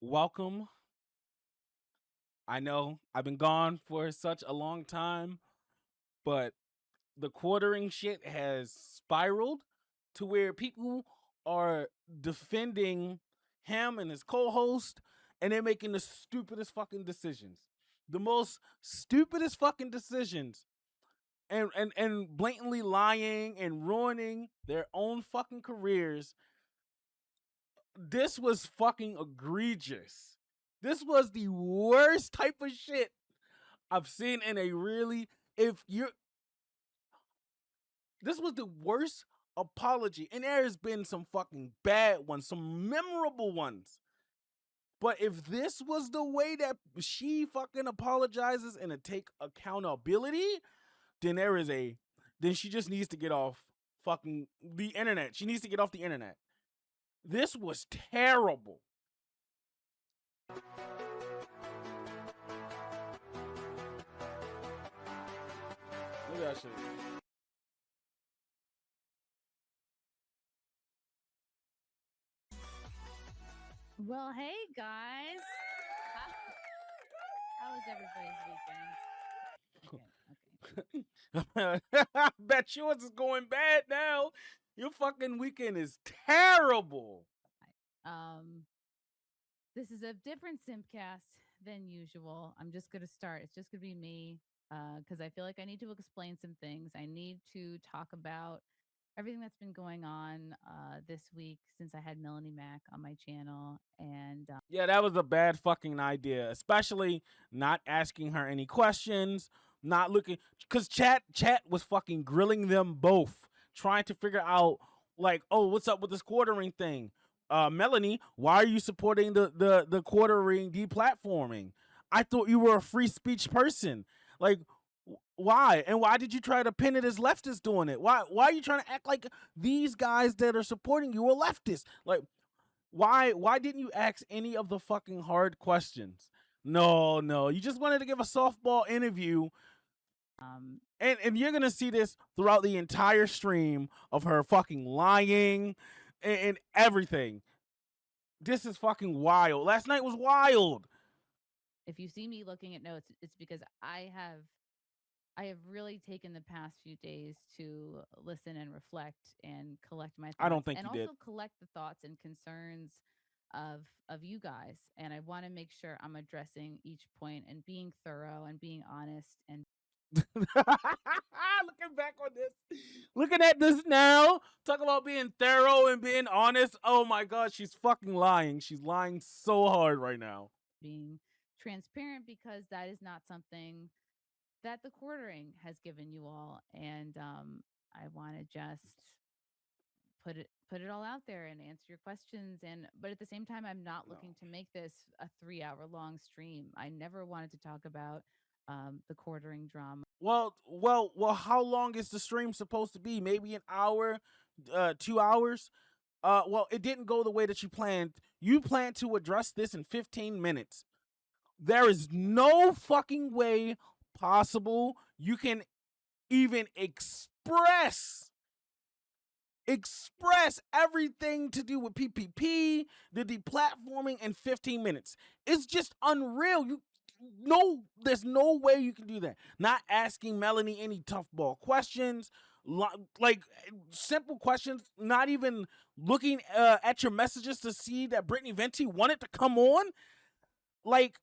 welcome. I know I've been gone for such a long time, but the quartering shit has spiraled to where people are defending him and his co-host, and they're making the stupidest fucking decisions. The most stupidest fucking decisions. And blatantly lying and ruining their own fucking careers. This was fucking egregious. This was the worst type of shit I've seen in a really if you're this was the worst apology. And there's been some fucking bad ones, some memorable ones. But if this was the way that she fucking apologizes and to take accountability, then then she just needs to get off fucking the internet. She needs to get off the internet. This was terrible. Maybe I should. Well, hey guys. How was everybody's weekend? Okay. I bet yours is going bad now. Your fucking weekend is terrible. This is a different Simpcast than usual. I'm just gonna start. It's just gonna be me because I feel like I need to explain some things. I need to talk about everything that's been going on this week since I had Melanie Mack on my channel, and Yeah, that was a bad fucking idea, especially not asking her any questions, not looking cuz chat was fucking grilling them both, trying to figure out like, "Oh, what's up with this quartering thing? Melanie, why are you supporting the quartering deplatforming? I thought you were a free speech person. Like why? And why did you try to pin it as leftists doing it? Why are you trying to act like these guys that are supporting you are leftists? Like why didn't you ask any of the fucking hard questions? No. You just wanted to give a softball interview. um, And you're gonna see this throughout the entire stream of her fucking lying and everything. This is fucking wild. Last night was wild. if you see me looking at notes, it's because I have really taken the past few days to listen and reflect and collect my I don't thoughts think and you did. also collect the thoughts and concerns of you guys, and I want to make sure I'm addressing each point and being thorough and being honest and Looking back on this, looking at this now, talk about being thorough and being honest. Oh my god, she's fucking lying. She's lying so hard right now. being transparent because that is not something that the quartering has given you all, and I want to just put it all out there and answer your questions, and but at the same time I'm not No. looking to make this a 3-hour long stream. I never wanted to talk about the quartering drama. Well. How long is the stream supposed to be? Maybe an hour, 2 hours. Well, it didn't go the way that you planned. You planned to address this in 15 minutes. There is no fucking way possible you can even express everything to do with PPP, the deplatforming in 15 minutes. It's just unreal. There's no way you can do that. Not asking Melanie any tough ball questions, like simple questions. Not even looking at your messages to see that Brittany Venti wanted to come on. Like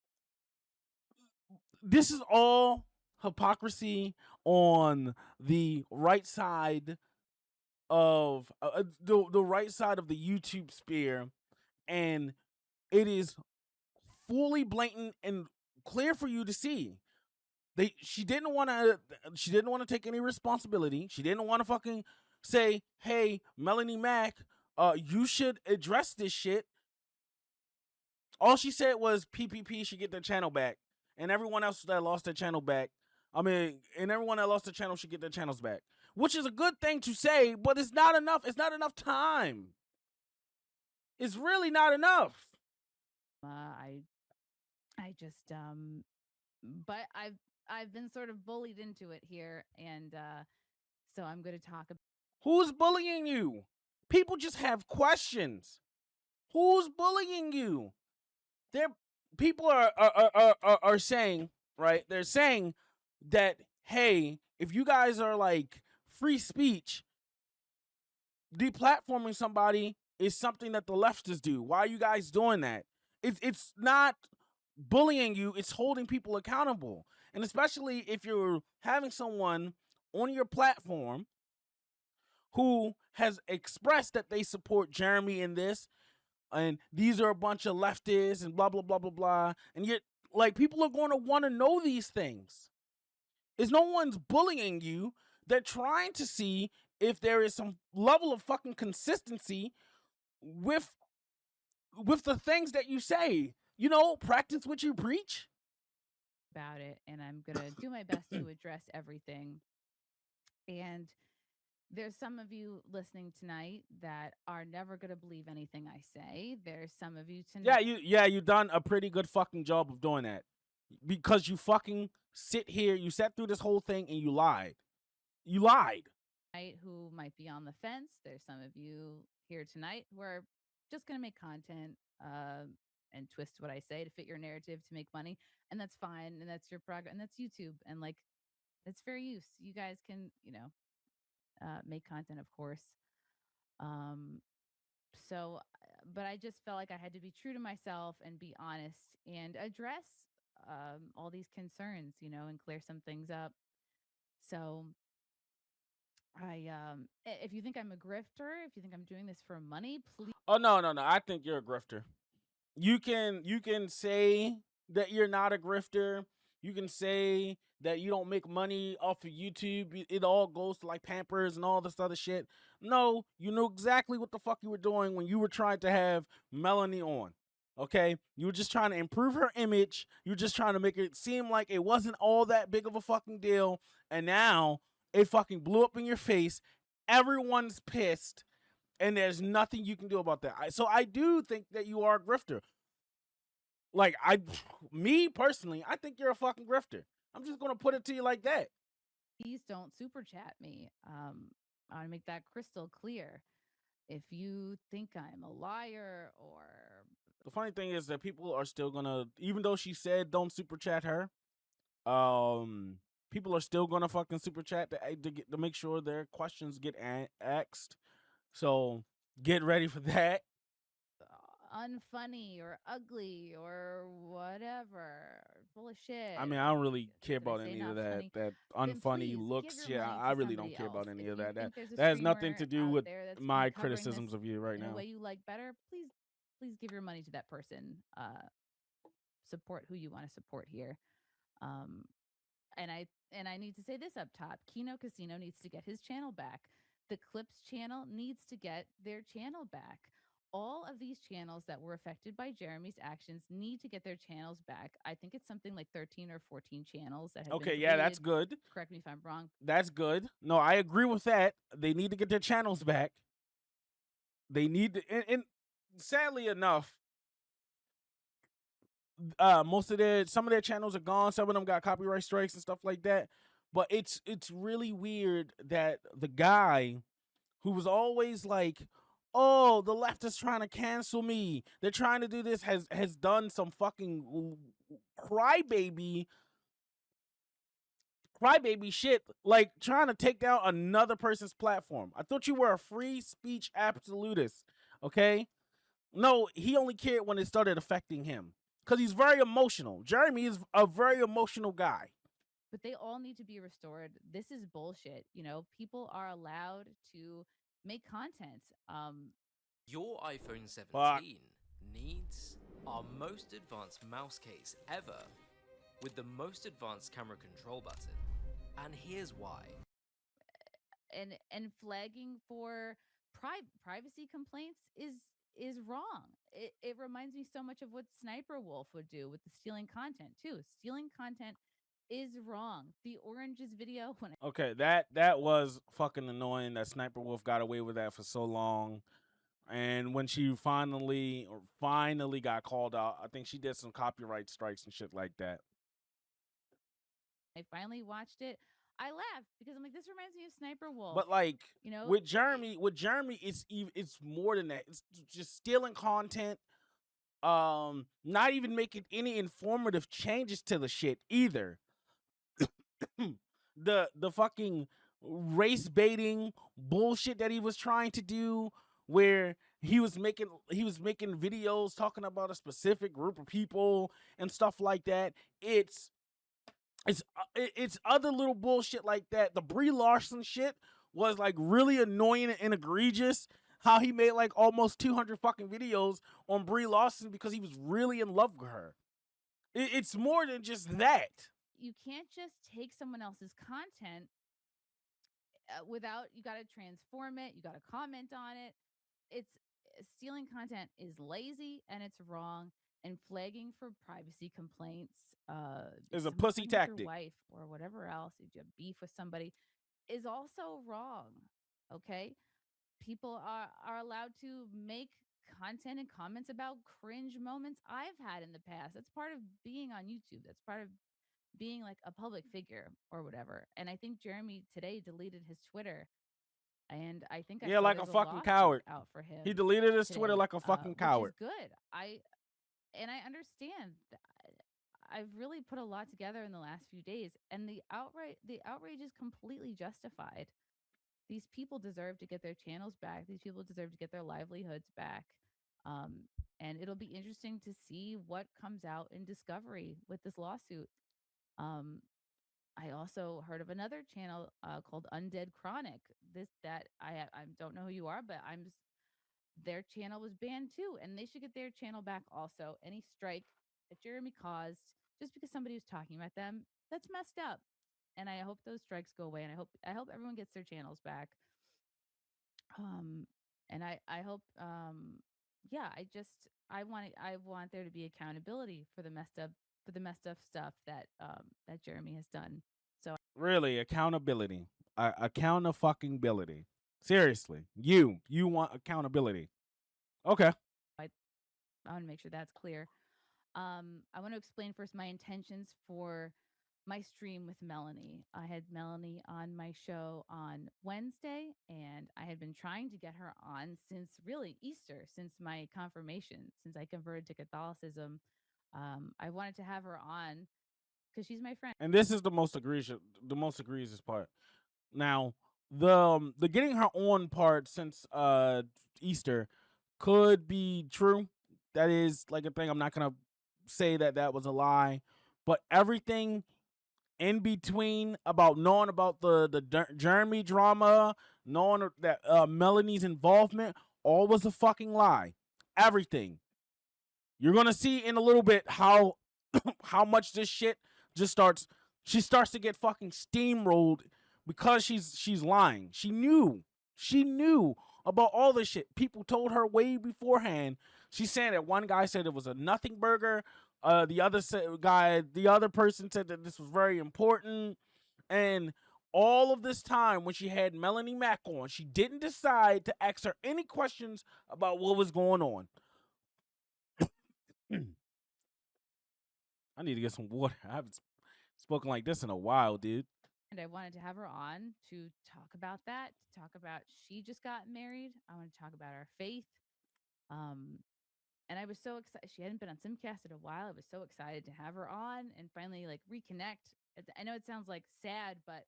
this is all hypocrisy on the right side of the right side of the YouTube sphere, and it is fully blatant and clear for you to see. She didn't want to take any responsibility. She didn't want to fucking say, "Hey, Melanie Mack, you should address this shit." All she said was PPP should get their channel back, and everyone else that lost their channel back. And everyone that lost their channel should get their channels back, which is a good thing to say, but it's not enough. It's not enough time. It's really not enough. I just but I've been sort of bullied into it here, and so I'm going to talk about Who's bullying you? People just have questions. Who's bullying you? They're people are saying, right? They're saying that, hey, if you guys are like free speech, deplatforming somebody is something that the leftists do. Why are you guys doing that? It's not bullying you, it's holding people accountable. And especially if you're having someone on your platform who has expressed that they support Jeremy in this, and these are a bunch of leftists and blah blah blah blah blah, and yet like people are going to want to know these things. Is no one's bullying you. They're trying to see if there is some level of fucking consistency with the things that you say. You know, practice what you preach. About it, and I'm gonna do my best to address everything. And there's some of you listening tonight that are never gonna believe anything I say. There's some of you tonight. You done a pretty good fucking job of doing that. Because you fucking sit here, you sat through this whole thing and you lied. You lied. Who might be on the fence. There's some of you here tonight who are just going to make content and twist what I say to fit your narrative to make money. And that's fine. And that's your progress. And that's YouTube. And like, it's fair use. You guys can, make content, of course. Um, but I just felt like I had to be true to myself and be honest and address all these concerns, and clear some things up. So if you think I'm a grifter, if you think I'm doing this for money, please. Oh no. I think you're a grifter. You can say that you're not a grifter. You can say that you don't make money off of YouTube. It all goes to like Pampers and all this other shit. No, you know exactly what the fuck you were doing when you were trying to have Melanie on. Okay? You were just trying to improve her image. You were just trying to make it seem like it wasn't all that big of a fucking deal. And now it fucking blew up in your face. Everyone's pissed. And there's nothing you can do about that. So I do think that you are a grifter. Like me personally, I think you're a fucking grifter. I'm just gonna put it to you like that. Please don't super chat me. I want to make that crystal clear. If you think I'm a liar or The funny thing is that people are still gonna, even though she said don't super chat her, people are still gonna fucking super chat to make sure their questions get asked. So get ready for that. unfunny or ugly or whatever, full of shit, I mean, I or don't really care did I about say any of not that funny? that Then unfunny please give looks. your Yeah, money I to really don't somebody care else. about any If of you that. think there's a That has nothing streamer to do out with there that's my covering this criticisms of you right in a now. way you like better, please give your money to that person. Support who you want to support here. Um, and I need to say this up top. KinoCasino needs to get his channel back. The Clips channel needs to get their channel back. All of these channels that were affected by Jeremy's actions need to get their channels back. I think it's something like 13 or 14 channels that have been Okay, yeah, that's deleted. good. Correct me if I'm wrong. That's good. No, I agree with that. They need to get their channels back. They need to, and sadly enough, some of their channels are gone. Some of them got copyright strikes and stuff like that. But it's really weird that the guy who was always like, "Oh, the left is trying to cancel me. They're trying to do this," has done some fucking crybaby shit, like trying to take down another person's platform. I thought you were a free speech absolutist, okay? No, he only cared when it started affecting him because he's very emotional. Jeremy is a very emotional guy. But they all need to be restored. This is bullshit. People are allowed to make content. Your iPhone Fuck. 17 needs our most advanced mouse case ever with the most advanced camera control button. And here's why. And flagging for privacy complaints is wrong. It reminds me so much of what Sniper Wolf would do with the stealing content too. Stealing content is wrong. The Oranges video when Okay, that was fucking annoying that Sniper Wolf got away with that for so long. And when she finally got called out, I think she did some copyright strikes and shit like that. I finally watched it, I laughed because I'm like, this reminds me of Sniper Wolf. But like You know, with Jeremy, it's more than that. It's just stealing content. not even making any informative changes to the shit either. The fucking race baiting bullshit that he was trying to do, where he was making videos talking about a specific group of people and stuff like that. It's other little bullshit like that. The Brie Larson shit was like really annoying and egregious. How he made like almost 200 fucking videos on Brie Larson because he was really in love with her. It's more than just that. You can't just take someone else's content without, you got to transform it, you got to comment on it. It's stealing content is lazy and it's wrong, and flagging for privacy complaints Is because a someone's pussy talking with your tactic. wife or whatever else, if you have beef with somebody, is also wrong. Okay, people are allowed to make content and comments about cringe moments I've had in the past. That's part of being on YouTube. That's part of being like a public figure or whatever. And I think Jeremy today deleted his Twitter, and I think I Yeah, saw like a there's a fucking lawsuit coward. out for He him deleted his Twitter today, like a fucking which is coward. good. I understand. I've really put a lot together in the last few days, and the outrage is completely justified. These people deserve to get their channels back. These people deserve to get their livelihoods back. Um, and it'll be interesting to see what comes out in discovery with this lawsuit. Um, I also heard of another channel called Undead Chronic. I don't know who you are, but their channel was banned too, and they should get their channel back also. Any strike that Jeremy caused just because somebody was talking about them, that's messed up. And I hope those strikes go away, and I hope everyone gets their channels back. Um, and I hope yeah, I want there to be accountability for the messed up stuff that Jeremy has done. So Really, accountability. Accountability. Seriously, you want accountability. Okay. I want to make sure that's clear. I want to explain first my intentions for my stream with Melanie. I had Melanie on my show on Wednesday, and I had been trying to get her on since really Easter, since my confirmation, since I converted to Catholicism. I wanted to have her on because she's my friend. And this is the most egregious part. Now, the getting her on part since Easter could be true. That is like a thing. I'm not gonna say that that was a lie, but everything in between about knowing about the Jeremy drama, knowing that Melanie's involvement, all was a fucking lie. Everything. You're gonna see in a little bit how how much this shit just starts. She starts to get fucking steamrolled because she's lying. She knew about all this shit. People told her way beforehand. She's saying that one guy said it was a nothing burger. The other person said that this was very important. And all of this time, when she had Melanie Mack on, she didn't decide to ask her any questions about what was going on. I need to get some water. I haven't spoken like this in a while, dude. And I wanted to have her on to talk about that, to talk about she just got married. I want to talk about our faith. Um, and I was so excited. She hadn't been on Simcast in a while. I was so excited to have her on and finally like reconnect. I know it sounds like sad, but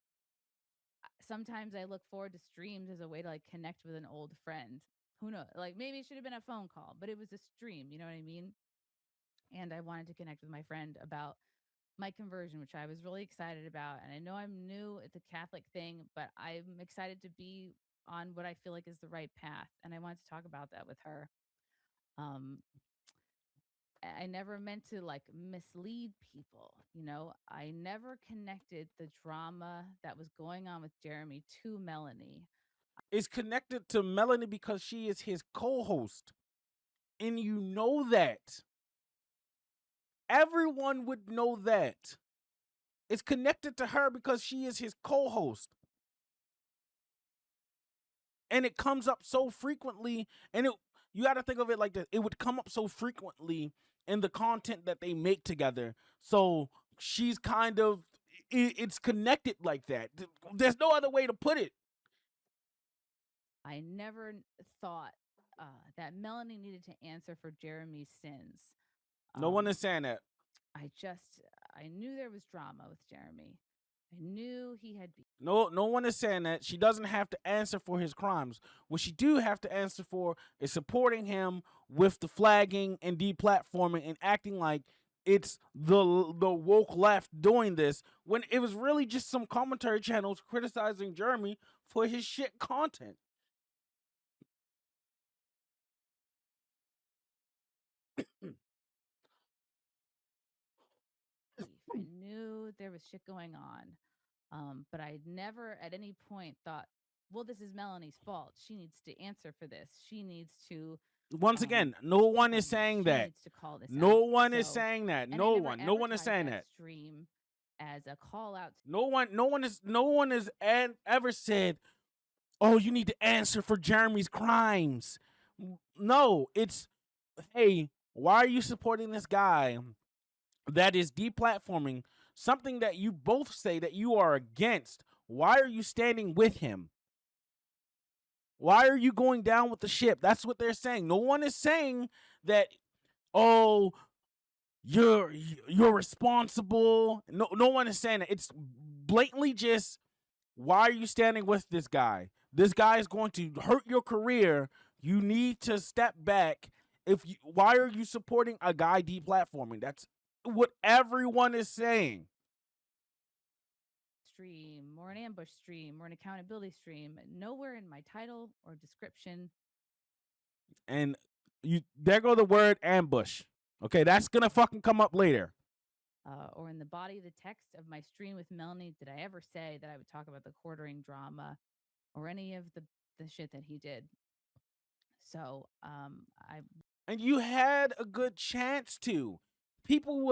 sometimes I look forward to streams as a way to like connect with an old friend. Who knows? Like maybe it should have been a phone call, but it was a stream. You know what I mean? And I wanted to connect with my friend about my conversion, which I was really excited about. And I know I'm new at the Catholic thing, but I'm excited to be on what I feel like is the right path. And I wanted to talk about that with her. Um, I never meant to like mislead people, you know. I never connected the drama that was going on with Jeremy to Melanie. Is connected to Melanie because she is his co-host. And you know that. Everyone would know that. It's connected to her because she is his co-host. And it comes up so frequently, and you got to think of it like this. It would come up so frequently in the content that they make together. So she's kind of it's connected like that. There's no other way to put it. I never thought that Melanie needed to answer for Jeremy's sins. No one is saying that. I knew there was drama with Jeremy. I knew he had. No one is saying that. She doesn't have to answer for his crimes. What she do have to answer for is supporting him with the flagging and deplatforming and acting like it's the woke left doing this when it was really just some commentary channels criticizing Jeremy for his shit content. I knew there was shit going on, but I never at any point thought, well, this is Melanie's fault. She needs to answer for this. She needs to. Once again, no one is saying that. Needs to call this no out. one is saying that. No one is saying that. Stream as a call out. No one has ever said, "Oh, you need to answer for Jeremy's crimes." No, it's, hey, why are you supporting this guy that is deplatforming something that you both say that you are against? Why are you standing with him? Why are you going down with the ship? That's what they're saying. No one is saying that, oh, you're responsible. No one is saying that. It's blatantly just, why are you standing with this guy? This guy is going to hurt your career. You need to step back. Why are you supporting a guy deplatforming? That's what everyone is saying. Stream or an ambush stream or an accountability stream. Nowhere in my title or description. And there go the word ambush. Okay, that's gonna fucking come up later. Or in the body of the text of my stream with Melanie, did I ever say that I would talk about the quartering drama or any of the shit that he did? So and you had a good chance to. People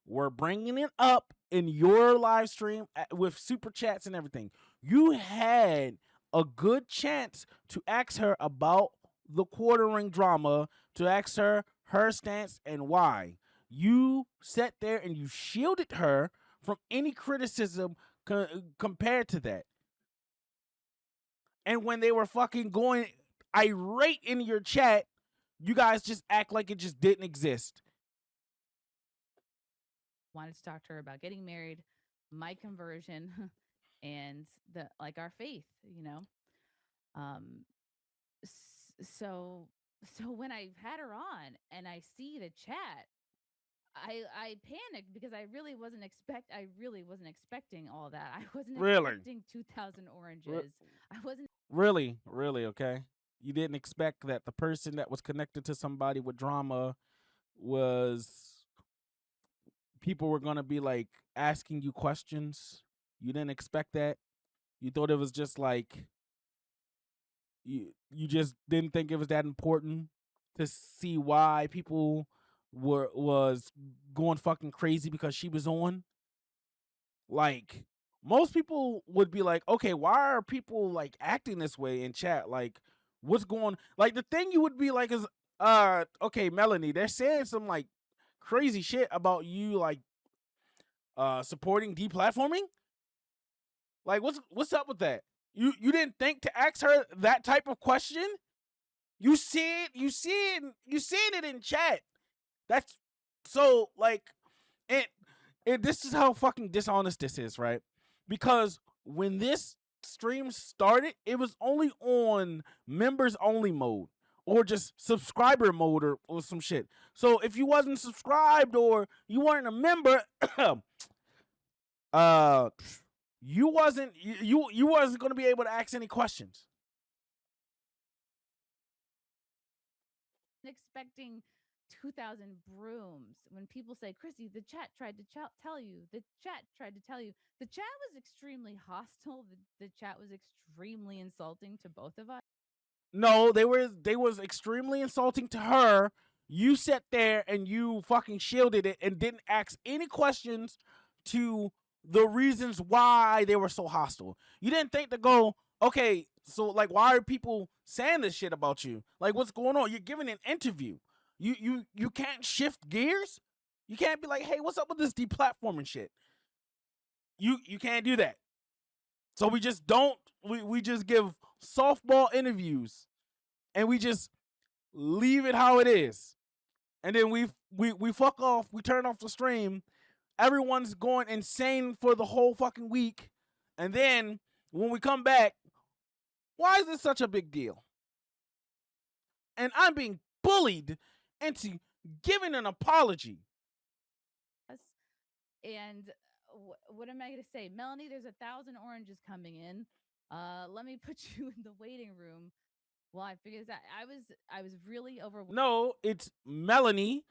were bringing it up in your live stream with super chats and everything. You had a good chance to ask her about the quartering drama, to ask her stance and why. You sat there and you shielded her from any criticism compared to that. And when they were fucking going irate in your chat, you guys just act like it just didn't exist. Wanted to talk to her about getting married, my conversion, and our faith, you know. So when I had her on and I see the chat, I panicked because I really wasn't expecting all that. I wasn't expecting 2,000 oranges. I wasn't really, okay. You didn't expect that the person that was connected to somebody with drama was, people were gonna be like asking you questions. You didn't expect that. You thought it was just like, you just didn't think it was that important to see why people was going fucking crazy because she was on. Like, most people would be like, okay, why are people like acting this way in chat? Like, what's going, like, the thing you would be like is, okay, Melanie, they're saying some like crazy shit about you, like supporting deplatforming. Like, what's up with that? You didn't think to ask her that type of question? You see it in chat. That's so like it this is how fucking dishonest this is, right? Because when this stream started, it was only on members only mode or just subscriber mode or some shit. So if you wasn't subscribed or you weren't a member, you wasn't going to be able to ask any questions. expecting 2,000 brooms. When people say, Chrissy, the chat tried to tell you, the chat tried to tell you, the chat was extremely hostile. The chat was extremely insulting to both of us. No, they was extremely insulting to her. You sat there and you fucking shielded it and didn't ask any questions to the reasons why they were so hostile. You didn't think to go, okay, so like, why are people saying this shit about you? Like, what's going on? You're giving an interview. You can't shift gears. You can't be like, hey, what's up with this deplatforming shit? You can't do that. So we just don't. We just give softball interviews. and we just leave it how it is. And then we fuck off, we turn off the stream. Everyone's going insane for the whole fucking week. And then when we come back, why is this such a big deal? And I'm being bullied into giving an apology. And what am I going to say? Melanie, there's 1,000 oranges coming in. Let me put you in the waiting room. Well, I figured that I was really overwhelmed. No, it's Melanie.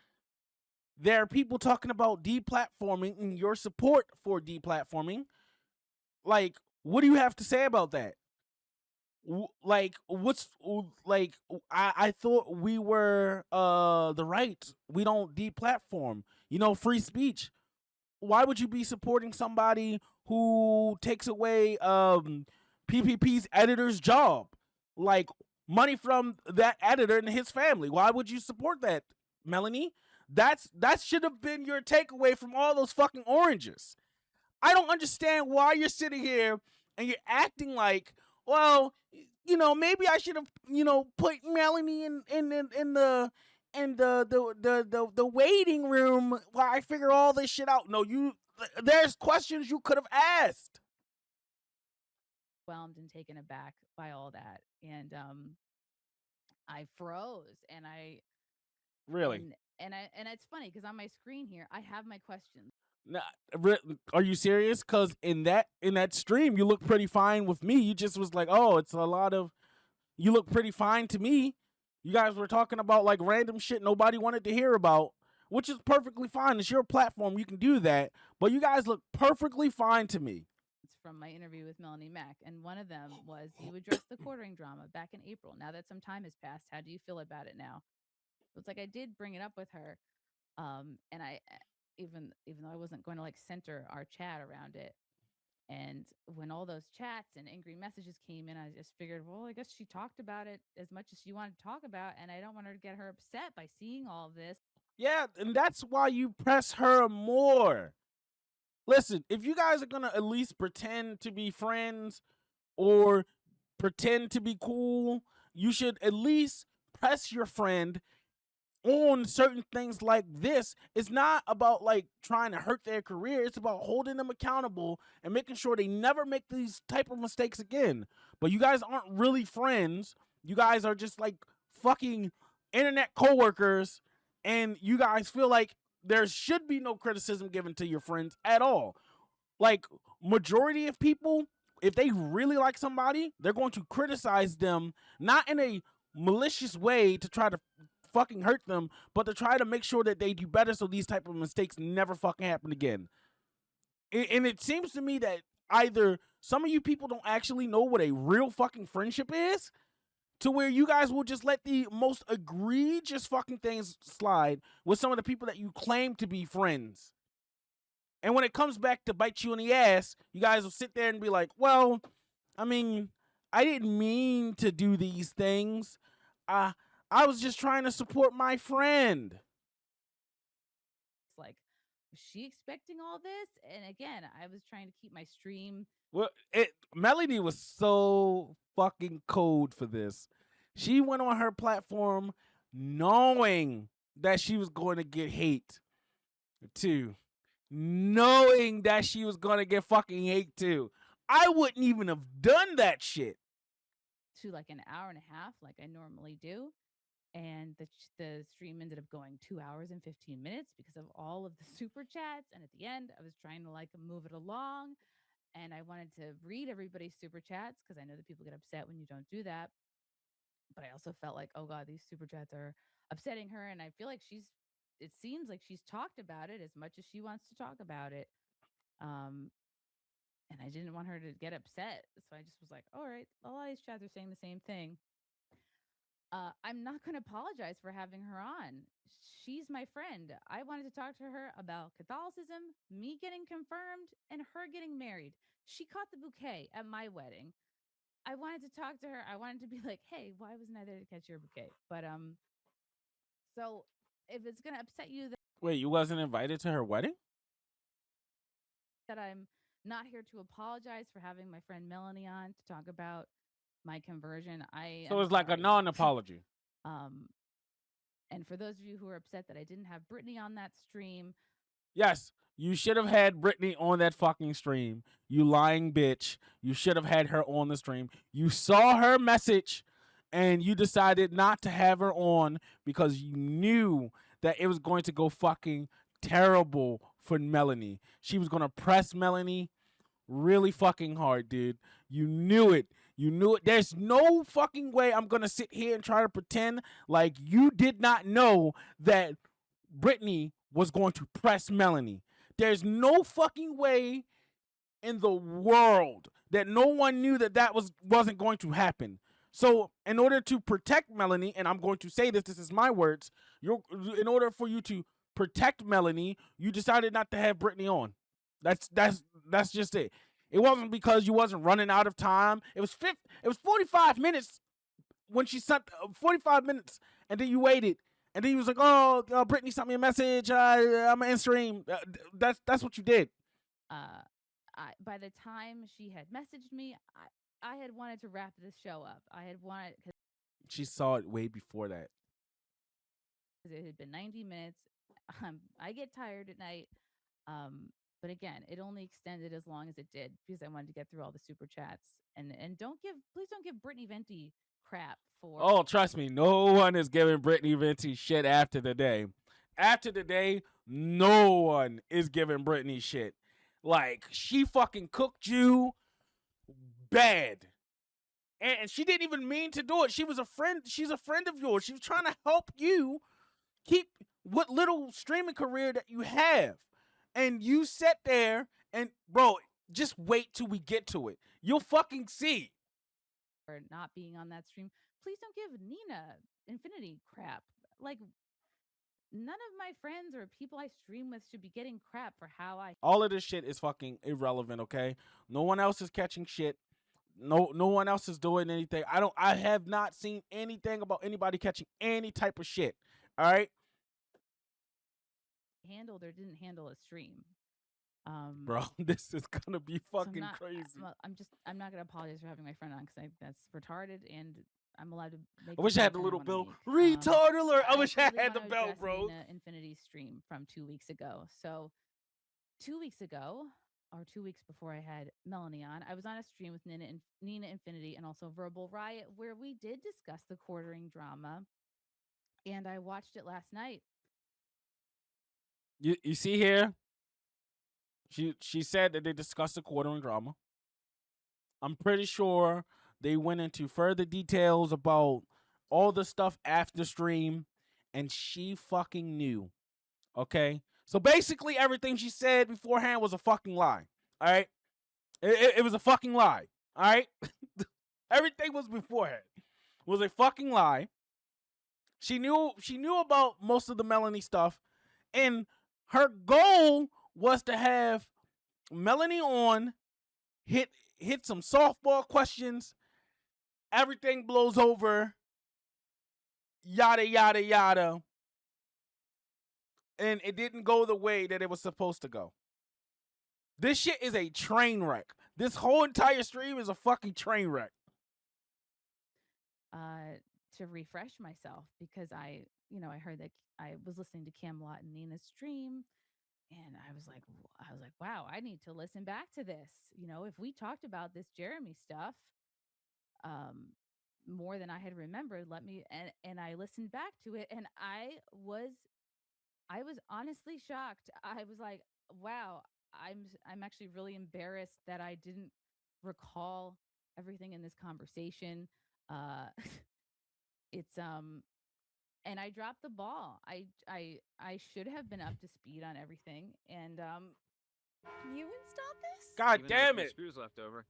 There are people talking about deplatforming and your support for deplatforming. Like, what do you have to say about that? Like, what's like? I thought we were the right. We don't deplatform. You know, free speech. Why would you be supporting somebody who takes away PPP's editor's job? Like, money from that editor and his family. Why would you support that, Melanie? That should have been your takeaway from all those fucking oranges. I don't understand why you're sitting here and you're acting like, well, you know, maybe I should have, you know, put Melanie in the waiting room while I figure all this shit out. No, there's questions you could have asked. Overwhelmed and taken aback by all that, and I froze, and I really, and it's funny because on my screen here I have my questions. Now, are you serious? Because in that stream, you look pretty fine with me. You just was like, oh, it's a lot of. You look pretty fine to me. You guys were talking about like random shit nobody wanted to hear about, which is perfectly fine. It's your platform. You can do that. But you guys look perfectly fine to me. It's from my interview with Melanie Mack. And one of them was, you addressed the quartering drama back in April. Now that some time has passed, how do you feel about it now? It's like I did bring it up with her. And I, even though I wasn't going to like center our chat around it. And when all those chats and angry messages came in, I just figured, well, I guess she talked about it as much as she wanted to talk about, and I don't want her to get her upset by seeing all of this. Yeah, and that's why you press her more. Listen, if you guys are gonna at least pretend to be friends or pretend to be cool, you should at least press your friend on certain things like this. It's not about like trying to hurt their career. It's about holding them accountable and making sure they never make these type of mistakes again. But you guys aren't really friends. You guys are just like fucking internet coworkers, and you guys feel like there should be no criticism given to your friends at all. Like, majority of people, if they really like somebody, they're going to criticize them, not in a malicious way to try to fucking hurt them, but to try to make sure that they do better so these type of mistakes never fucking happen again. And it seems to me that either some of you people don't actually know what a real fucking friendship is, to where you guys will just let the most egregious fucking things slide with some of the people that you claim to be friends. And when it comes back to bite you in the ass, you guys will sit there and be like, well, I mean, I didn't mean to do these things. I was just trying to support my friend. It's like, was she expecting all this? And again, I was trying to keep my stream. Well, Melanie was so fucking cold for this. She went on her platform knowing that she was going to get hate too. Knowing that she was going to get fucking hate too. I wouldn't even have done that shit. To like an hour and a half, like I normally do. And the stream ended up going 2 hours and 15 minutes because of all of the super chats. And at the end, I was trying to like move it along. And I wanted to read everybody's super chats because I know that people get upset when you don't do that. But I also felt like, oh God, these super chats are upsetting her. And I feel like it seems like she's talked about it as much as she wants to talk about it. And I didn't want her to get upset. So I just was like, all right, a lot of these chats are saying the same thing. I'm not going to apologize for having her on. She's my friend. I wanted to talk to her about Catholicism, me getting confirmed, and her getting married. She caught the bouquet at my wedding. I wanted to talk to her. I wanted to be like, hey, why wasn't I there to catch your bouquet? But so if it's going to upset you Wait, you wasn't invited to her wedding? that I'm not here to apologize for having my friend Melanie on to talk about my conversion. I So am it's like a sorry. non-apology. Um, and for those of you who are upset that I didn't have Brittany on that stream, Yes, you should have had Brittany on that fucking stream. You lying bitch. You should have had her on the stream. You saw her message and you decided not to have her on because you knew that it was going to go fucking terrible for Melanie. She was going to press Melanie really fucking hard, dude. You knew it. You knew it. There's no fucking way I'm going to sit here and try to pretend like you did not know that Brittany was going to press Melanie. There's no fucking way in the world that no one knew that wasn't going to happen. So, in order to protect Melanie, and I'm going to say this is my words, in order for you to protect Melanie, you decided not to have Brittany on. That's just it. It wasn't because you wasn't running out of time. It was 45 minutes when she sent 45 minutes, and then you waited, and then you was like, "Oh, Brittany sent me a message. I'm in stream." That's what you did. By the time she had messaged me, I had wanted to wrap this show up. I had wanted, because She saw it way before that. it had been 90 minutes. I get tired at night. But again, it only extended as long as it did because I wanted to get through all the super chats. And please don't give Brittany Venti crap for. Oh, trust me, no one is giving Brittany Venti shit after the day. After the day, no one is giving Brittany shit. Like, she fucking cooked you bad. And she didn't even mean to do it. She was a friend. She's a friend of yours. She was trying to help you keep what little streaming career that you have. And you sat there and, bro, just wait till we get to it. You'll fucking see. Or not being on that stream. Please don't give Nina Infinity crap. Like, none of my friends or people I stream with should be getting crap for how I. All of this shit is fucking irrelevant, okay? No one else is catching shit. No one else is doing anything. I have not seen anything about anybody catching any type of shit. All right? Handled or didn't handle a stream. Bro, this is gonna be fucking crazy. I'm not gonna apologize for having my friend on because that's retarded and I'm allowed to make. I wish I had the little bell. Retard alert! I wish I had the bell, bro. Nina Infinity stream from 2 weeks ago. So 2 weeks ago, or 2 weeks before I had Melanie on, I was on a stream with Nina Infinity and also Verbal Riot where we did discuss the quartering drama, and I watched it last night. You see here? She said that they discussed the quartering drama. I'm pretty sure they went into further details about all the stuff after stream, and she fucking knew. Okay? So basically everything she said beforehand was a fucking lie. All right? It was a fucking lie. All right? Everything was beforehand. Was a fucking lie. She knew about most of the Melanie stuff, and her goal was to have Melanie on, hit some softball questions, everything blows over, yada yada yada, and it didn't go the way that it was supposed to go. This shit is a train wreck. This whole entire stream is a fucking train wreck. To refresh myself because I heard that I was listening to Camelot and Nina's stream, and I was like, wow, I need to listen back to this. If we talked about this Jeremy stuff, more than I had remembered, and I listened back to it, and I was honestly shocked. I was like, wow, I'm actually really embarrassed that I didn't recall everything in this conversation. It's and I dropped the ball. I should have been up to speed on everything, and you installed this? God Even damn though it! screws left over.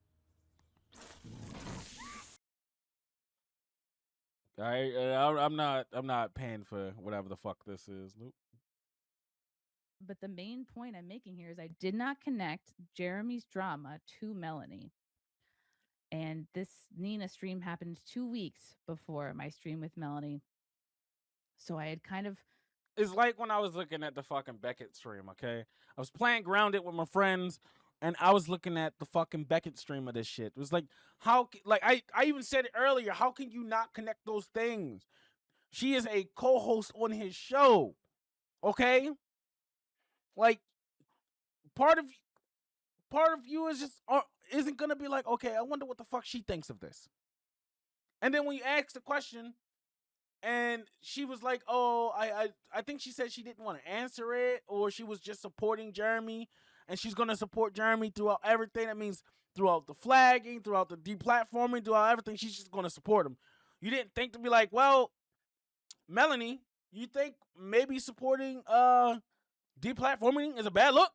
I'm not paying for whatever the fuck this is. Nope. But the main point I'm making here is I did not connect Jeremy's drama to Melanie. And this Nina stream happened 2 weeks before my stream with Melanie. So I had kind of... It's like when I was looking at the fucking Beckett stream, okay? I was playing Grounded with my friends, and I was looking at the fucking Beckett stream of this shit. It was like, I even said it earlier. How can you not connect those things? She is a co-host on his show. Okay? Like, part of you is just isn't gonna be like, okay, I wonder what the fuck she thinks of this. And then when you ask the question, and she was like, oh, I think she said she didn't want to answer it, or she was just supporting Jeremy, and she's gonna support Jeremy throughout everything. That means throughout the flagging, throughout the deplatforming, throughout everything, she's just gonna support him. You didn't think to be like, well, Melanie, you think maybe supporting deplatforming is a bad look?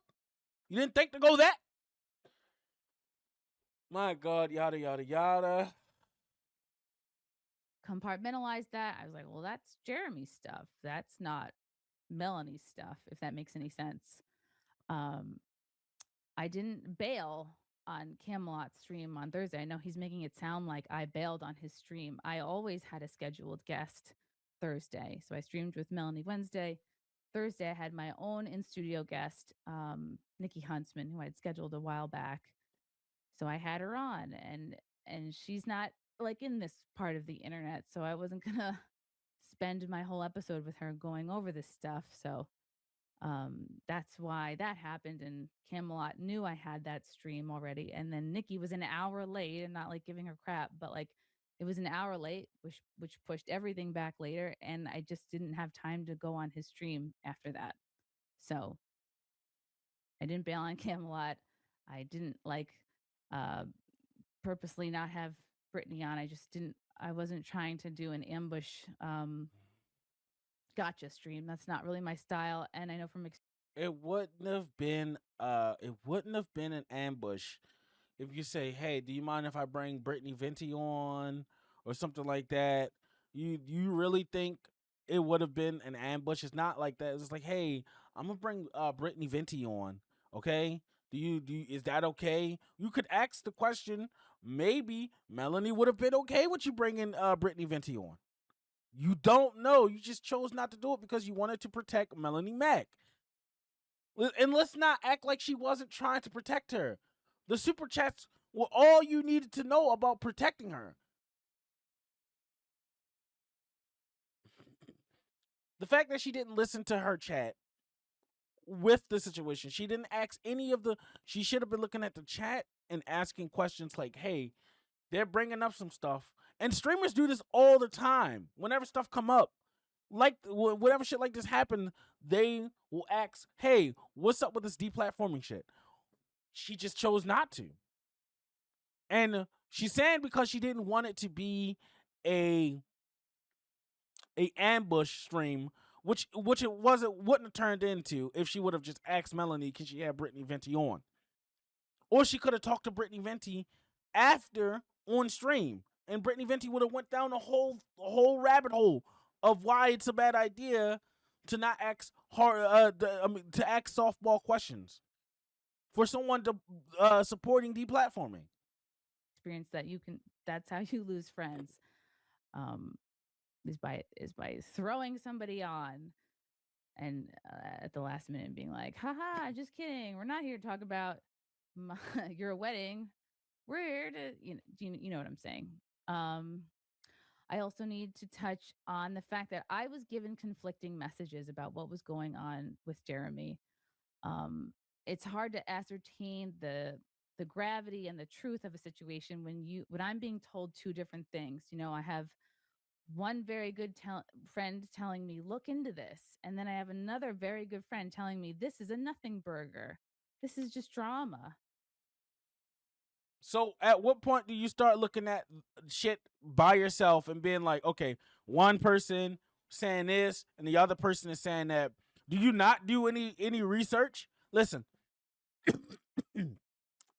You didn't think to go that? My God, yada yada yada. Compartmentalize that. I was like, well, that's Jeremy's stuff. That's not Melanie's stuff, if that makes any sense. I didn't bail on Camelot's stream on Thursday. I know he's making it sound like I bailed on his stream. I always had a scheduled guest Thursday. So I streamed with Melanie Wednesday. Thursday, I had my own in-studio guest, Nikki Huntsman, who I'd scheduled a while back. So I had her on, and she's not like in this part of the internet, so I wasn't gonna spend my whole episode with her going over this stuff. So that's why that happened. And Camelot knew I had that stream already, and then Nikki was an hour late, and not like giving her crap, but like it was an hour late, which pushed everything back later, and I just didn't have time to go on his stream after that. So I didn't bail on Camelot. I didn't purposely not have Brittany on. I wasn't trying to do an ambush gotcha stream. That's not really my style. And I know from It wouldn't have been an ambush if you say, hey, do you mind if I bring Brittany Venti on or something like that. You really think it would have been an ambush? It's not like that. It's like, hey, I'm gonna bring Brittany Venti on, okay? Is that okay? You could ask the question. Maybe Melanie would have been okay with you bringing Brittany Venti on. You don't know. You just chose not to do it because you wanted to protect Melanie Mack. And let's not act like she wasn't trying to protect her. The super chats were all you needed to know about protecting her. The fact that she didn't listen to her chat with the situation, she didn't ask any of the, she should have been looking at the chat and asking questions like, hey, they're bringing up some stuff. And streamers do this all the time. Whenever stuff come up, like whatever shit like this happen, they will ask, hey, what's up with this deplatforming shit? She just chose not to. And she's saying because she didn't want it to be a ambush stream, which it wouldn't have turned into if she would have just asked Melanie because she had Brittany Venti on. Or she could have talked to Brittany Venti after on stream, and Brittany Venti would have went down a whole rabbit hole of why it's a bad idea to not ask to ask softball questions for someone to supporting deplatforming. Experience that that's how you lose friends. Is by throwing somebody on and at the last minute being like, haha, just kidding. We're not here to talk about your wedding. We're here to, you know what I'm saying. I also need to touch on the fact that I was given conflicting messages about what was going on with Jeremy. It's hard to ascertain the gravity and the truth of a situation when I'm being told two different things. I have one very good friend telling me, look into this. And then I have another very good friend telling me, this is a nothing burger. This is just drama. So at what point do you start looking at shit by yourself and being like, okay, one person saying this and the other person is saying that? Do you not do any research? Listen.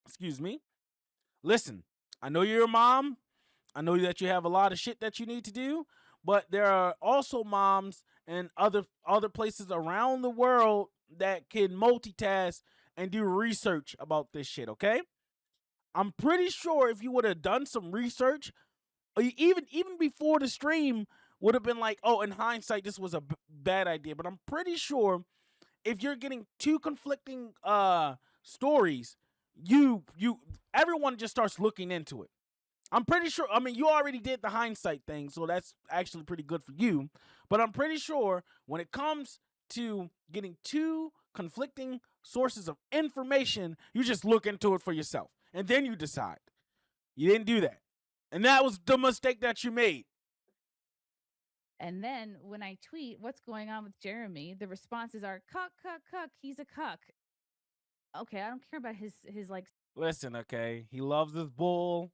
Excuse me. Listen, I know you're a mom. I know that you have a lot of shit that you need to do, but there are also moms and other places around the world that can multitask and do research about this shit, okay? I'm pretty sure if you would have done some research, even before the stream, would have been like, oh, in hindsight, this was a bad idea. But I'm pretty sure if you're getting two conflicting stories, everyone just starts looking into it. I'm pretty sure. I mean, you already did the hindsight thing, so that's actually pretty good for you. But I'm pretty sure when it comes to getting two conflicting sources of information, you just look into it for yourself and then you decide. You didn't do that. And that was the mistake that you made. And then when I tweet what's going on with Jeremy, the responses are cuck, cuck, cuck. He's a cuck. Okay, I don't care about his like. Listen, okay, he loves this bull.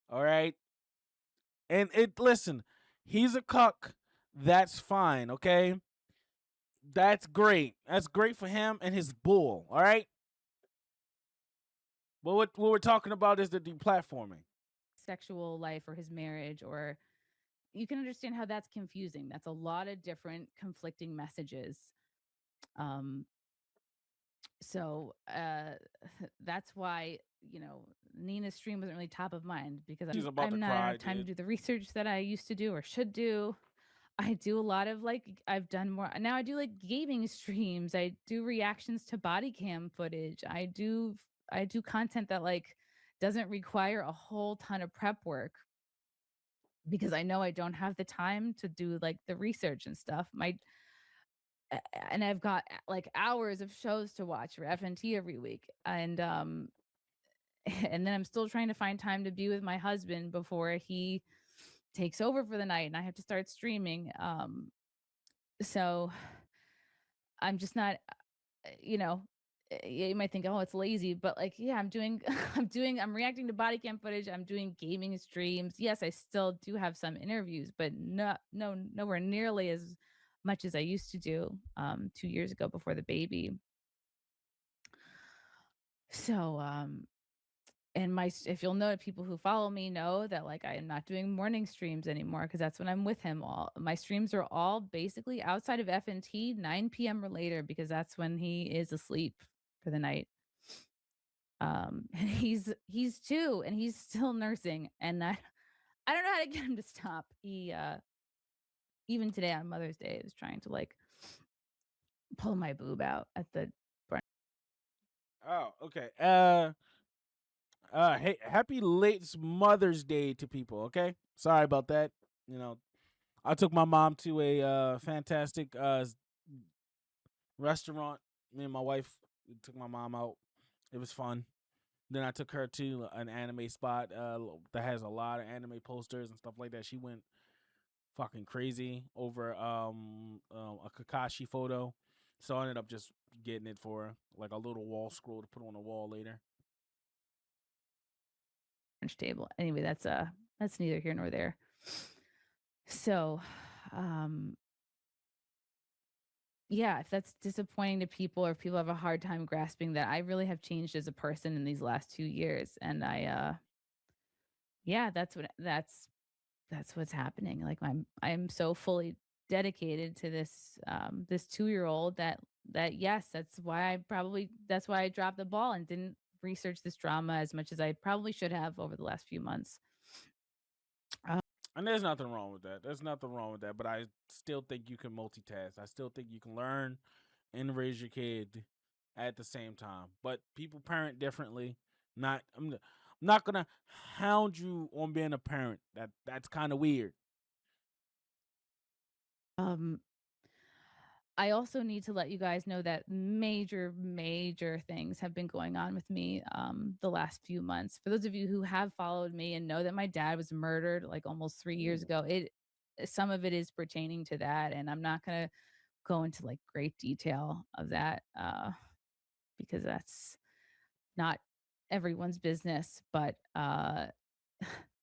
All right, and listen, he's a cuck. That's fine. Okay, that's great. That's great for him and his bull. All right. But what we're talking about is the deplatforming. Sexual life or his marriage, or you can understand how that's confusing. That's a lot of different conflicting messages. So that's why, Nina's stream wasn't really top of mind because She's about to I'm not cry, have time dude. to do the research that I used to do or should do. I do a lot of I've done more now. I do like gaming streams. I do reactions to body cam footage. I do content that doesn't require a whole ton of prep work because I know I don't have the time to do like the research and stuff. And I've got like hours of shows to watch for FNT every week. And and then I'm still trying to find time to be with my husband before he takes over for the night and I have to start streaming. So I'm just not, you might think, oh, it's lazy, but yeah, I'm doing, I'm reacting to body cam footage. I'm doing gaming streams. Yes, I still do have some interviews, but nowhere nearly as much as I used to do 2 years ago before the baby. So, and if you'll know, people who follow me know that I am not doing morning streams anymore because that's when I'm with him. All my streams are all basically outside of FNT 9 p.m. or later because that's when he is asleep for the night. And he's 2 and he's still nursing, and I don't know how to get him to stop. He even today on Mother's Day was trying to pull my boob out at the brunch. Oh, okay. Hey, happy late Mother's Day to people. Okay, sorry about that. I took my mom to a fantastic restaurant. Me and my wife took my mom out. It was fun. Then I took her to an anime spot that has a lot of anime posters and stuff like that. She went fucking crazy over a Kakashi photo, so I ended up just getting it for her, like a little wall scroll to put on the wall later. Table. Anyway, that's neither here nor there. So, yeah, if that's disappointing to people or if people have a hard time grasping that I really have changed as a person in these last 2 years, and that's what's happening. I'm so fully dedicated to this 2-year-old that yes, that's why I dropped the ball and didn't research this drama as much as I probably should have over the last few months. And there's nothing wrong with that. There's nothing wrong with that. But I still think you can multitask. I still think you can learn and raise your kid at the same time. But people parent differently. I'm not gonna hound you on being a parent. That's kind of weird. I also need to let you guys know that major, major things have been going on with me the last few months. For those of you who have followed me and know that my dad was murdered almost 3 years ago, some of it is pertaining to that, and I'm not gonna go into great detail of that because that's not everyone's business. But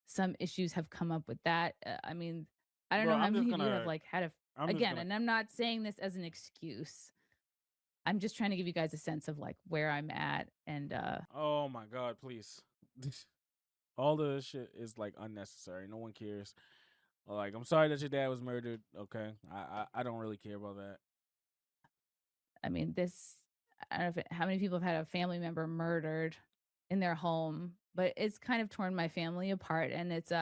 some issues have come up with that. I mean, I don't Bro, know how I'm just many of you have gonna. had and I'm not saying this as an excuse. I'm just trying to give you guys a sense of where I'm at. And Oh my god, please. All of this shit is unnecessary. No one cares. I'm sorry that your dad was murdered. Okay, I don't really care about that. I mean, I don't know how many people have had a family member murdered in their home, but it's kind of torn my family apart, and it's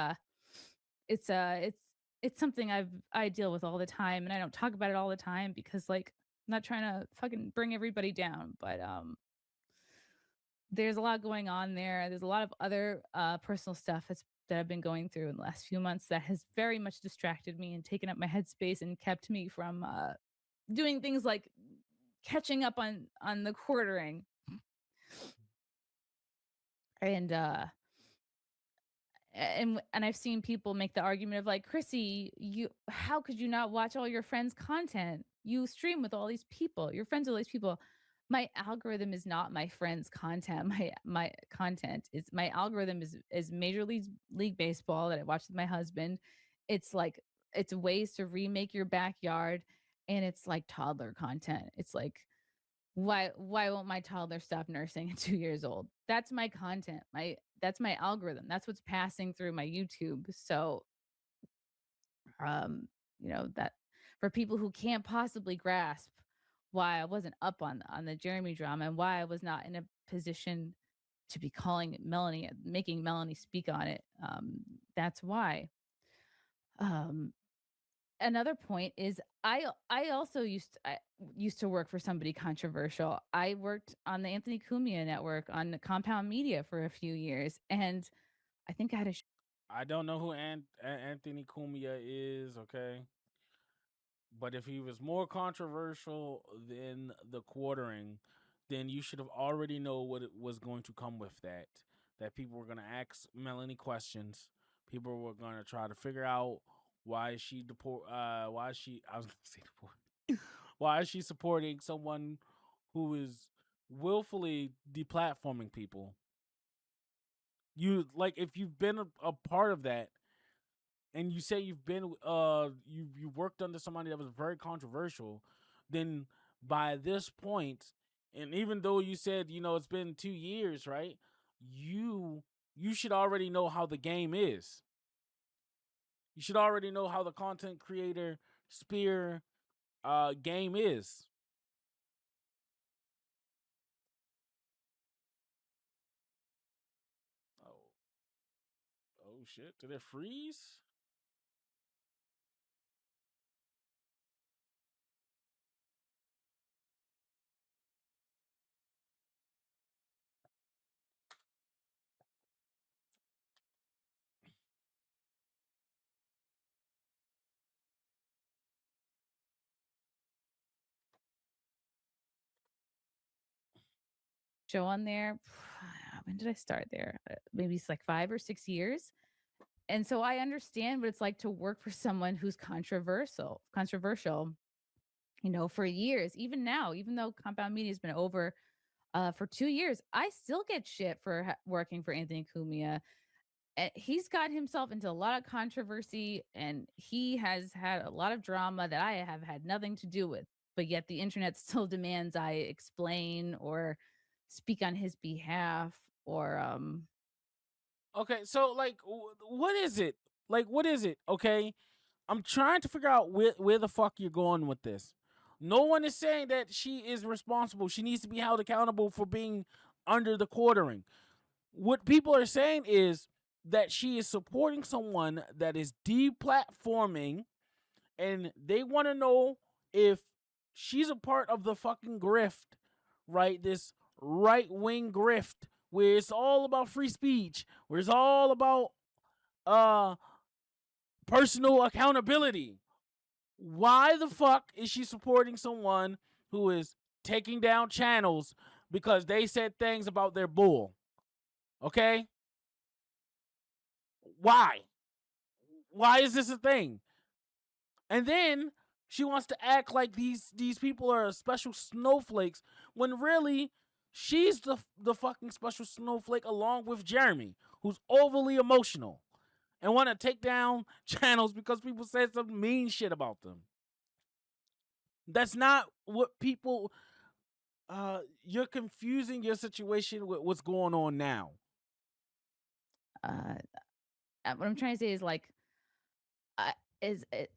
something I deal with all the time, and I don't talk about it all the time because I'm not trying to fucking bring everybody down, but there's a lot going on there. There's a lot of other personal stuff that I've been going through in the last few months that has very much distracted me and taken up my headspace and kept me from doing things like catching up on the quartering. And I've seen people make the argument of like, Chrissy, you how could you not watch all your friends' content? You stream with all these people. You're friends with all these people. My algorithm is not my friends' content. My content is my algorithm is Major League Baseball that I watch with my husband. It's like it's ways to remake your backyard, and it's like toddler content. It's like why won't my toddler stop nursing at 2 years old? That's my content. That's my algorithm. That's what's passing through my YouTube. So um, that for people who can't possibly grasp why I wasn't up on the Jeremy drama and why I was not in a position to be calling Melanie, making Melanie speak on it. That's why. Um, Another point is I also used to work for somebody controversial. I worked on the Anthony Cumia network on the Compound Media for a few years, and I think I had a I don't know who Anthony Cumia is, okay? But if he was more controversial than the quartering, then you should have already know what it was going to come with that. That people were going to ask Melanie questions. People were going to try to figure out why she why she I was going to say deport. Why is she supporting someone who is willfully deplatforming people? You like if you've been a part of that, and you say you've been you worked under somebody that was very controversial, then by this point, and even though you said it's been 2 years, right? You should already know how the game is. You should already know how the content creator spear game is. Oh, oh shit! Did it freeze? show on there. When did I start there? Maybe it's like 5 or 6 years. And so I understand what it's like to work for someone who's controversial, for years. Even now, even though Compound Media has been over for 2 years, I still get shit for working for Anthony Cumia. And he's got himself into a lot of controversy, and he has had a lot of drama that I have had nothing to do with. But yet the internet still demands I explain or speak on his behalf or Okay, so like, what is it? Like, what is it? Okay, I'm trying to figure out where the fuck you're going with this. No one is saying that she is responsible. She needs to be held accountable for being under the quartering. What people are saying is that she is supporting someone that is deplatforming, and they want to know if she's a part of the fucking grift, right? This right wing grift where it's all about free speech, where it's all about uh personal accountability. Why the fuck is she supporting someone who is taking down channels because they said things about their bull? Okay? Why? Why is this a thing? And then she wants to act like these people are special snowflakes when really she's the fucking special snowflake along with Jeremy, who's overly emotional and want to take down channels because people said some mean shit about them. That's not what people you're confusing your situation with what's going on now. uh, what I'm trying to say is like I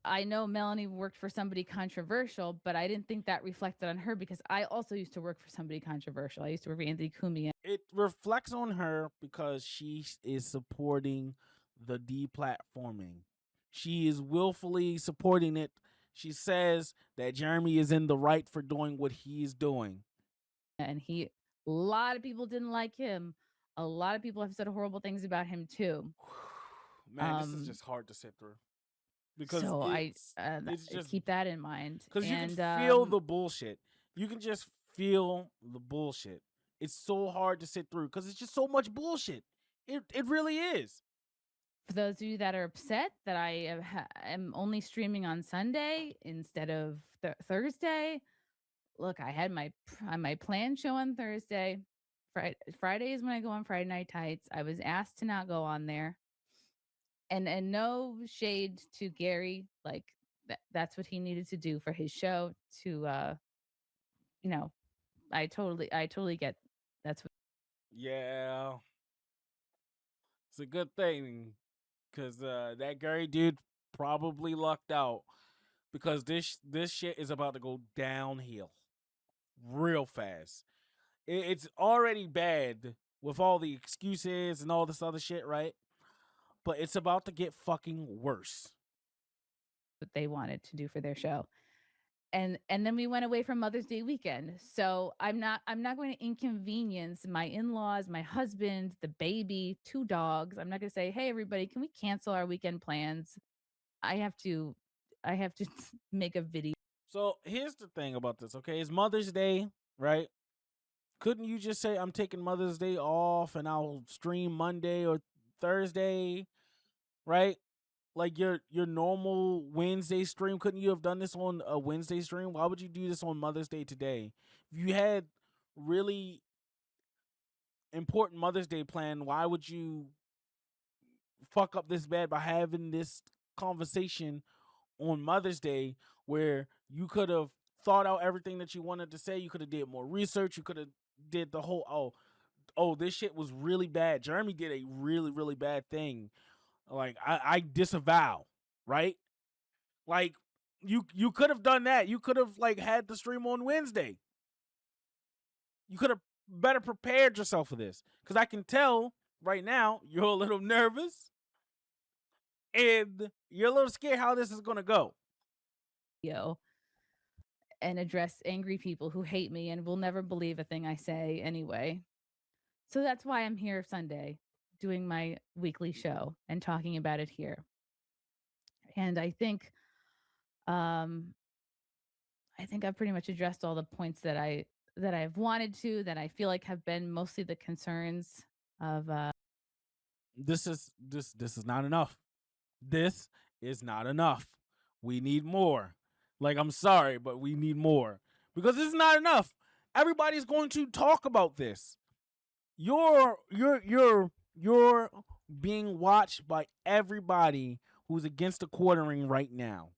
I know Melanie worked for somebody controversial, but I didn't think that reflected on her because I also used to work for somebody controversial. I used to work for Anthony Cumia. It reflects on her because she is supporting the deplatforming. She is willfully supporting it. She says that Jeremy is in the right for doing what he is doing. And he A lot of people didn't like him. A lot of people have said horrible things about him too. Man, this is just hard to sit through because So it's just keep that in mind. because you can And feel the bullshit. You can just feel the bullshit. It's so hard to sit through because it's just so much bullshit. It really is. for those of you that are upset that I am only streaming on Sunday instead of Thursday, look, I had my planned show on Thursday. Friday is when I go on Friday Night Tights. I was asked to not go on there, and no shade to Gary, like that's what he needed to do for his show. To you know, I totally get that's what. Yeah, it's a good thing because that Gary dude probably lucked out because this shit is about to go downhill real fast. It's already bad with all the excuses and all this other shit, right? But it's about to get fucking worse. What they wanted to do for their show. And then we went away for Mother's Day weekend. So I'm not going to inconvenience my in-laws, my husband, the baby, 2 dogs. I'm not going to say, "Hey everybody, can we cancel our weekend plans?" I have to I have to make a video. So here's the thing about this, okay? It's Mother's Day, right? Couldn't you just say I'm taking Mother's Day off and I'll stream Monday or Thursday, right? Like your normal Wednesday stream. Couldn't you have done this on a Wednesday stream? Why would you do this on Mother's Day today? If you had really important Mother's Day plan, why would you fuck up this bad by having this conversation on Mother's Day where you could have thought out everything that you wanted to say? You could have did more research. You could have did the whole this shit was really bad. Jeremy did a really, really bad thing. Like I disavow, right? Like you could have done that. You could have like had the stream on Wednesday. You could have better prepared yourself for this. Because I can tell right now you're a little nervous and you're a little scared how this is gonna go. And address angry people who hate me and will never believe a thing I say anyway. So that's why I'm here Sunday doing my weekly show and talking about it here. And I think I've pretty much addressed all the points that I've wanted to, that I feel like have been mostly the concerns of This is not enough. This is not enough. We need more. Like, I'm sorry, but we need more. Because this is not enough. Everybody's going to talk about this. You're being watched by everybody who's against TheQuartering right now.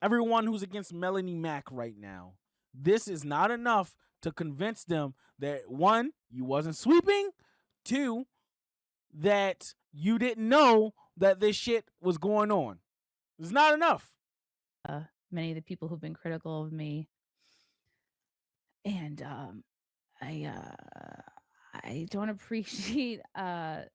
Everyone who's against Melanie Mack right now. This is not enough to convince them that, one, you wasn't sweeping, two, that you didn't know that this shit was going on. It's not enough. Many of the people who've been critical of me. And I don't appreciate and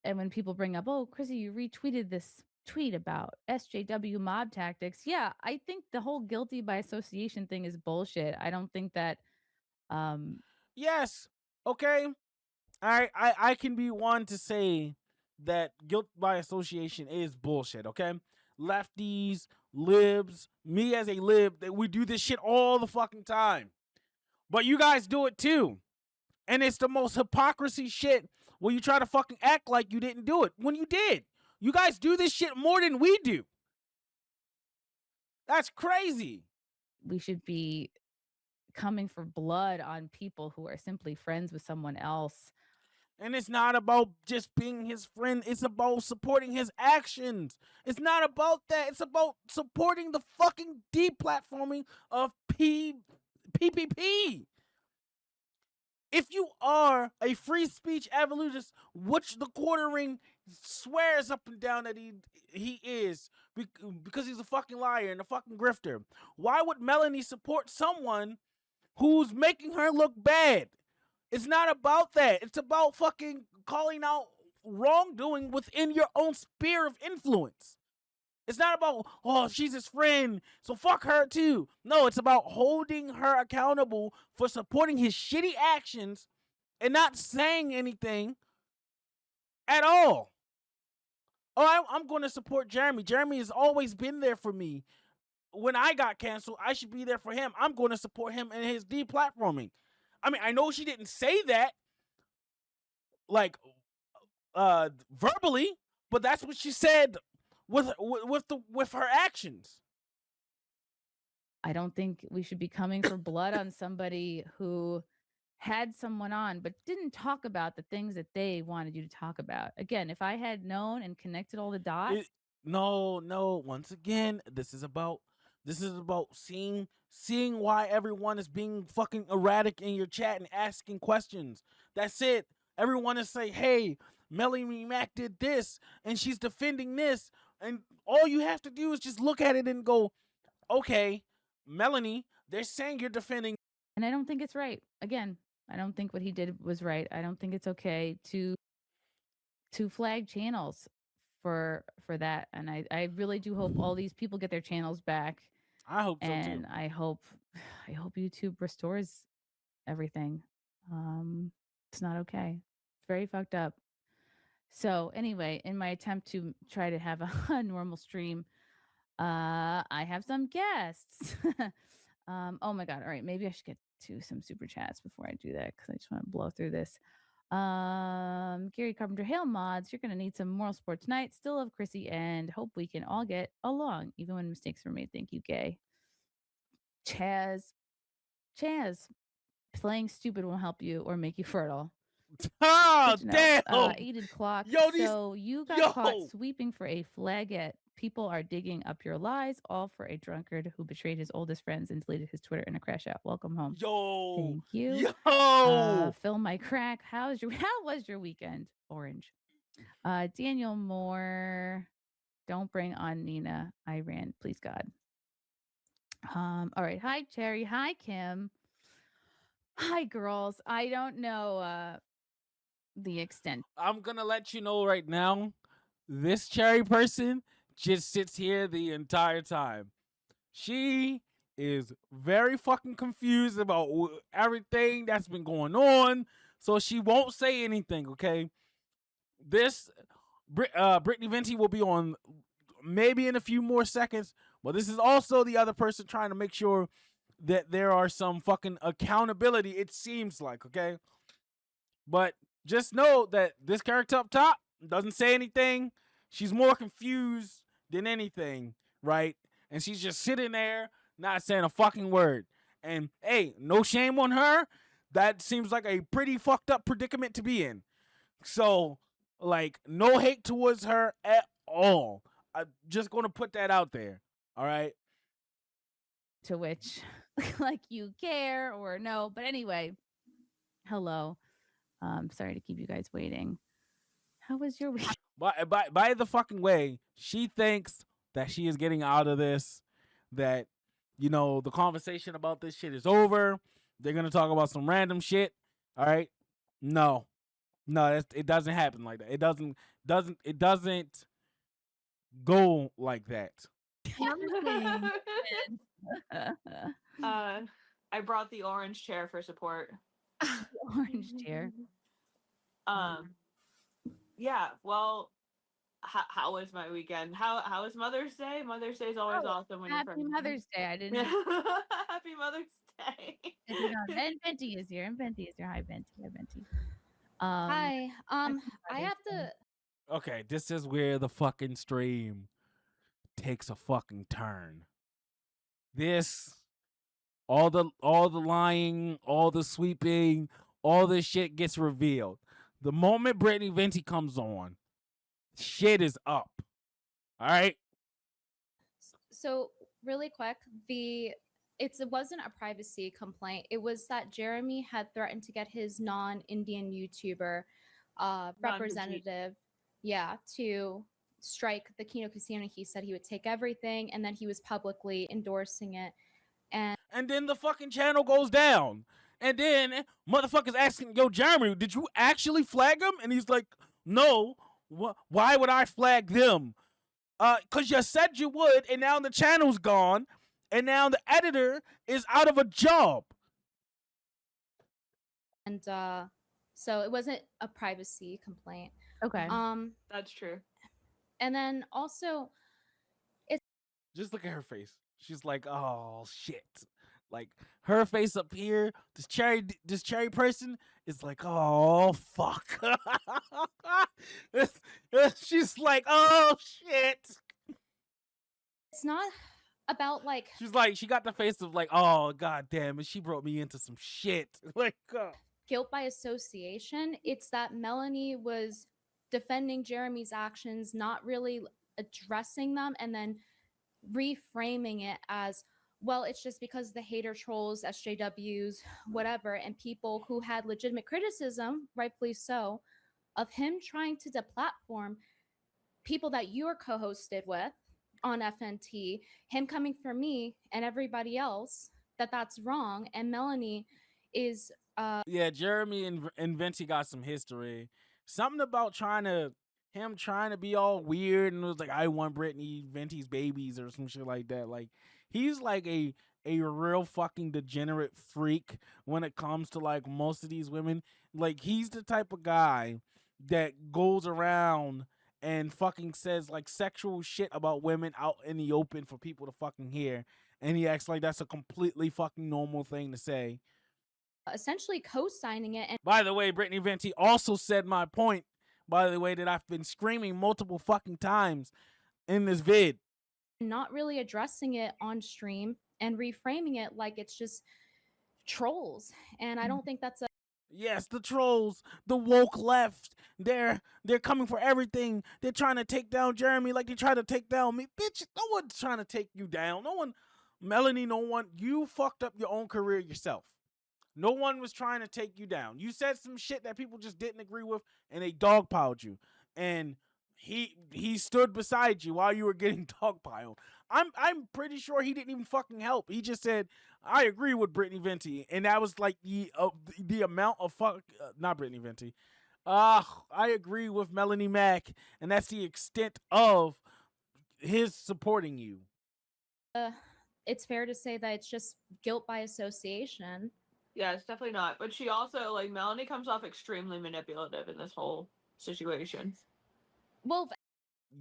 when people bring up, "Oh, Chrissy, you retweeted this tweet about SJW mob tactics." Yeah, I think the whole guilty by association thing is bullshit. I don't think that Yes. Okay. I can be one to say that guilt by association is bullshit, okay? Lefties, libs, me as a lib, that we do this shit all the fucking time. But you guys do it too. And it's the most hypocrisy shit where you try to fucking act like you didn't do it when you did. You guys do this shit more than we do. That's crazy. we should be coming for blood on people who are simply friends with someone else. And it's not about just being his friend. It's about supporting his actions. It's not about that. It's about supporting the fucking deplatforming of PPP. If you are a free speech evolutionist, which TheQuartering swears up and down that he is, because he's a fucking liar and a fucking grifter, why would Melanie support someone who's making her look bad? It's not about that. It's about fucking calling out wrongdoing within your own sphere of influence. It's not about, oh, she's his friend, so fuck her too. No, it's about holding her accountable for supporting his shitty actions and not saying anything at all. Oh, I'm going to support Jeremy. Jeremy has always been there for me. When I got canceled, I should be there for him. I'm going to support him in his deplatforming. I mean, I know she didn't say that, like, verbally, but that's what she said with her actions. I don't think we should be coming for blood on somebody who had someone on but didn't talk about the things that they wanted you to talk about. Again, if I had known and connected all the dots, No. Once again, this is about seeing why everyone is being fucking erratic in your chat and asking questions. That's it. Everyone is saying, "Hey, Melanie Mack did this, and she's defending this," and all you have to do is just look at it and go, "Okay, Melanie, they're saying you're defending." and I don't think it's right. Again, I don't think what he did was right. I don't think it's okay to flag channels for that. And I really do hope all these people get their channels back. I hope so And too. I hope YouTube restores everything. It's not okay. It's very fucked up. So anyway, in my attempt to try to have a normal stream, I have some guests. Oh my god! All right, maybe I should get to some super chats before I do that because I just want to blow through this. Gary Carpenter, hail mods! You're gonna need some moral support tonight. Still love Chrissy and hope we can all get along, even when mistakes were made. Thank you, Gay. Chaz, playing stupid won't help you or make you fertile. Oh, Good to know. damn! Aided clock. Yo, So you got caught sweeping for a flagette. People are digging up your lies, all for a drunkard who betrayed his oldest friends and deleted his Twitter in a crash out. Welcome home. Yo, Thank you. Yo, Phil my crack. How was your weekend? Orange. Daniel Moore. Don't bring on Nina. I ran. Please God. All right. Hi, Cherry. Hi, Kim. Hi, girls. I don't know the extent. I'm gonna let you know right now. This Cherry person just sits here the entire time. She is very fucking confused about everything that's been going on, so she won't say anything. Okay, this Brittany Venti will be on maybe in a few more seconds, but this is also the other person trying to make sure that there are some fucking accountability. It seems like, okay, but just know that this character up top doesn't say anything. She's more confused than anything, right? And she's just sitting there, not saying a fucking word. And hey, no shame on her. That seems like a pretty fucked up predicament to be in. So, like, no hate towards her at all. I'm just gonna put that out there. All right. To which, like, you care or no. But anyway, hello. Sorry to keep you guys waiting. How was your week? By the fucking way, she thinks that she is getting out of this, that, you know, the conversation about this shit is over. They're going to talk about some random shit. All right. No, it doesn't happen like that. It doesn't go like that. I brought the orange chair for support. Orange chair. Yeah, well, how was my weekend? How was Mother's Day? Mother's Day is always awesome when Happy Mother's Day. I didn't. Happy Mother's Day. And Venti is here. And Venti is here. Hi, Venti. Hi, Venti. Hi. I have to. Okay, this is where the fucking stream takes a fucking turn. All the lying, all the sweeping, all this shit gets revealed. The moment Brittany Venti comes on, shit is up. All right. So really quick, it wasn't a privacy complaint. It was that Jeremy had threatened to get his non-Indian YouTuber representative, to strike the KinoCasino. He said he would take everything, and then he was publicly endorsing it. And then the fucking channel goes down. And then motherfuckers asking, yo, Jeremy, did you actually flag him? And he's like, no. Why would I flag them? Because you said you would, and now the channel's gone, and now the editor is out of a job. And so it wasn't a privacy complaint. Okay. That's true. And then also, Just look at her face. She's like, oh shit. Like her face up here, this cherry person is like, oh fuck. She's like, oh shit. it's not about like She's like, she got the face of like, oh god damn, and she brought me into some shit. Like, guilt by association. It's that Melanie was defending Jeremy's actions, not really addressing them, and then reframing it as, well, it's just because the hater trolls, SJWs, whatever, and people who had legitimate criticism, rightfully so, of him trying to deplatform people that you're co-hosted with on FNT, him coming for me and everybody else, that's wrong. And Melanie is yeah, Jeremy and Venti got some history. Something about him trying to be all weird and it was like, I want Brittany Venti's babies or some shit like that. Like he's like a real fucking degenerate freak when it comes to like most of these women. Like he's the type of guy that goes around and fucking says like sexual shit about women out in the open for people to fucking hear. And he acts like that's a completely fucking normal thing to say. essentially co-signing it and By the way, Brittany Venti also said my point, by the way, that I've been screaming multiple fucking times in this vid. not really addressing it on stream and reframing it like it's just trolls. And I don't think that's a Yes, the trolls, the woke left, they're coming for everything. They're trying to take down Jeremy like they try to take down me. Bitch, no one's trying to take you down. No one, Melanie, no one. You fucked up your own career yourself. No one was trying to take you down. You said some shit that people just didn't agree with, and they dogpiled you. And he stood beside you while you were getting dogpiled. I'm pretty sure he didn't even fucking help. He just said, "I agree with Brittany Venti," and that was like the amount of not Brittany Venti. I agree with Melanie Mack, and that's the extent of his supporting you. it's fair to say that it's just guilt by association. Yeah, it's definitely not. But she also, like, Melanie comes off extremely manipulative in this whole situation. Well,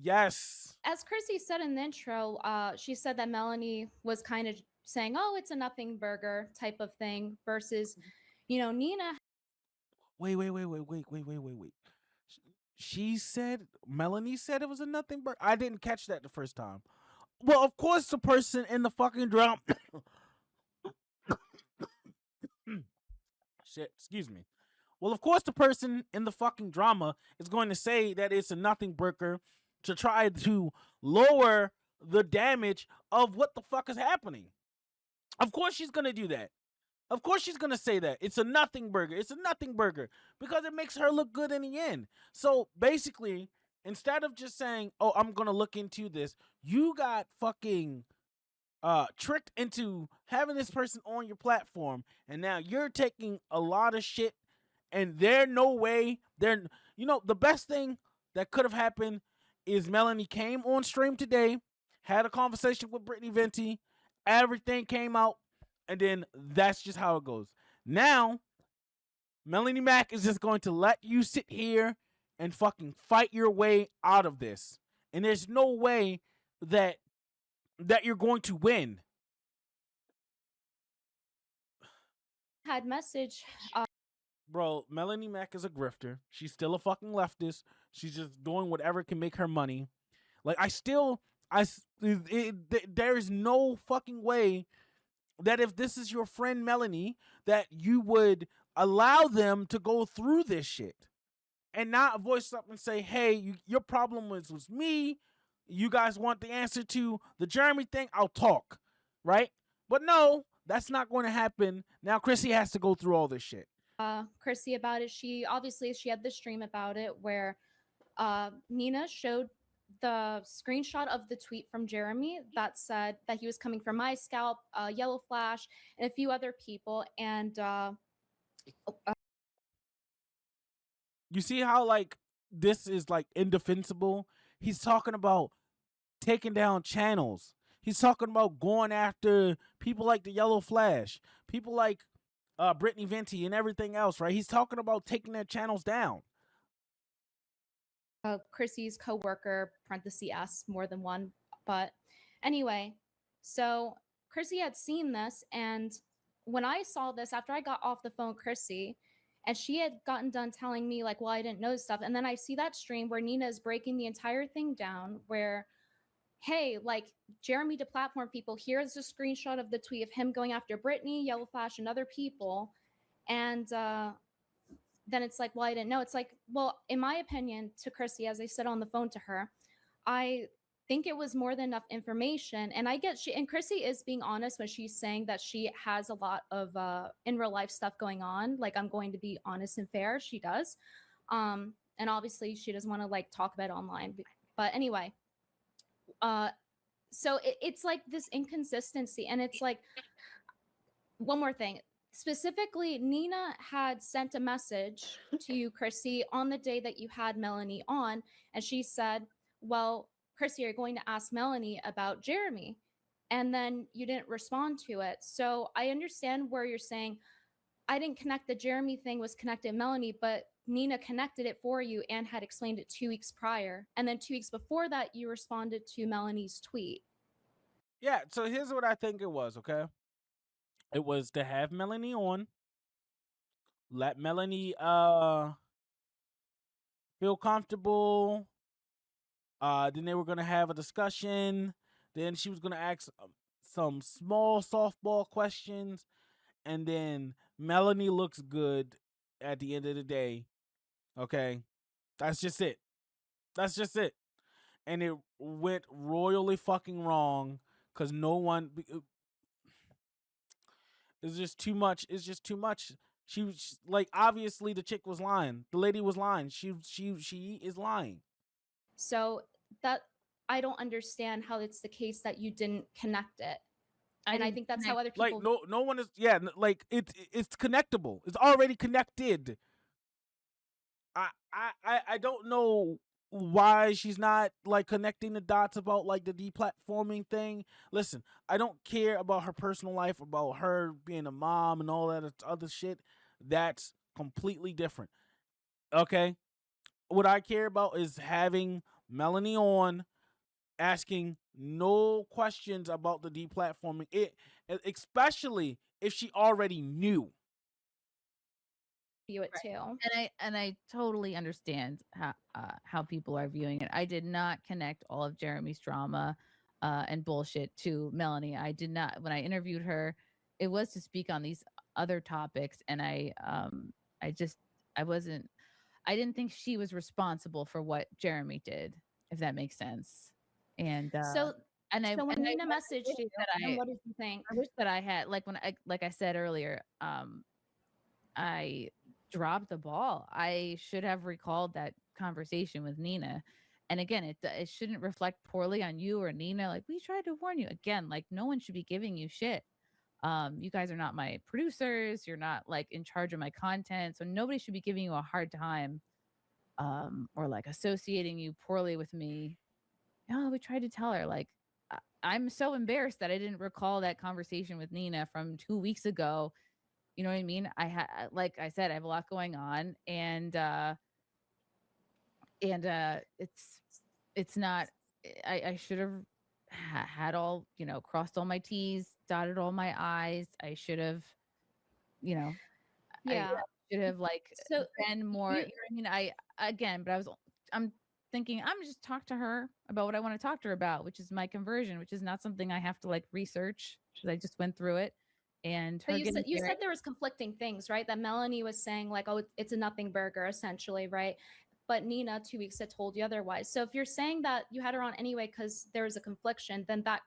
Yes. as Chrissy said in the intro, she said that Melanie was kind of saying, oh, it's a nothing burger type of thing versus, Nina. Wait. She said, Melanie said it was a nothing burger. I didn't catch that the first time. Well, of course, the person in the fucking drum. Shit, excuse me. Well, of course, the person in the fucking drama is going to say that it's a nothing burger to try to lower the damage of what the fuck is happening. Of course, she's going to do that. Of course, she's going to say that. It's a nothing burger. It's a nothing burger because it makes her look good in the end. So basically, instead of just saying, oh, I'm going to look into this, you got fucking tricked into having this person on your platform, and now you're taking a lot of shit, and the best thing that could have happened is Melanie came on stream today, had a conversation with Brittany Venti, everything came out, and then that's just how it goes. Now, Melanie Mack is just going to let you sit here and fucking fight your way out of this. And there's no way that you're going to win. Had message. Bro, Melanie Mack is a grifter. She's still a fucking leftist. She's just doing whatever can make her money. Like, there's no fucking way that if this is your friend Melanie, that you would allow them to go through this shit and not voice up and say, hey, your problem was me. You guys want the answer to the Jeremy thing? I'll talk, right? But no, that's not going to happen. Now Chrissy has to go through all this shit. Chrissy about it. She had the stream about it where Nina showed the screenshot of the tweet from Jeremy that said that he was coming for my scalp, Yellow Flash, and a few other people. And you see how like this is like indefensible? He's talking about taking down channels. He's talking about going after people like the Yellow Flash, people like Brittany Venti and everything else, right? He's talking about taking their channels down. Chrissie's coworker, parenthesis S, more than one. But anyway, so Chrissy had seen this, and when I saw this, after I got off the phone with Chrissy, and she had gotten done telling me, like, well, I didn't know stuff. And then I see that stream where Nina is breaking the entire thing down, where, hey, like, Jeremy deplatformed people. Here's a screenshot of the tweet of him going after Brittany, Yellow Flash, and other people. And then it's like, well, I didn't know. It's like, well, in my opinion, to Chrissy, as I said on the phone to her, I think it was more than enough information. And I get and Chrissy is being honest when she's saying that she has a lot of in real life stuff going on. Like, I'm going to be honest and fair. She does. And obviously she doesn't want to like talk about it online. But anyway, so it's like this inconsistency. And it's like, one more thing. Specifically, Nina had sent a message to you, Chrissy, on the day that you had Melanie on. And she said, well, Chrissy, you're going to ask Melanie about Jeremy. And then you didn't respond to it. So I understand where you're saying, I didn't connect the Jeremy thing was connected Melanie, but Nina connected it for you and had explained it 2 weeks prior. And then 2 weeks before that, you responded to Melanie's tweet. Yeah, so here's what I think it was, okay? It was to have Melanie on, let Melanie feel comfortable. Then they were gonna have a discussion. Then she was gonna ask some small softball questions, and then Melanie looks good at the end of the day. Okay, that's just it. That's just it. And it went royally fucking wrong because no one. It's just too much. It's just too much. She was like, obviously the chick was lying. The lady was lying. She is lying. So that I don't understand how it's the case that you didn't connect it. And I think that's how other people like no one is like it's connectable. It's already connected. I don't know why she's not like connecting the dots about like the deplatforming thing. Listen, I don't care about her personal life, about her being a mom and all that other shit. That's completely different. Okay? What I care about is having Melanie on, asking no questions about the deplatforming. Especially if she already knew. view it too. And I totally understand how people are viewing it. I did not connect all of Jeremy's drama and bullshit to Melanie. I did not. When I interviewed her, it was to speak on these other topics, and I didn't think she was responsible for what Jeremy did, if that makes sense. And So when Nina messaged you, what did you think? I wish that I had, like I said earlier, I dropped the ball. I should have recalled that conversation with Nina. And again, it shouldn't reflect poorly on you or Nina. Like, we tried to warn you. Again, like, no one should be giving you shit. You guys are not my producers. You're not like in charge of my content. So nobody should be giving you a hard time or like associating you poorly with me. Oh, we tried to tell her. Like, I'm so embarrassed that I didn't recall that conversation with Nina from 2 weeks ago. You know what I mean? I had, like I said, I have a lot going on, and it's not. I should have had all, crossed all my T's, dotted all my I's. I should have, Yeah. I should have been more. You know what I mean? I'm thinking I'm just talk to her about what I want to talk to her about, which is my conversion, which is not something I have to like research because I just went through it. And but you said there was conflicting things, right? That Melanie was saying like, oh, it's a nothing burger, essentially, right? But Nina 2 weeks had told you otherwise. So if you're saying that you had her on anyway because there was a confliction, then that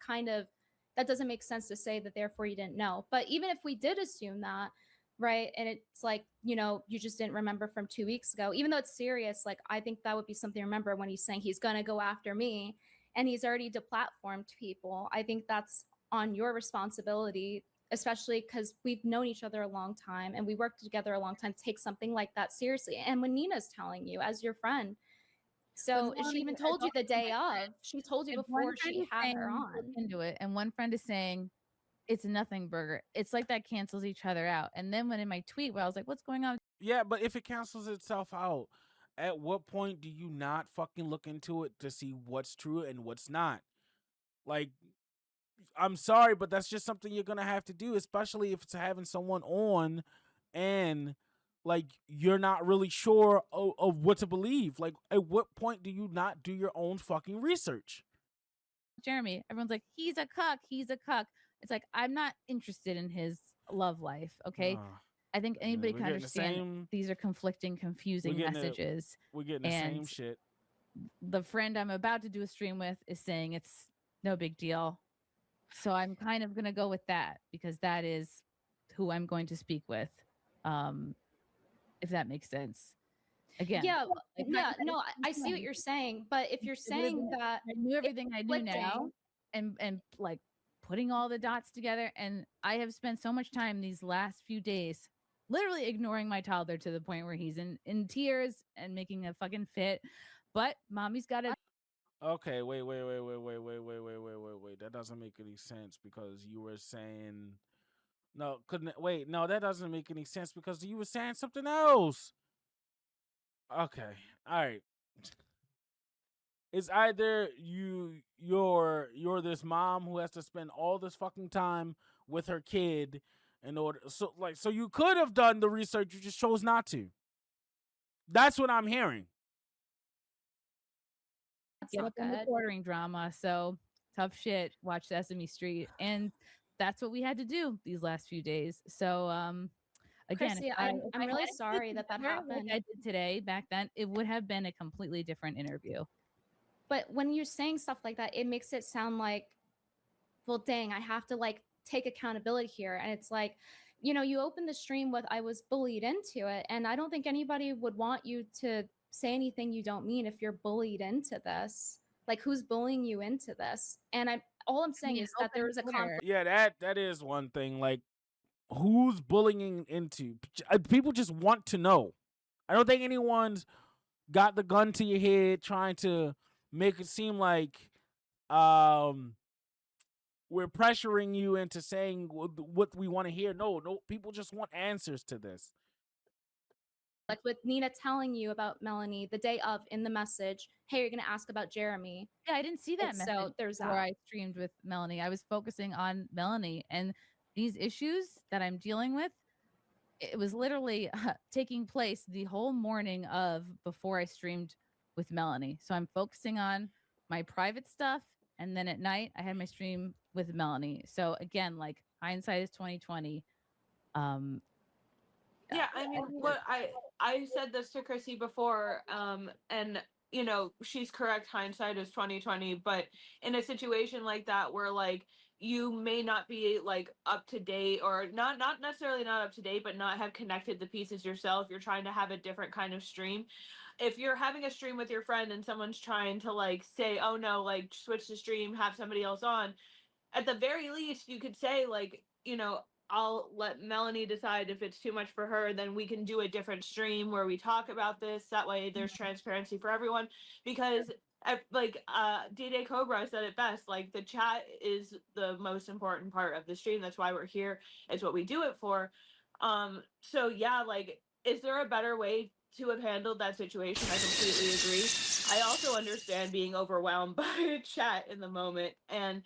doesn't make sense to say that therefore you didn't know. But even if we did assume that, right, and it's like, you just didn't remember from 2 weeks ago, even though it's serious, like, I think that would be something to remember when he's saying he's gonna go after me and he's already deplatformed people. I think that's on your responsibility, especially because we've known each other a long time and we worked together a long time, to take something like that seriously. And when Nina's telling you as your friend, So she Melanie even has told you the also day been of. She told you if one before friend she is had her saying look on. into it, and one friend is saying it's a nothing burger, it's like that cancels each other out. And then when in my tweet where I was like, what's going on? Yeah, but if it cancels itself out, at what point do you not fucking look into it to see what's true and what's not? Like, I'm sorry, but that's just something you're gonna have to do, especially if it's having someone on and like you're not really sure of what to believe. Like, at what point do you not do your own fucking research? Jeremy, everyone's like, he's a cuck, he's a cuck. It's like, I'm not interested in his love life. Okay. Ah, I think man, anybody we're can getting the understand same. these are conflicting, We're confusing getting the. messages. We're getting the And same shit. the friend I'm about to do a stream with is saying it's no big deal. So I'm kind of going to go with that because that is who I'm going to speak with. If that makes sense. Again, Yeah, like yeah, no, I see what you're saying, but if you're saying that I knew everything I knew now, conflicting, and like putting all the dots together, and I have spent so much time these last few days literally ignoring my toddler to the point where he's in tears and making a fucking fit. But mommy's got to Okay, wait. That doesn't make any sense because you were saying no. Couldn't wait? No, that doesn't make any sense because you were saying something else. Okay, all right. It's either you're this mom who has to spend all this fucking time with her kid in order so you could have done the research, you just chose not to. That's what I'm hearing. that's get not up on the good. quartering drama. So tough shit. Watch Sesame Street, and that's what we had to do these last few days. So again, Chrissy, if I'm I really hadn't put sorry it that together happened. like I did today, back then, it would have been a completely different interview. But when you're saying stuff like that, it makes it sound like, well, dang, I have to like take accountability here. And it's like, you open the stream with, I was bullied into it. And I don't think anybody would want you to say anything you don't mean if you're bullied into this. Like, who's bullying you into this? And all I'm saying is that there is a conflict. Yeah, that is one thing. Like, who's bullying into? People just want to know. I don't think anyone's got the gun to your head trying to make it seem like we're pressuring you into saying what we want to hear. No, people just want answers to this. Like with Nina telling you about Melanie the day of in the message, hey, you're going to ask about Jeremy. Yeah, I didn't see that message So there's before that. I streamed with Melanie. I was focusing on Melanie and these issues that I'm dealing with. It was literally taking place the whole morning of before I streamed with Melanie. So I'm focusing on my private stuff, and then at night I had my stream with Melanie. So again, like hindsight is 2020. Yeah, I mean, what I said this to Chrissy before, and she's correct. Hindsight is 2020, but in a situation like that where like you may not be like up to date or not necessarily not up to date, but not have connected the pieces yourself. You're trying to have a different kind of stream. If you're having a stream with your friend and someone's trying to like say, oh no, like switch the stream, have somebody else on, at the very least you could say like, I'll let Melanie decide if it's too much for her, then we can do a different stream where we talk about this. That way there's transparency for everyone. Because like D-Day Cobra said it best, like the chat is the most important part of the stream. That's why we're here. It's what we do it for. So yeah, like, is there a better way to have handled that situation? I completely agree. I also understand being overwhelmed by chat in the moment. And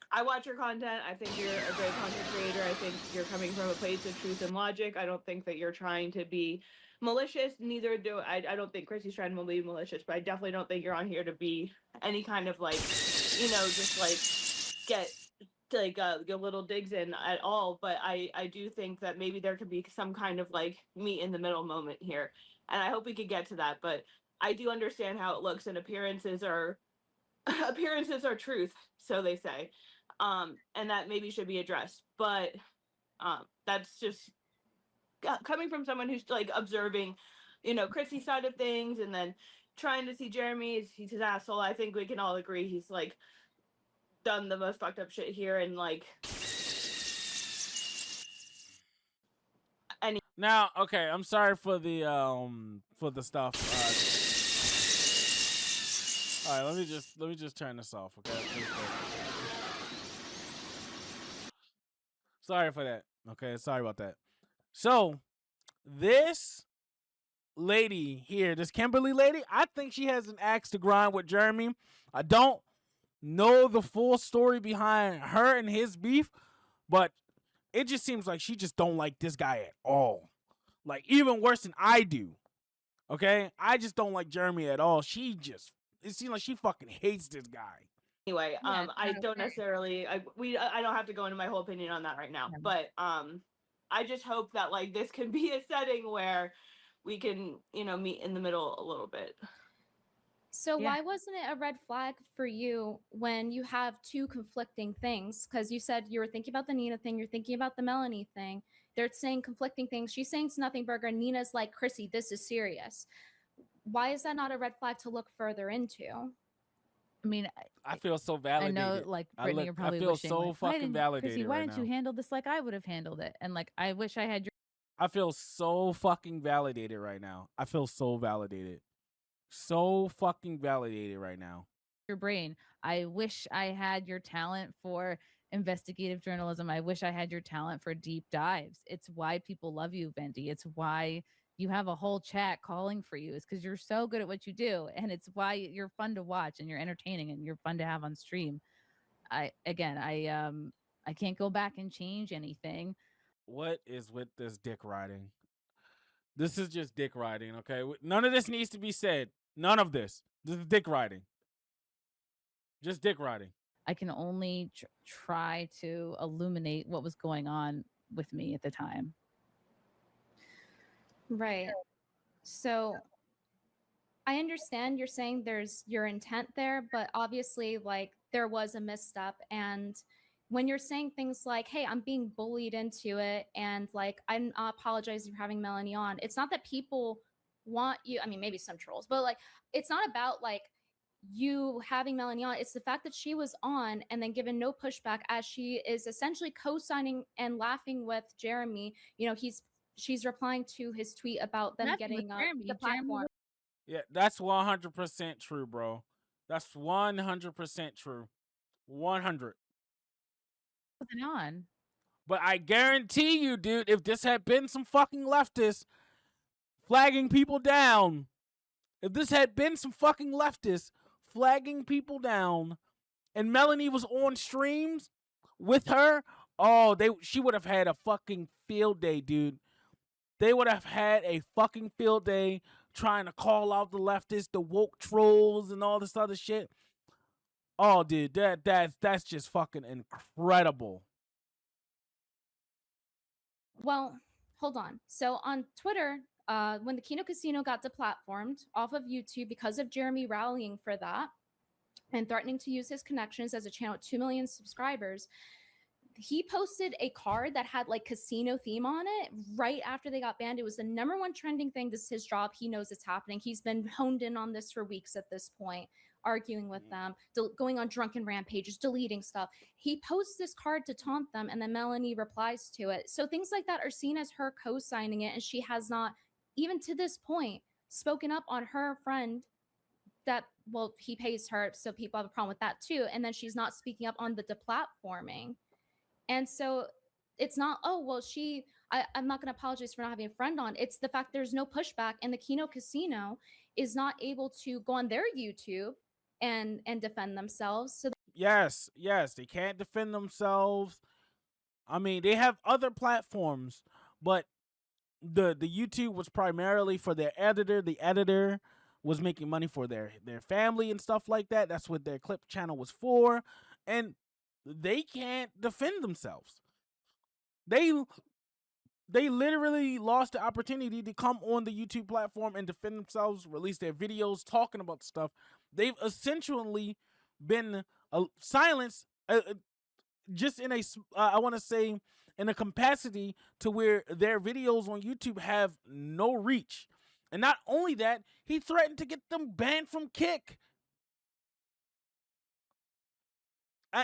I watch your content. I think you're a great content creator. I think you're coming from a place of truth and logic. I don't think that you're trying to be malicious. Neither do I. I don't think Chrissy's trying to be malicious, but I definitely don't think you're on here to be any kind of like, just like get like your little digs in at all. But I do think that maybe there could be some kind of like meet in the middle moment here, and I hope we could get to that. But I do understand how it looks, and appearances are truth, so they say, and that maybe should be addressed. But that's just coming from someone who's like observing, Chrissy's side of things, and then trying to see Jeremy. He's his asshole. I think we can all agree he's like done the most fucked up shit here, and like. Now, okay, I'm sorry for the stuff. All right, let me just turn this off, okay? Sorry for that. Okay, sorry about that. So this lady here, this Kimberly lady, I think she has an axe to grind with Jeremy. I don't know the full story behind her and his beef, but it just seems like she just don't like this guy at all. Like even worse than I do. Okay? I just don't like Jeremy at all. It seems like she fucking hates this guy. Anyway, Yeah, it's I not don't okay. necessarily I don't have to go into my whole opinion on that right now. Yeah. But I just hope that like this can be a setting where we can, meet in the middle a little bit. So Yeah. why wasn't it a red flag for you when you have two conflicting things? Because you said you were thinking about the Nina thing, you're thinking about the Melanie thing. They're saying conflicting things. She's saying it's nothing burger. Nina's like, Chrissy, this is serious. Why is that not a red flag to look further into? I mean, I feel so I validated. know, like Brittany, you're I probably feel wishing, so like, why fucking didn't validated Chrissy, why right didn't you now. handle this like I would have handled it? And like, I wish I had your I feel so fucking validated right now. I feel so validated. So fucking validated right now. brain. I wish I had your talent for investigative journalism. I wish I had your talent for deep dives. It's why people love you, Venti. It's why you have a whole chat calling for you. It's because you're so good at what you do, and it's why you're fun to watch and you're entertaining and you're fun to have on stream. I can't go back and change anything. What is with this dick riding? This is just dick riding, okay? None of this needs to be said. None of this. This is dick riding. Just dick riding. I can only try to illuminate what was going on with me at the time. Right. So I understand you're saying there's your intent there, but obviously, like, there was a misstep. And when you're saying things like, hey, I'm being bullied into it, and like, I'm apologizing for having Melanie on, it's not that people want you. I mean, maybe some trolls, but like, it's not about like you having Melanie on. It's the fact that she was on and then given no pushback as she is essentially co-signing and laughing with Jeremy. You know, she's replying to his tweet about them Laughing with getting Jeremy. the Jeremy platform. Yeah, that's 100% true, bro. That's 100% true. 100. wasn't on. But I guarantee you, dude, if this had been some fucking leftists flagging people down, if this had been some fucking leftists flagging people down, and Melanie was on streams with her, oh, she would have had a fucking field day, dude. They would have had a fucking field day trying to call out the leftists, the woke trolls, and all this other shit. Oh, dude, that's just fucking incredible. Well, hold on. So on Twitter, when the KinoCasino got deplatformed off of YouTube because of Jeremy rallying for that and threatening to use his connections as a channel with 2 million subscribers, he posted a card that had like casino theme on it right after they got banned. It was the #1 trending thing. This is his job. He knows it's happening. He's been honed in on this for weeks at this point, arguing with them, going on drunken rampages, deleting stuff. He posts this card to taunt them, and then Melanie replies to it. So things like that are seen as her co-signing it, and she has not, even to this point, spoken up on her friend that, well, he pays her, so people have a problem with that too. And then she's not speaking up on the deplatforming. And so it's not, oh, well, I'm not going to apologize for not having a friend on. It's the fact there's no pushback, and the KinoCasino is not able to go on their YouTube and defend themselves. So Yes, they can't defend themselves. I mean, they have other platforms, but the YouTube was primarily for their editor. The editor was making money for their family and stuff like that. That's what their clip channel was for, and they can't defend themselves. They literally lost the opportunity to come on the YouTube platform and defend themselves, release their videos talking about stuff. They've essentially been silenced, just in a, I want to say, in a capacity to where their videos on YouTube have no reach. And not only that, he threatened to get them banned from Kick.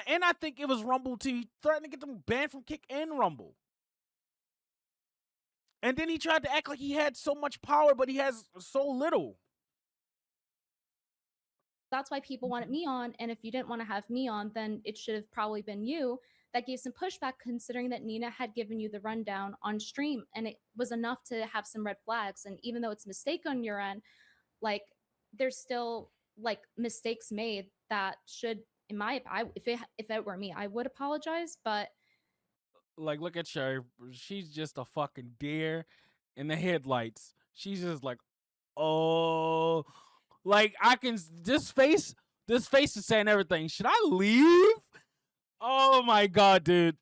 And I think it was Rumble too. He threatened to get them banned from Kick and Rumble. And then he tried to act like he had so much power, but he has so little. that's why people wanted me on. And if you didn't want to have me on, then it should have probably been you. That gave some pushback, considering that Nina had given you the rundown on stream, and it was enough to have some red flags. And even though it's a mistake on your end, like there's still like mistakes made that should, in my if it were me, I would apologize. But Like, look at her. She's just a fucking deer in the headlights. She's just like, oh, like I can. This face is saying everything. Should I leave? Oh my god, dude.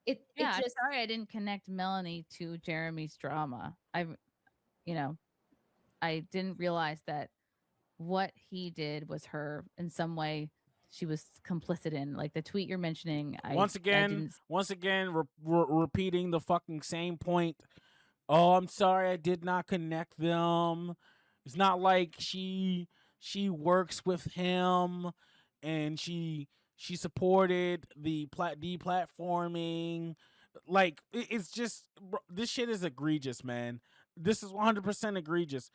it Yeah, I'm just sorry I didn't connect Melanie to Jeremy's drama. You know, I didn't realize that what he did was her in some way she was complicit in. Like the tweet you're mentioning, Once I again, didn't. repeating the fucking same point. Oh, I'm sorry, I did not connect them. It's not like she works with him, and she supported the deplatforming. Like it's just this shit is egregious, man. This is 100% egregious,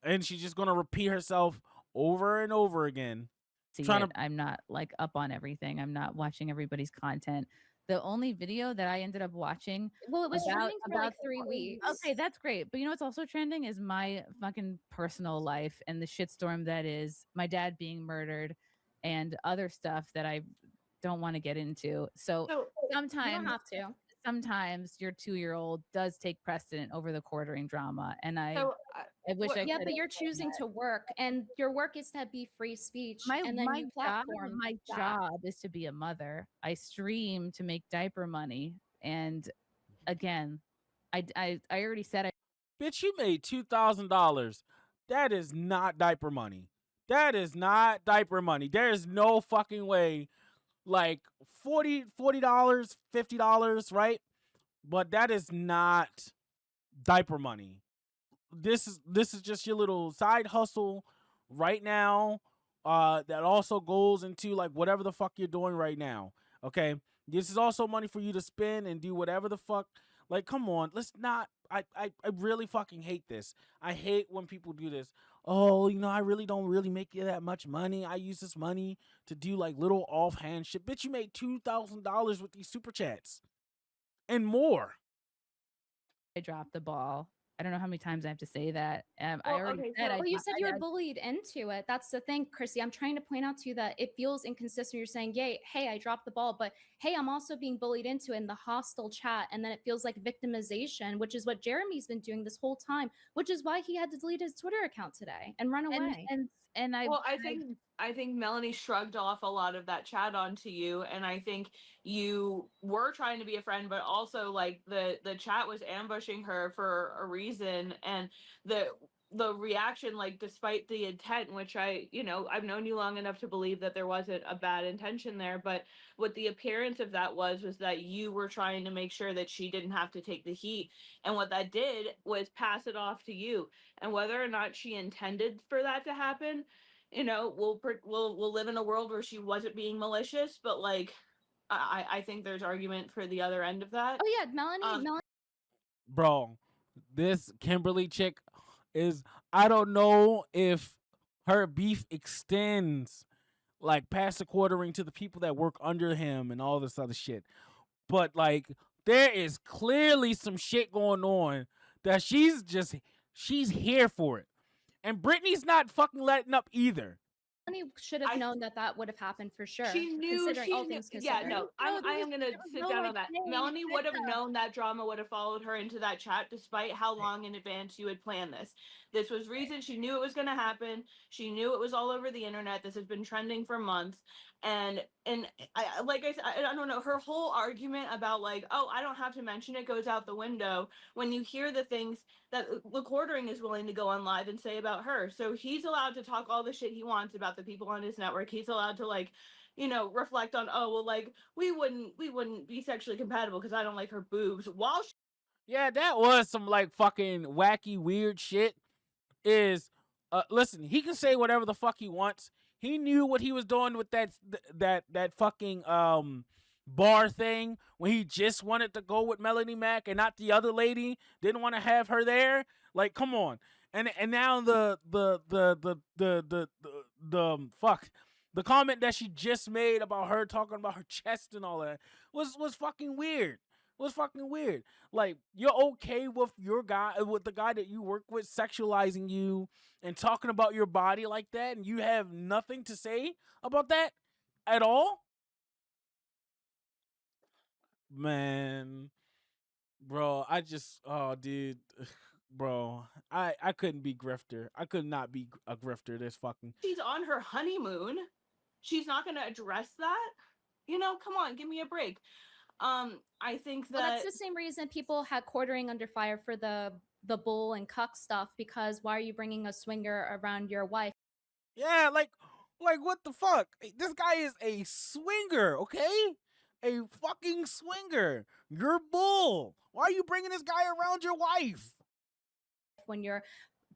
and she's just gonna repeat herself over and over again. See Trying it. to I'm not like up on everything. I'm not watching everybody's content. The only video that I ended up watching, well, it was about- trending for like about- 3 weeks. okay, that's great. But you know what's also trending is my fucking personal life and the shitstorm that is my dad being murdered and other stuff that I don't want to get into. So So You sometimes don't have to. sometimes your 2-year-old does take precedent over the quartering drama. And I wish what- I Yeah, could but you're choosing to work, and your work is to be free speech, and then you platform my that. job is to be a mother. I stream to make diaper money, and again, I already said bitch, you made $2,000. That is not diaper money. That is not diaper money. There is no fucking way. Like $40, $50, right? But that is not diaper money. This is just your little side hustle right now. That also goes into like whatever the fuck you're doing right now. Okay, this is also money for you to spend and do whatever the fuck. Like, come on, let's not. I really fucking hate this. I hate when people do this. Oh, I really don't really make you that much money. I use this money to do like little offhand shit. Bitch, you made $2,000 with these super chats and more. I dropped the ball. I don't know how many times I have to say that. I Well, already okay, said. so- Well, you said you were bullied into it. That's the thing, Chrissy. I'm trying to point out to you that it feels inconsistent. You're saying, "Yay, hey, I dropped the ball," but hey, I'm also being bullied into it in the hostile chat, and then it feels like victimization, which is what Jeremy's been doing this whole time, which is why he had to delete his Twitter account today and run away. And I Well, I think Melanie shrugged off a lot of that chat onto you, and I think you were trying to be a friend, but also like the chat was ambushing her for a reason, and the reaction, like despite the intent, which I've known you long enough to believe that there wasn't a bad intention there, but what the appearance of that was that you were trying to make sure that she didn't have to take the heat, and what that did was pass it off to you, and whether or not she intended for that to happen, we'll live in a world where she wasn't being malicious, but like I think there's argument for the other end of that. Oh yeah, Melanie. Bro, this Kimberly chick is, I don't know if her beef extends like past the quartering to the people that work under him and all this other shit. But like there is clearly some shit going on that she's here for it. And Brittany's not fucking letting up either. Melanie should have known that would have happened for sure. She knew. Considering all things Yeah, considered. no, I am gonna sit down on that. Melanie would have known that drama would have followed her into that chat, despite how long in advance you had planned this. This was reason. She knew it was going to happen. She knew it was all over the internet. This has been trending for months, and I like I said, I don't know. Her whole argument about like, oh, I don't have to mention it goes out the window when you hear the things that TheQuartering is willing to go on live and say about her. So he's allowed to talk all the shit he wants about the people on his network. He's allowed to like, reflect on, oh well, like we wouldn't be sexually compatible because I don't like her boobs. While yeah, that was some like fucking wacky weird shit. Listen, he can say whatever the fuck he wants. He knew what he was doing with that fucking bar thing when he just wanted to go with Melanie Mack and not the other lady. Didn't want to have her there. Like, come on. And now the the comment that she just made about her talking about her chest and all that was fucking weird. Was fucking weird. Like, you're okay with with the guy that you work with sexualizing you and talking about your body like that, and you have nothing to say about that at all? Man, bro, dude, bro, I couldn't be grifter. I could not be a grifter. This fucking. She's on her honeymoon. She's not going to address that. You know, come on, give me a break. I think that that's the same reason people had quartering under fire for the bull and cuck stuff, because why are you bringing a swinger around your wife? Yeah, like what the fuck? This guy is a swinger, okay? A fucking swinger. You're bull. Why are you bringing this guy around your wife? When you're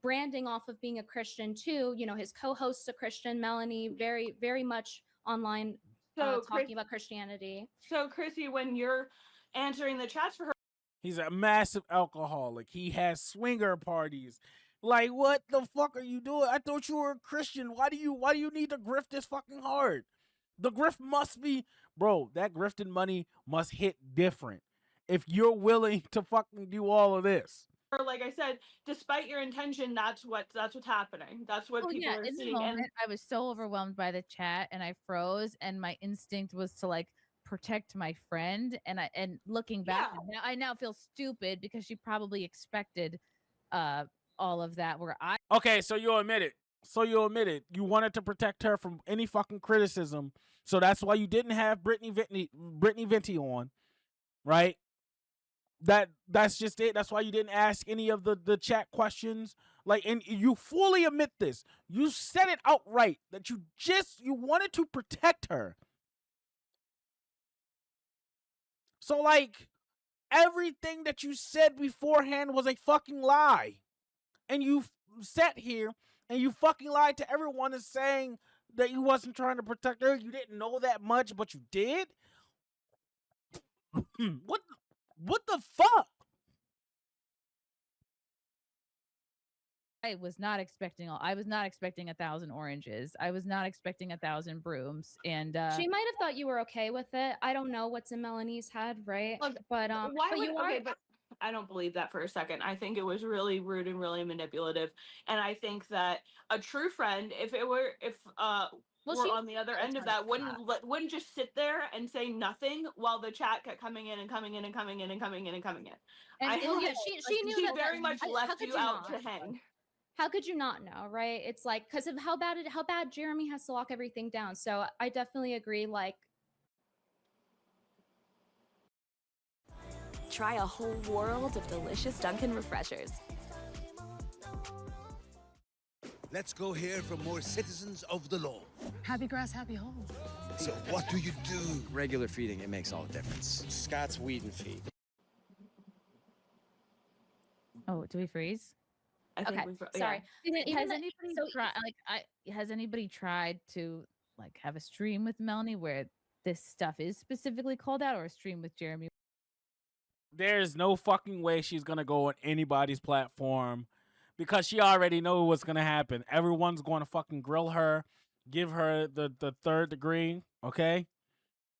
branding off of being a Christian too, you know, his co-host's a Christian, Melanie, very, very much online talking about Christianity. So, Chrissy, when you're answering the chats for her, he's a massive alcoholic. He has swinger parties. Like, what the fuck are you doing? I thought you were a Christian. Why do you need to grift this fucking hard? The grift must be, bro, that grifting money must hit different if you're willing to fucking do all of this. Like I said, despite your intention, that's what's happening. That's what people are in seeing. The moment, I was so overwhelmed by the chat and I froze, and my instinct was to like protect my friend. And looking back, I now feel stupid because she probably expected all of that. Okay, so you admit it. You wanted to protect her from any fucking criticism. So that's why you didn't have Brittany Venti on, right? That's just it. That's why you didn't ask any of the chat questions. Like, and you fully admit this. You said it outright that you wanted to protect her. So, like, everything that you said beforehand was a fucking lie. And you sat here and you fucking lied to everyone and saying that you wasn't trying to protect her. You didn't know that much, but you did? What the fuck? I was not expecting 1,000 oranges. I was not expecting 1,000 brooms. And she might have thought you were okay with it. I don't know what's in Melanie's head, right? Look, but I don't believe that for a second. I think it was really rude and really manipulative. And I think that a true friend, if we're on the other end of that, wouldn't just sit there and say nothing while the chat kept coming in and coming in and coming in and coming in and coming in. And she knew she that very much left you out to hang. How could you not know, right? It's like, because of how bad Jeremy has to lock everything down. So I definitely agree. Like, try a whole world of delicious Dunkin' refreshers. Let's go hear from more citizens of the law. Happy grass, happy home. So what do you do? Regular feeding, it makes all the difference. Scott's weed and feed. Oh, do we freeze? Okay, sorry. Has anybody tried to like have a stream with Melanie where this stuff is specifically called out, or a stream with Jeremy? There's no fucking way she's gonna go on anybody's platform because she already knows what's gonna happen. Everyone's going to fucking grill her, give her the third degree. Okay.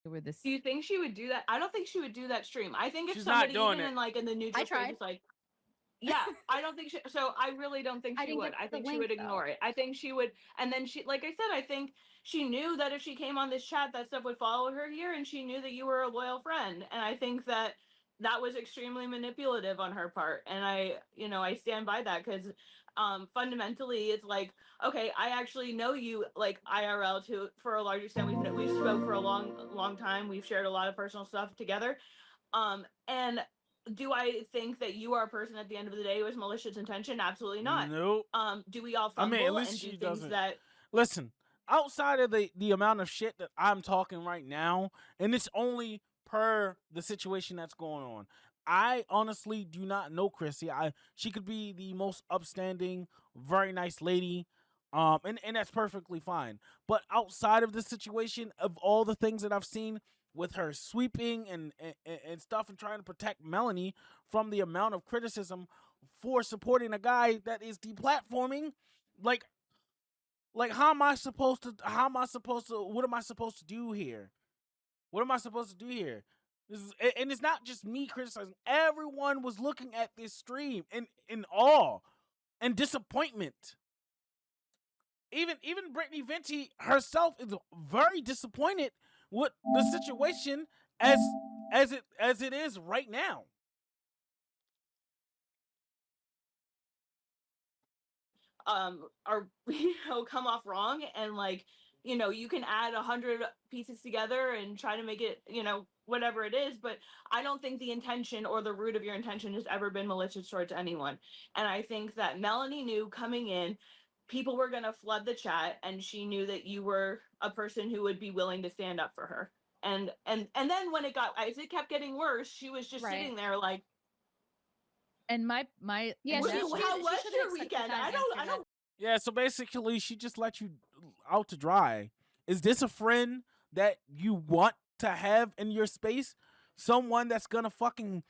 Do you think she would do that? I don't think she would do that stream. I think if she's somebody even in the neutral space is like, yeah, I don't think she. So I really don't think she would. I think she would ignore it. I think she would, and then she, like I said, I think she knew that if she came on this chat, that stuff would follow her here, and she knew that you were a loyal friend, and I think that was extremely manipulative on her part, and I stand by that because fundamentally it's like, okay, I actually know you like IRL to for a large extent. We've spoke for a long time. We've shared a lot of personal stuff together, and do I think that you are a person at the end of the day who has malicious intention? Absolutely not. Nope. Do we all fumble at least and she do things doesn't. that? Listen, outside of the amount of shit that I'm talking right now, and it's only per the situation that's going on. I honestly do not know Chrissy. She could be the most upstanding, very nice lady, and that's perfectly fine. But outside of the situation, of all the things that I've seen with her sweeping and stuff and trying to protect Melanie from the amount of criticism for supporting a guy that is deplatforming, like, Like, how am I supposed to? How am I supposed to? What am I supposed to do here? What am I supposed to do here? And it's not just me criticizing. Everyone was looking at this stream in awe and disappointment. Even Brittany Venti herself is very disappointed with the situation as it is right now. Are come off wrong, and like, you can add 100 pieces together and try to make it, whatever it is, but I don't think the intention or the root of your intention has ever been malicious towards anyone. And I think that Melanie knew coming in people were going to flood the chat, and she knew that you were a person who would be willing to stand up for her. And then when as it kept getting worse, she was just sitting there like, and my how was your weekend? I don't. Yeah, so basically she just let you out to dry. Is this a friend that you want to have in your space? Someone that's gonna fucking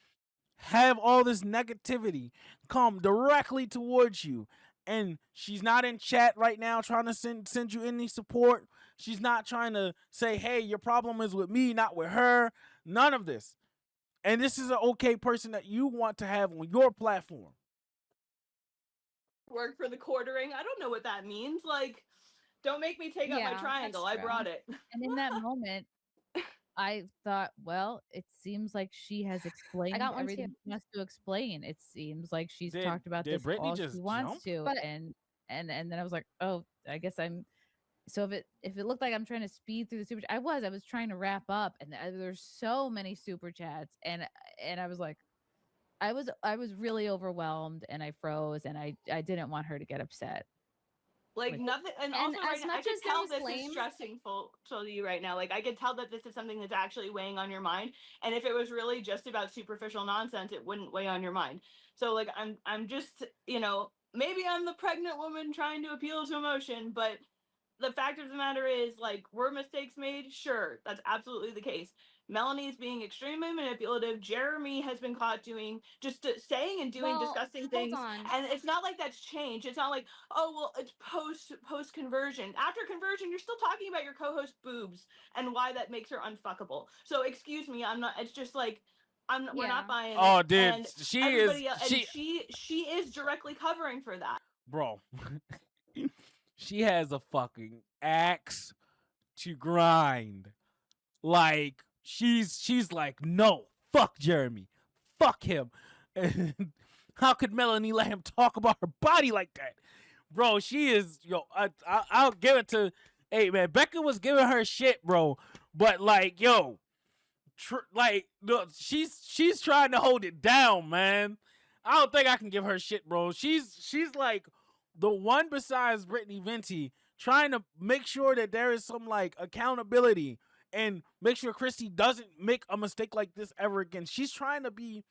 have all this negativity come directly towards you, and she's not in chat right now trying to send you any support. She's not trying to say, hey, your problem is with me, not with her. None of this. And this is an okay person that you want to have on your platform. Work for TheQuartering. I don't know what that means. Like, don't make me take out my triangle. I brought it. And in that moment, I thought, well, it seems like she has explained everything she has to explain. It seems like she's talked about this all she wants to. And then I was like, oh, I guess I'm. So if it looked like I'm trying to speed through the super, I was trying to wrap up, and there's so many super chats, and I was like, I was really overwhelmed, and I froze, and I didn't want her to get upset. Like nothing, and also right now, I can tell this is stressing to you right now. Like I can tell that this is something that's actually weighing on your mind. And if it was really just about superficial nonsense, it wouldn't weigh on your mind. So like I'm just, maybe I'm the pregnant woman trying to appeal to emotion, but the fact of the matter is, like, were mistakes made? Sure, that's absolutely the case. Melanie is being extremely manipulative. Jeremy has been caught saying and doing disgusting things. And it's not like that's changed. It's not like, oh, well, it's post conversion. After conversion, you're still talking about your co-host boobs and why that makes her unfuckable. So excuse me, I'm not, it's just like, we're not buying it. Oh, dude, and she is directly covering for that. Bro. She has a fucking axe to grind. Like, she's like, no, fuck Jeremy. Fuck him. And how could Melanie let him talk about her body like that? Bro, she is, I'll give it to, hey, man, Becca was giving her shit, bro. But, like, she's trying to hold it down, man. I don't think I can give her shit, bro. She's like the one besides Brittany Venti trying to make sure that there is some like accountability and make sure Chrissy doesn't make a mistake like this ever again. She's trying to be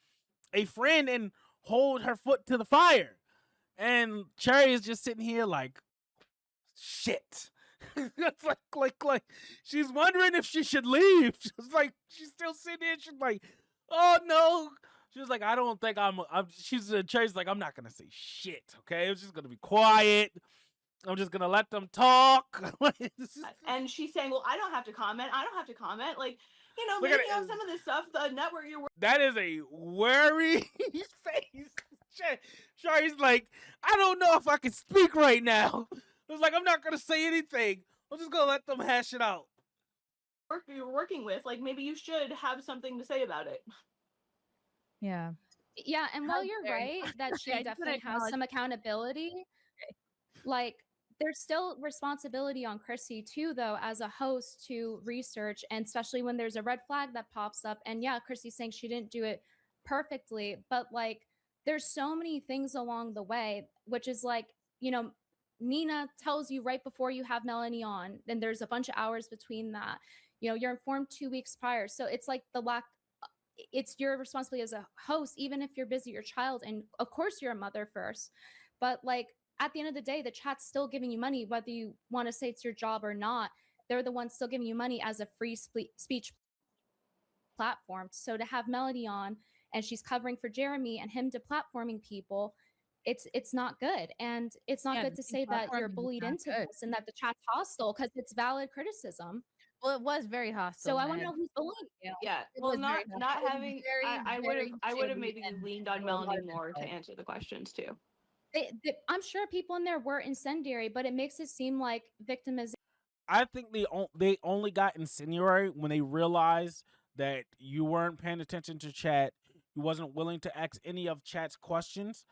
a friend and hold her foot to the fire. And Cherry is just sitting here like, shit. It's like she's wondering if she should leave. She's like, she's still sitting there. She's like, oh no. She was like, I don't think she's Cherry's like, I'm not gonna say shit, okay? I'm just gonna be quiet. I'm just gonna let them talk. And she's saying, well, I don't have to comment. Like, maybe on some of this stuff, the network you're working. That is a worried face. Cherry's like, I don't know if I can speak right now. I was like, I'm not gonna say anything. I'm just gonna let them hash it out. You're working with, like, maybe you should have something to say about it. Yeah. Yeah, and while you're right that she definitely has some accountability, like there's still responsibility on Chrissy too, though, as a host to research, and especially when there's a red flag that pops up. And yeah, Chrissy's saying she didn't do it perfectly, but like there's so many things along the way, which is like, Nina tells you right before you have Melanie on, then there's a bunch of hours between that. You're informed 2 weeks prior. So it's like it's your responsibility as a host, even if you're busy, your child, and of course you're a mother first. But like at the end of the day, the chat's still giving you money, whether you want to say it's your job or not. They're the ones still giving you money as a free speech platform. So to have Melody on and she's covering for Jeremy and him deplatforming people, it's not good, and it's not good to say that you're bullied into this and that the chat's hostile because it's valid criticism. Well, it was very hostile. So I want to know who's bullying you. Yeah, It well, was very not hostile. It was having. very, I very would have shitty maybe and leaned on a Melanie lot of more to info. answer the questions too. I'm sure people in there were incendiary, but it makes it seem like victimization. I think they only got incendiary when they realized that you weren't paying attention to chat. You wasn't willing to ask any of chat's questions,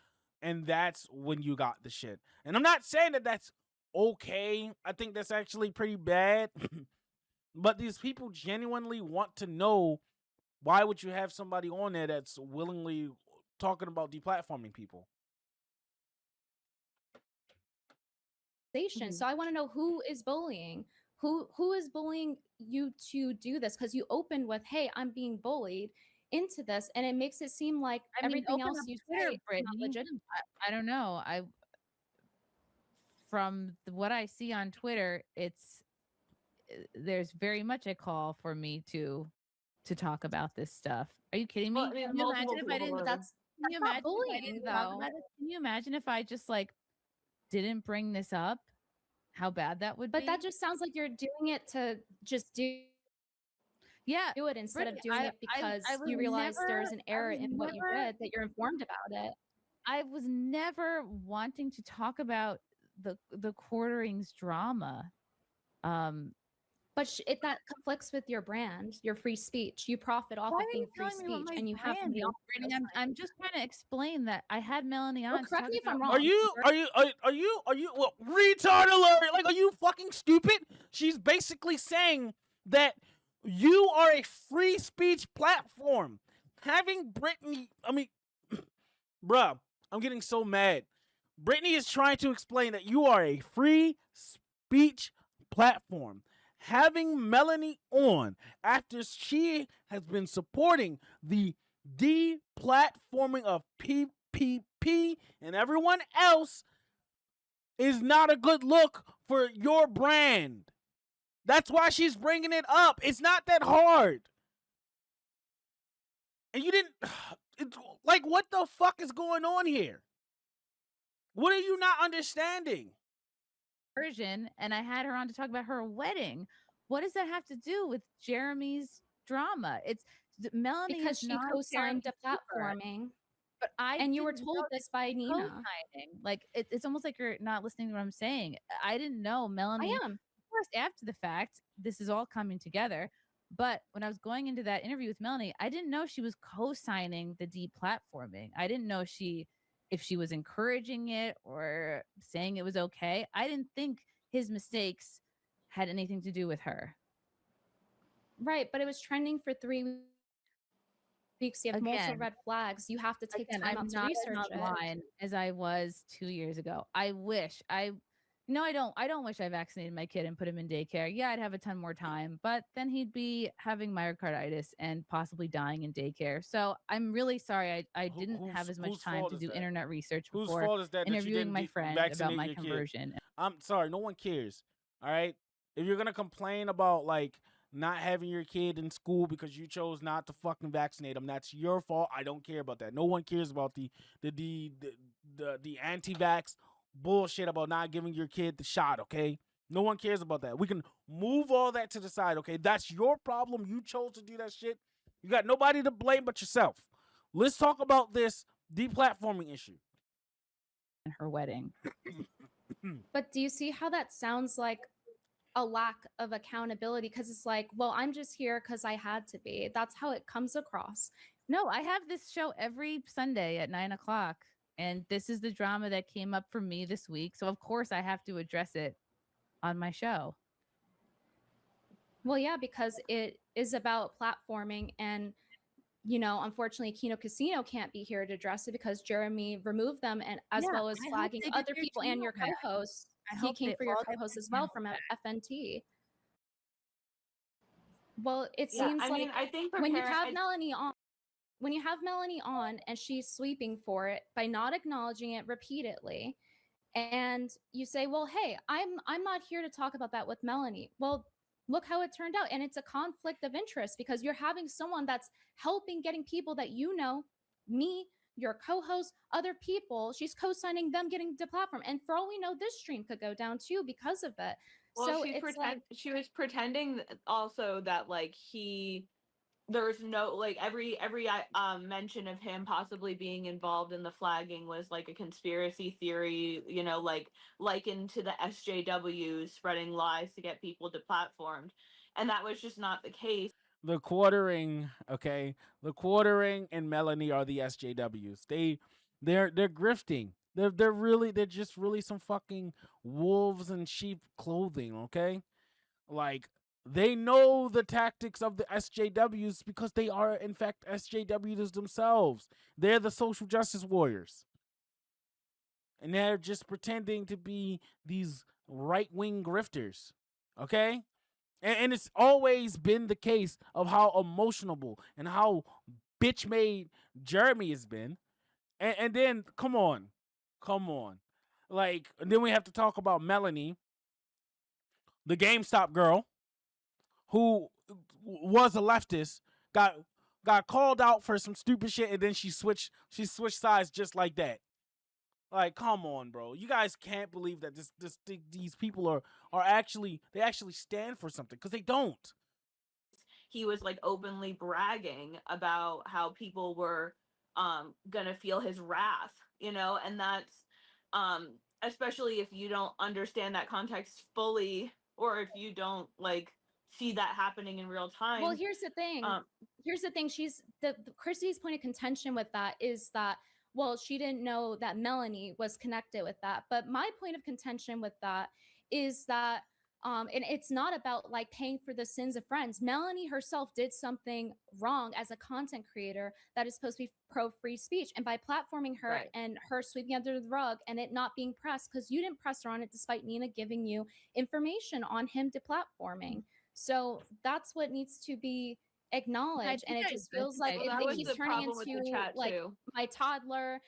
and that's when you got the shit. And I'm not saying that that's okay. I think that's actually pretty bad. But these people genuinely want to know, why would you have somebody on there that's willingly talking about deplatforming people? So I want to know who is bullying. Who is bullying you to do this? Because you opened with, "Hey, I'm being bullied into this," and it makes it seem like everything else you Twitter, say is not Brittany. legitimate. I don't know. From what I see on Twitter, there's very much a call for me to talk about this stuff. Are you kidding me? Well, I mean, Can you imagine if I didn't? That's Can you not imagine if I bullying, didn't talk though. about it? Can you imagine if I just like didn't bring this up? How bad that would be. But that just sounds like you're doing it to just do it instead of doing it because you realize there's an error in what you did, that you're informed about it. I was never wanting to talk about the quartering's drama. But that conflicts with your brand, your free speech. You profit off of being free speech, and you have to be. I'm just trying to explain that I had Melanie on. Well, correct me if I'm wrong. Are you well, retard alert? Like, are you fucking stupid? She's basically saying that you are a free speech platform. Having Brittany, bruh, I'm getting so mad. Brittany is trying to explain that you are a free speech platform. Having Melanie on after she has been supporting the deplatforming of PPP and everyone else is not a good look for your brand. That's why she's bringing it up. It's not that hard. And you didn't... It's like, what the fuck is going on here? What are you not understanding? Version, and I had her on to talk about her wedding. What does that have to do with Jeremy's drama? It's Melanie because she co-signed deplatforming. But you were told this by Nina. Like it's almost like you're not listening to what I'm saying. I didn't know Melanie. I am. Of course, after the fact, this is all coming together. But when I was going into that interview with Melanie, I didn't know she was co-signing the deplatforming. I didn't know if she was encouraging it or saying it was okay. I didn't think his mistakes had anything to do with her. Right, but it was trending for 3 weeks. You have multiple red flags. You have to take time out to research it. As I was 2 years ago. I don't wish I vaccinated my kid and put him in daycare. Yeah, I'd have a ton more time, but then he'd be having myocarditis and possibly dying in daycare. So I'm really sorry I didn't have as much time to do internet research before interviewing my friend about my conversion. I'm sorry, no one cares. All right? If you're going to complain about like not having your kid in school because you chose not to fucking vaccinate them, that's your fault. I don't care about that. No one cares about the anti-vax bullshit about not giving your kid the shot, okay? No one cares about that. We can move all that to the side, okay? That's your problem. You chose to do that shit. You got nobody to blame but yourself. Let's talk about this deplatforming issue. And her wedding. But do you see how that sounds like a lack of accountability? Because it's like, well, I'm just here because I had to be. That's how it comes across. No, I have this show every Sunday at 9:00. And this is the drama that came up for me this week. So, of course, I have to address it on my show. Well, yeah, because it is about platforming. And, unfortunately, KinoCasino can't be here to address it because Jeremy removed them, and as well as flagging other people and your co-host. He came for your co-host as well from FNT. Well, it seems like I think when you have Melanie on, and she's sweeping for it by not acknowledging it repeatedly, and you say, well, hey, I'm not here to talk about that with Melanie. Well, look how it turned out. And it's a conflict of interest because you're having someone that's helping getting people that me your co-host, other people. She's co-signing them getting deplatformed. And for all we know, this stream could go down too because of it. Well, So it's like she was pretending also that like there's no like every mention of him possibly being involved in the flagging was like a conspiracy theory, you know, like likened to the SJWs spreading lies to get people deplatformed, and that was just not the case. TheQuartering, okay? TheQuartering and Melanie are the SJWs. They're grifting. They're just really some fucking wolves in sheep clothing, okay? Like, they know the tactics of the SJWs because they are in fact SJWs themselves. They're the social justice warriors. And they're just pretending to be these right-wing grifters. Okay? And it's always been the case of how emotional and how bitch made Jeremy has been. And then, come on. Like, and then we have to talk about Melanie, the GameStop girl, who was a leftist, got called out for some stupid shit, and then she switched sides just like that. Like, come on, bro. You guys can't believe that these people are actually stand for something, because they don't. He was like openly bragging about how people were gonna feel his wrath, you know, and that's especially if you don't understand that context fully, or if you don't like see that happening in real time. Well, here's the thing. She's the Chrissie's point of contention with that is that, well, she didn't know that Melanie was connected with that. But my point of contention with that is that and it's not about like paying for the sins of friends. Melanie herself did something wrong as a content creator that is supposed to be pro free speech, and by platforming her Right. and her sweeping under the rug and it not being pressed because you didn't press her on it despite Nina giving you information on him deplatforming. So that's what needs to be acknowledged, and it just feels like that it was keeps the turning problem with the into chat like too. my toddler,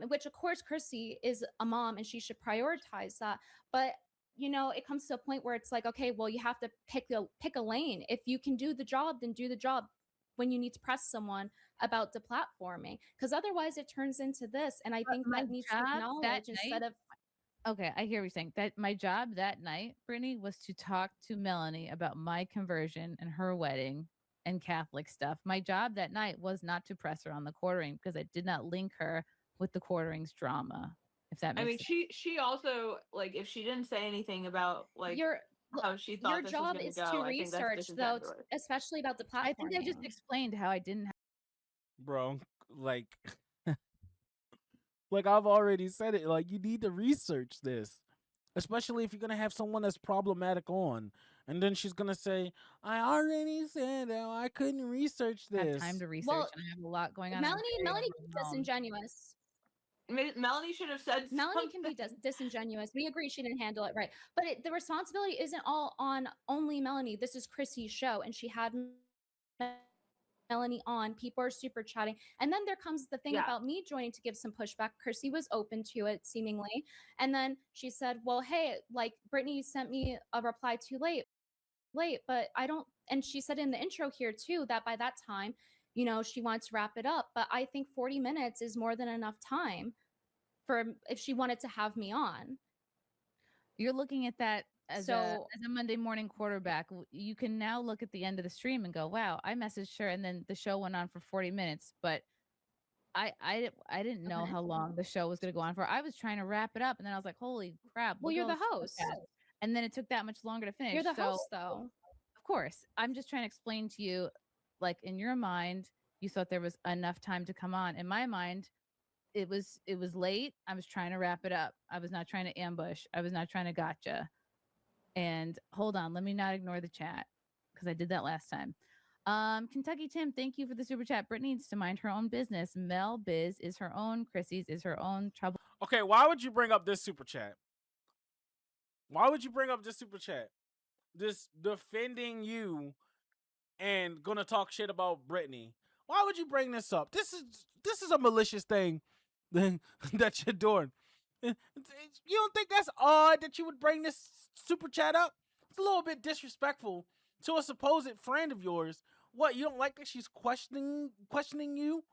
which of course Chrissy is a mom and she should prioritize that. But you know, it comes to a point where it's like, okay, well, you have to pick a lane. If you can do the job, then do the job when you need to press someone about deplatforming, because otherwise it turns into this. And I think my that needs to be job that acknowledged instead night- of Okay, I hear what you're saying. That my job that night, Brittany, was to talk to Melanie about my conversion and her wedding and Catholic stuff. My job that night was not to press her on the quartering because I did not link her with the quartering's drama. If that I makes mean, sense. she also like if she didn't say anything about like your how she thought your this was job going is to go, to I think that's research though, disingenuous. especially about deplatforming. I think I just explained how I didn't Bro, like like I've already said it, like you need to research this. Especially if you're gonna have someone that's problematic on. And then she's gonna say, I already said that I couldn't research have this. time to research, Well, and I have a lot going on. Melanie can be overwhelmed. disingenuous. Melanie should have said Melanie can something. be disingenuous. We agree she didn't handle it right, but the responsibility isn't all on only Melanie. This is Chrissy's show, and she had Melanie on. People are super chatting, and then there comes the thing Yeah. about me joining to give some pushback. Chrissy was open to it seemingly, and then she said, "Well, hey, like Brittany sent me a reply too late, but I don't." And she said in the intro here too that by that time, you know, she wants to wrap it up. But I think 40 minutes is more than enough time for if she wanted to have me on. You're looking at that as So a Monday morning quarterback. You can now look at the end of the stream and go, "Wow, I messaged her," and then the show went on for 40 minutes. But I didn't know Okay. how long the show was going to go on for. I was trying to wrap it up, and then I was like, "Holy crap!" Well, look at you're all the the super host. chats. And then it took that much longer to finish. You're the So, host, though. of course, I'm just trying to explain to you, like in your mind, you thought there was enough time to come on. In my mind, it was late. I was trying to wrap it up. I was not trying to ambush. I was not trying to gotcha. And hold on, let me not ignore the chat because I did that last time. Kentucky Tim, thank you for the super chat. Brittany needs to mind her own business. Mel Biz is her own. Chrissy's is her own. Trouble. Okay, why would you bring up this super chat? Why would you bring up this super chat? This defending you and gonna talk shit about Brittany. Why would you bring this up? This is a malicious thing that you're doing. You don't think that's odd that you would bring this super chat up? It's a little bit disrespectful to a supposed friend of yours. What, you don't like that she's questioning you?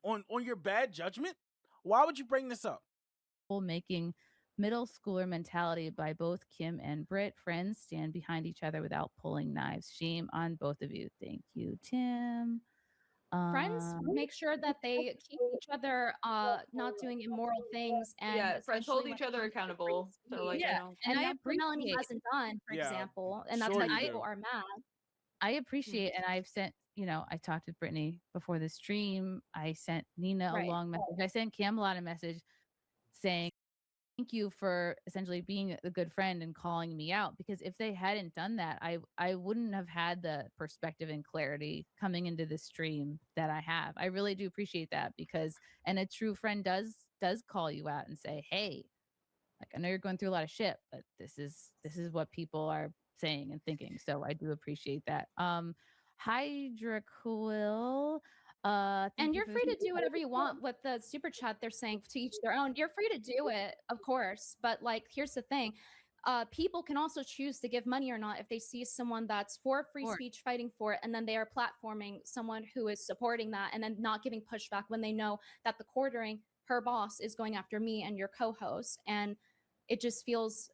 on your bad judgment? Why would you bring this up? Making middle schooler mentality by both Kim and Britt. Friends stand behind each other without pulling knives. Shame on both of you. Thank you, Tim. Friends make sure that they keep each other not doing immoral things, and Yeah, friends hold especially when each it other comes to free accountable. So like, speech. I Yeah, don't. and And I that's what Melanie appreciate. hasn't done, for Yeah, example, and that's sure why you people do. are mad. I appreciate, and I've sent, I talked with Brittany before the stream. I sent Nina a Right. long message. I sent Camelot a message saying, thank you for essentially being a good friend and calling me out, because if they hadn't done that, I wouldn't have had the perspective and clarity coming into the stream that I have. I really do appreciate that, because and a true friend does call you out and say, hey, like, I know you're going through a lot of shit, but this is what people are saying and thinking. So I do appreciate that. Hydra Quill, thank And you you're for free to do whatever you want with the super chat. They're saying to each their own. You're free to do it, of course. But like, here's the thing. People can also choose to give money or not if they see someone that's for free Sure. speech fighting for it, and then they are platforming someone who is supporting that, and then not giving pushback when they know that the quartering, her boss, is going after me and your co-host, and it just feels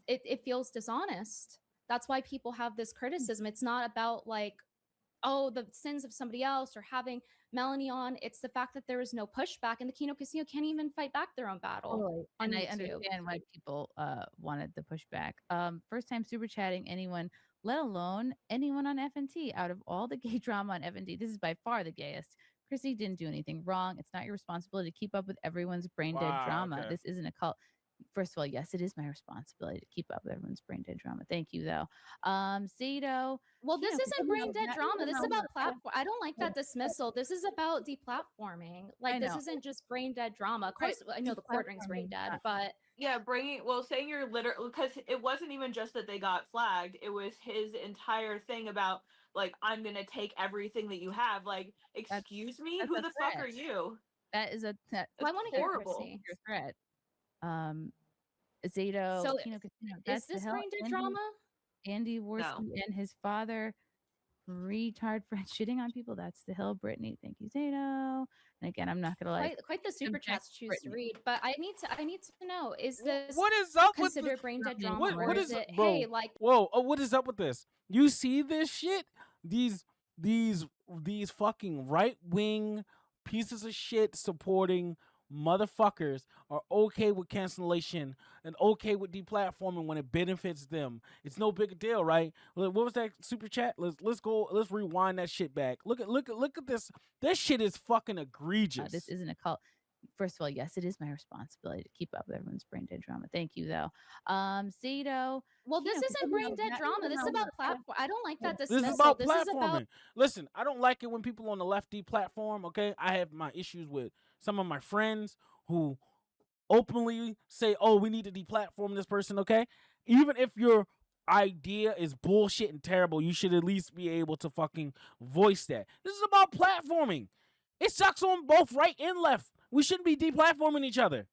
it feels dishonest. That's why people have this criticism. It's not about like, oh, the sins of somebody else or having Melanie on. It's the fact that there is no pushback, and the KinoCasino can't even fight back their own battle Totally. on And I YouTube. understand why people wanted the pushback. First time super chatting anyone, let alone anyone on FNT. Out of all the gay drama on FNT, this is by far the gayest. Chrissy didn't do anything wrong. It's not your responsibility to keep up with everyone's brain dead Wow, drama. okay. This isn't a cult. First of all, yes, it is my responsibility to keep up with everyone's brain dead drama. Thank you, though. Zato. Well, this isn't brain dead drama. This is about platform. platform. I don't like that dismissal. This is about deplatforming. Like, this know. isn't just brain dead drama. Of course, I know the quartering's brain dead, but Yeah, saying you're literally, because it wasn't even just that they got flagged. It was his entire thing about like, I'm gonna take everything that you have. Like, excuse me, that's who a the fuck are threat. you? That is a that. I want to hear horrible. Chrissy. Your threat. Zato, So, KinoCasino. is That's the this hell. brain dead drama? Andy Worski and his father, retard friend, shitting on people. That's the hill. Brittany, thank you, Zato. And again, I'm not gonna like Quite the super subject chats choose to Brittany. read, but I need to know: is this What is up with considered brain dead drama, what or what is is it bro? hey, like Whoa, what is up with this? You see this shit? These these fucking right wing pieces of shit supporting motherfuckers are okay with cancellation and okay with deplatforming when it benefits them. It's no big deal, right? What was that super chat? Let's rewind that shit back. Look at this. This shit is fucking egregious. This isn't a cult. First of all, yes, it is my responsibility to keep up with everyone's brain dead drama. Thank you, though. Zato. well, this isn't brain dead drama. This is about platform. I don't like that This dismissal. is about This is about platforming. Listen, I don't like it when people on the left deplatform, okay? I have my issues with some of my friends who openly say, oh, we need to deplatform this person, okay? Even if your idea is bullshit and terrible, you should at least be able to fucking voice that. This is about platforming. It sucks on both right and left. We shouldn't be deplatforming each other.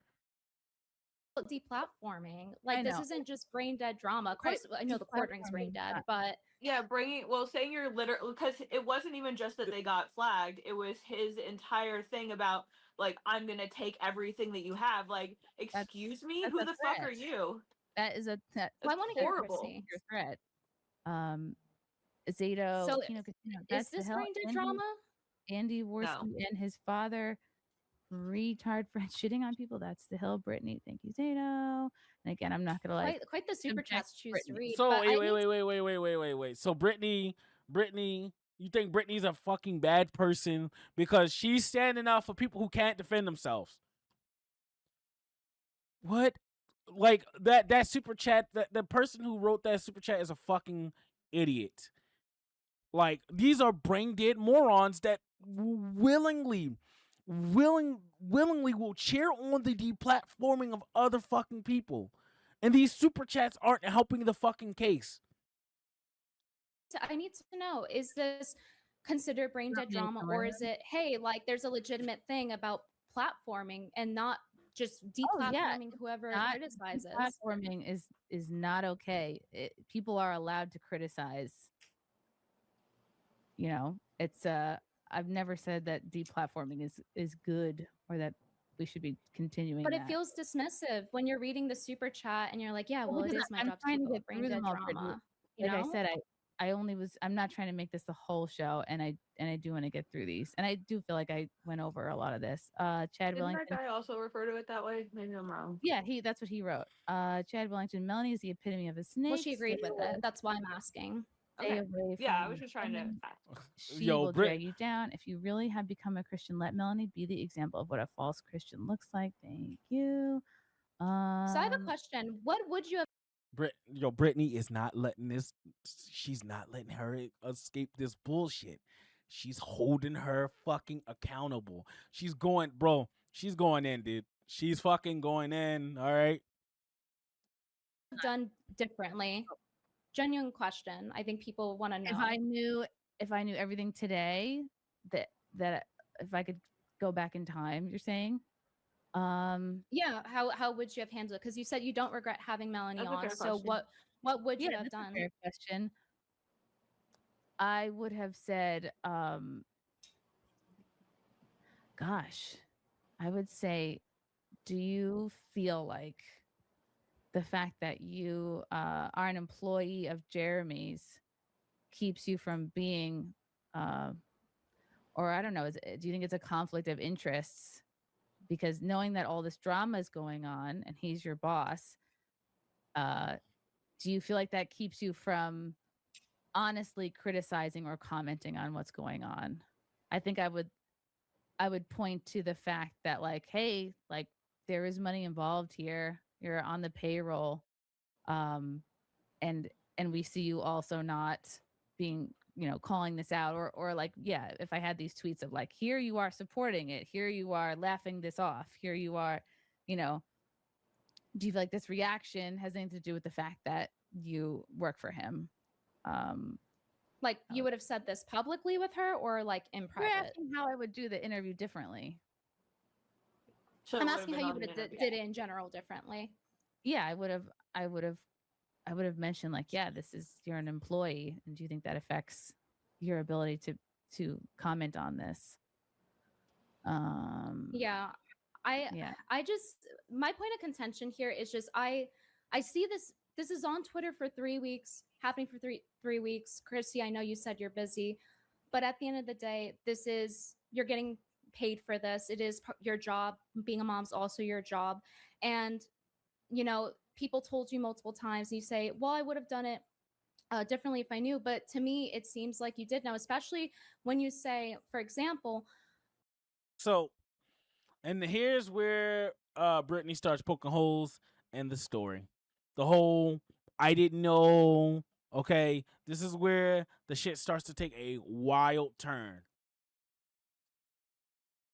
deplatforming. Like, this isn't just brain dead drama. Of course, I know the quartering's brain dead, but yeah, saying you're literally, because it wasn't even just that they got flagged. It was his entire thing about like, I'm gonna take everything that you have. Like, excuse me, that's who a the fuck are threat. you? That is a I want to hear horrible. Chrissy. your threat. Zato. So, KinoCasino. is That's the this hell. brain dead drama? Andy Worski and his father, retard friend, shitting on people. That's the hill. Brittany, thank you, Zato. And again, I'm not gonna like Quite the super chats choose to read. So but wait. So Brittany, you think Brittany's a fucking bad person because she's standing up for people who can't defend themselves? What? Like that super chat, that the person who wrote that super chat is a fucking idiot. Like, these are brain dead morons that willingly will cheer on the deplatforming of other fucking people. And these super chats aren't helping the fucking case. I need to know: is this considered brain dead drama, or is it hey, like there's a legitimate thing about platforming and not just deplatforming whoever criticizes? Platforming is not okay. People are allowed to criticize. You know, it's I've never said that deplatforming is good or that we should be continuing But that. it feels dismissive when you're reading the super chat and you're like, yeah, Well, well, it because is my I'm job to trying keep to get bring through the them all, Brittany. drama. You Like I know? said, I'm not trying to make this the whole show, and I do want to get through these, and I do feel like I went over a lot of this. Chad Didn't that Wellington, guy also refer to it that way? Maybe I'm wrong. yeah, that's what he wrote. Chad Wellington, Melanie is the epitome of a snake. Well, she agreed Stay with away, it. That's why I'm asking. stay Okay. away Yeah, I from was just trying to women. ask. She Yo, will Brit- drag you down. If you really have become a Christian, let Melanie be the example of what a false Christian looks like. Thank you. So I have a question. What would you have Brittany is not letting this. She's not letting her escape this bullshit. She's holding her fucking accountable. She's going, bro. She's going in, dude. She's fucking going in. All right. done differently? Genuine question. I think people want to know. If I knew everything today, that if I could go back in time, you're saying? Yeah, how would you have handled it? Because you said you don't regret having Melanie That's a on. fair So question. what would you Yeah, have that's a done? fair question. I would have said, gosh, I would say, do you feel like the fact that you are an employee of Jeremy's keeps you from being, or I don't know, do you think it's a conflict of interests? Because knowing that all this drama is going on and he's your boss, do you feel like that keeps you from honestly criticizing or commenting on what's going on? I think I would point to the fact that, like, hey, like, there is money involved here. You're on the payroll. And we see you also not being, calling this out, or like, yeah, if I had these tweets of like, here you are supporting it, here you are laughing this off, here you are, do you feel like this reaction has anything to do with the fact that you work for him? Like you would have said this publicly with her or like in You're private? asking how I would do the interview differently. So I'm it would've asking been how you on would the have interview. did it in general differently. Yeah, I would have mentioned like, yeah, you're an employee, and do you think that affects your ability to comment on this? Yeah. Yeah. I just, my point of contention here is just I see this is on Twitter for 3 weeks, happening for three weeks. Chrissy, I know you said you're busy, but at the end of the day, you're getting paid for this. It is your job. Being a mom's also your job. And people told you multiple times and you say, well, I would have done it differently if I knew. But to me, it seems like you did know, especially when you say, for example, So, and here's where Brittany starts poking holes in the story. The whole I didn't know. Okay, this is where the shit starts to take a wild turn.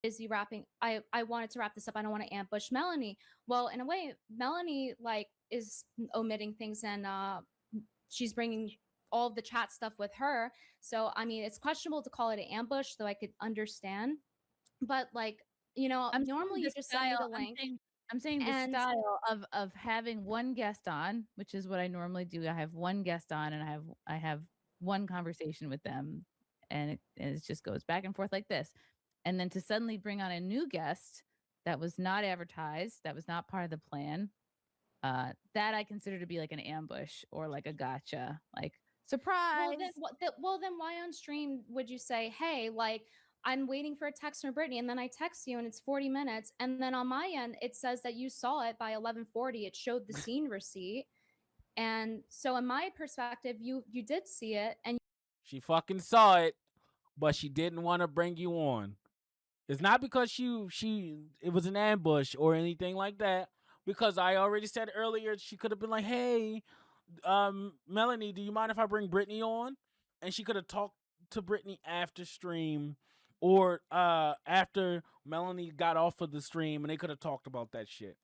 busy wrapping, I wanted to wrap this up. I don't want to ambush Melanie. Well, in a way, Melanie like is omitting things and she's bringing all of the chat stuff with her. So I mean, it's questionable to call it an ambush, though I could understand. But like, I'm saying normally you the just send me style- the link. I'm saying the and style of having one guest on, which is what I normally do. I have one guest on and I have one conversation with them, and it just goes back and forth like this. And then to suddenly bring on a new guest that was not advertised, that was not part of the plan, that I consider to be like an ambush or like a gotcha, like surprise. Well, then why on stream would you say, hey, like, I'm waiting for a text from Brittany, and then I text you and it's 40 minutes. And then on my end, it says that you saw it by 11:40. It showed the scene receipt. And so in my perspective, you did see it. And She fucking saw it, but she didn't want to bring you on. It's not because it was an ambush or anything like that. Because I already said earlier, she could have been like, "Hey, Melanie, do you mind if I bring Brittany on?" And she could have talked to Brittany after stream, or after Melanie got off of the stream, and they could have talked about that shit.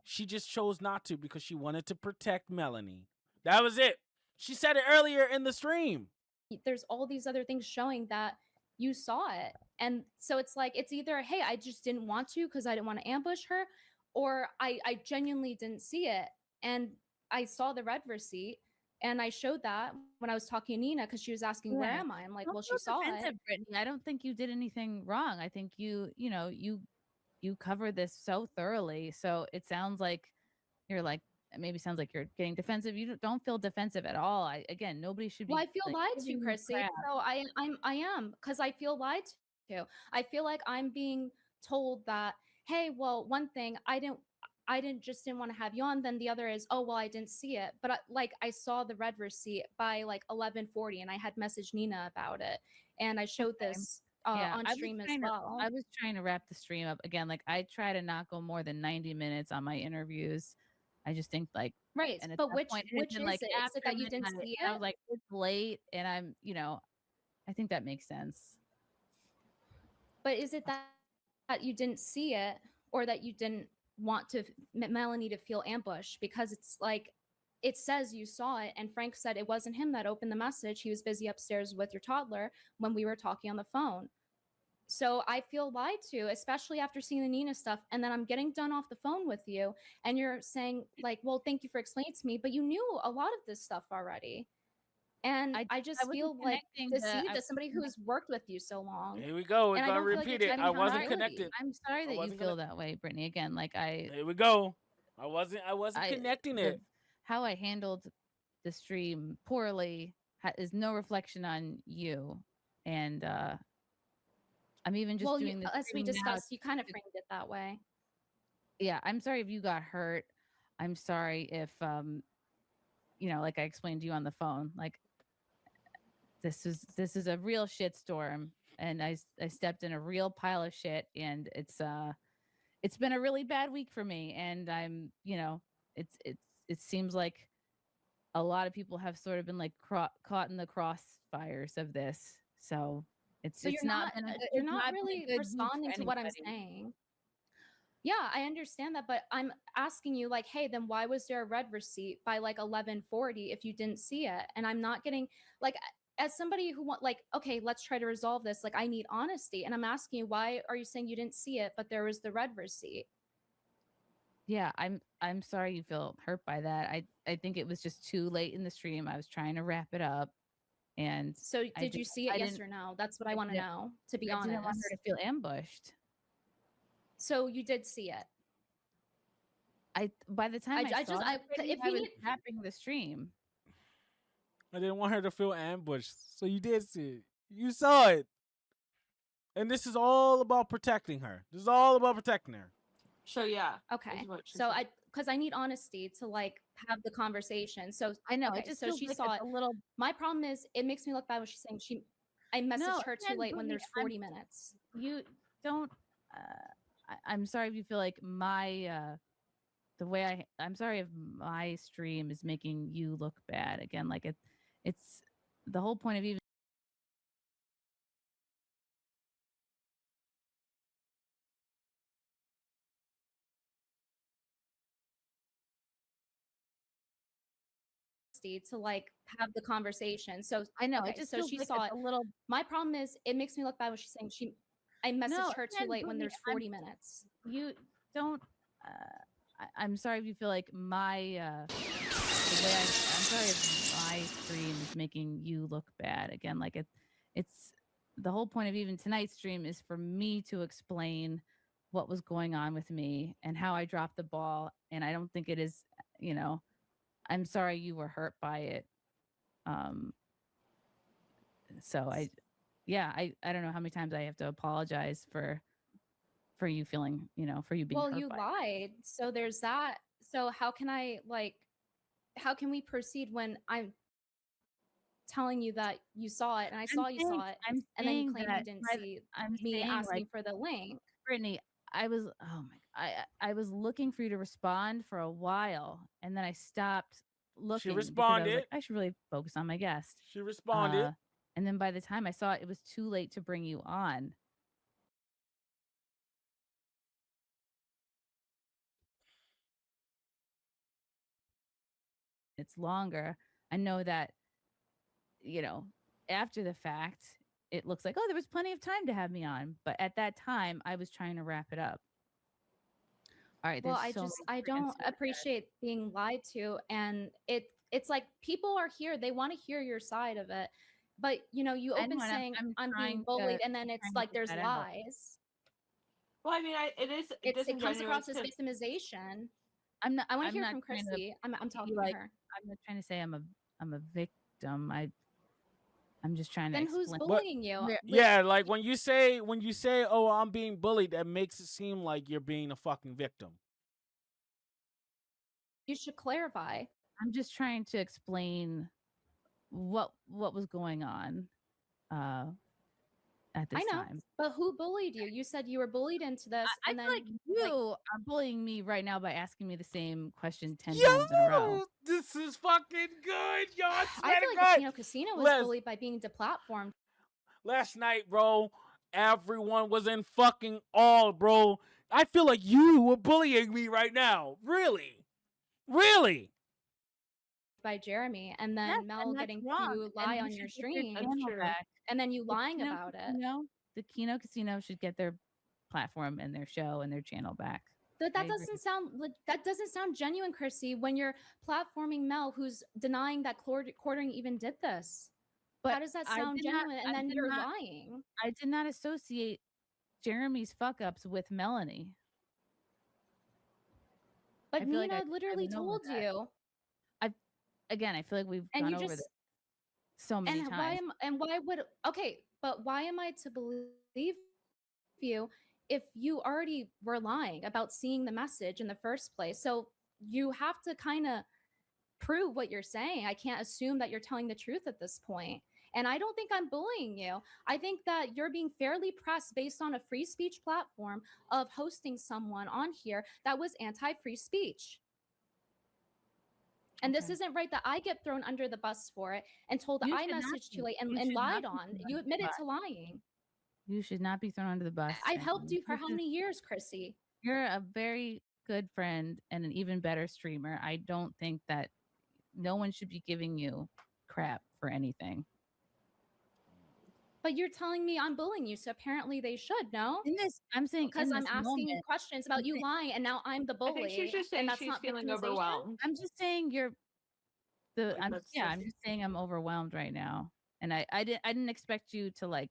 She just chose not to because she wanted to protect Melanie. That was it. She said it earlier in the stream. there's all these other things showing that you saw it. And so it's like, it's either, hey, I just didn't want to because I didn't want to ambush her, or I genuinely didn't see it. And I saw the red receipt. And I showed that when I was talking to Nina because she was asking, where Right. am I? I'm like, Don't well, she feel saw it. defensive, Brittany. I don't think you did anything wrong. I think you covered this so thoroughly. So it sounds like you're like maybe sounds like you're getting defensive. You don't feel defensive at all. Again, nobody should Well, be I feel like lied to, giving you Chrissy. crap. So I am because I feel lied to. I feel like I'm being told that, hey, well, one thing I didn't want to have you on. Then the other is, oh well, I didn't see it, but like I saw the red receipt by like 11:40, and I had messaged Nina about it, and I showed Okay. this Yeah, on stream as well. I was trying to wrap the stream up again. Like I try to not go more than 90 minutes on my interviews. I just think like Right, and at but that point it had which been is like it? Is it after that you didn't midnight see and I it? was like it's late and I think that makes sense. But is it that you didn't see it, or that you didn't want to Melanie to feel ambushed? Because it's like it says you saw it, and Frank said it wasn't him that opened the message. He was busy upstairs with your toddler when we were talking on the phone. So I feel lied to, especially after seeing the Nina stuff. And then I'm getting done off the phone with you, and you're saying, like, well, thank you for explaining to me, but you knew a lot of this stuff already. And I I just wasn't feel like connecting to the see I this somebody wasn't who's worked with you so long, Here we go. We're and I gonna don't feel like you're repeat it. taking I wasn't accountability. connected. I'm sorry I that you wasn't feel connected. that way, Brittany. Again, like Here we go. I wasn't connecting the it. how I handled the stream poorly is no reflection on you. And I'm even just Well, doing the as we stream now. discussed, you kind of framed it that way. Yeah, I'm sorry if you got hurt. I'm sorry if like I explained to you on the phone, like this is a real shit storm, and I stepped in a real pile of shit, and it's been a really bad week for me, and I'm it seems like a lot of people have sort of been like caught in the crossfires of this. So So it's not been you're it's not not been a really good week for responding to what I'm anybody. saying. Yeah, I understand that, but I'm asking you, like, hey, then why was there a red receipt by like 11:40 if you didn't see it? And I'm not getting like as somebody who want like, okay, let's try to resolve this. Like, I need honesty, and I'm asking you, why are you saying you didn't see it, but there was the red receipt? Yeah, I'm sorry you feel hurt by that. I think it was just too late in the stream. I was trying to wrap it up, and So did you see it? I Yes didn't or no? That's what I I want to didn't know, to be I didn't want her honest. to feel ambushed. So you did see it. By the time I I saw just it, Brittany, if I you was need wrapping the stream. I didn't want her to feel ambushed, so you did see it. You saw it, and this is all about protecting her. This is all about protecting her. So yeah. okay. is what she So said. because I need honesty to like have the conversation. So I know okay, it just so feels she like saw it's it. a little. My problem is it makes me look bad when she's saying I No, messaged her too again, late when Brittany, there's 40 minutes. you don't. I'm sorry if you feel like my the way I'm sorry if my stream is making you look bad. Again, like it's the whole point of even To like have the conversation. So I know okay, it just so feels she like saw it's it. a little. My problem is it makes me look bad when she's saying I No, messaged her too again, late when Brittany, there's 40 minutes. you don't. I'm sorry if you feel like my the way I'm sorry if my stream is making you look bad. Again, like it's the whole point of even tonight's stream is for me to explain what was going on with me and how I dropped the ball. And I don't think it is, I'm sorry you were hurt by it. Um, so I don't know how many times I have to apologize for you feeling, for you being Well, hurt you by it. lied. So there's that. So how can how can we proceed when I'm telling you that you saw it and I saw you saw it, I'm and then you saying claim you that didn't see I'm me saying like asking for the link? Brittany, I was I was looking for you to respond for a while, and then I stopped She looking because I was like, responded. I should really focus on my guest. She responded. And then by the time I saw it, it was too late to bring you on. It's longer. I know that, after the fact, it looks like, oh, there was plenty of time to have me on. But at that time, I was trying to wrap it up. All right. Well, There's so many I freaking don't super chats. appreciate being lied to, and it it's like people are here, they want to hear your side of it, but you know, you I open know, and saying I'm being trying bullied, to and then it's trying to like get there's that out. lies. Well, I mean, it is It comes disingenuous across as to. victimization. I'm not I want to I'm hear not from trying to Chrissy. I'm be talking to like her. I'm not trying to say I'm a victim. I'm just trying to Then who's explain But bullying you? where yeah, like when you say oh, I'm being bullied, that makes it seem like you're being a fucking victim. You should clarify. I'm just trying to explain what was going on at I this know, time. but who bullied you? You said you were bullied into this, I and feel like then you are bullying me right now by asking me the same question 10 times in a row. Yo, this is fucking good, yo. I I swear feel to like the God. KinoCasino was Les, bullied by being deplatformed. last night, bro, everyone was in fucking awe, bro. I feel like you were bullying me right now. Really? Really? By Jeremy, and Yes, then Mel and that's getting wrong. to And lie you on your should get your stream, That's channel true. back. and then you The lying Kino about it. Casino, the Kino Casino should get their platform and their show and their channel back. That I agree. that doesn't sound genuine, Chrissy, when you're platforming Mel, who's denying that quartering even did this. But How does that I sound did not genuine? I And then did you're not lying. I did not associate Jeremy's fuck ups with Melanie. But I feel like Nina I literally went over told that. you, Again, I feel like we've and gone you over just this so many and times. why would okay? But why am I to believe you if you already were lying about seeing the message in the first place? So you have to kind of prove what you're saying. I can't assume that you're telling the truth at this point. And I don't think I'm bullying you. I think that you're being fairly pressed based on a free speech platform of hosting someone on here that was anti-free speech. And this Okay. isn't right that I get thrown under the bus for it and told that You I should not messaged be. too late You and should not lied be on. thrown You under the admitted bus. to lying. You should not be thrown under the bus. I've helped And you for this how is many years, Chrissy? you're a very good friend and an even better streamer. I don't think that no one should be giving you crap for anything. But you're telling me I'm bullying you, so apparently they should, no? In this, I'm saying Because in I'm this asking moment, questions I'm about you saying, lying, and now I'm the I think she's bully, just saying and that's she's not feeling victimization. overwhelmed. I'm just saying you're the Like, I'm that's yeah, just- I'm just saying I'm overwhelmed right now. And I didn't expect you to like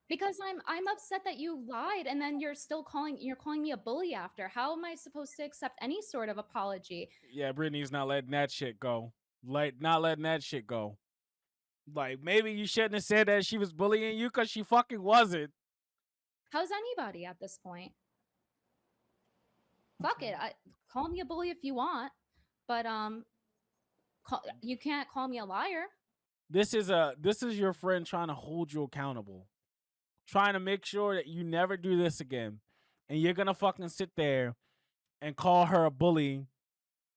Because I'm upset that you lied, and then you're calling me a bully after. How am I supposed to accept any sort of apology? Yeah, Brittany's not letting that shit go. Like, not letting that shit go. Like, maybe you shouldn't have said that she was bullying you because she fucking wasn't. How's anybody at this point? Fuck it. Call me a bully if you want, but you can't call me a liar. This is your friend trying to hold you accountable. Trying to make sure that you never do this again. And you're gonna fucking sit there and call her a bully,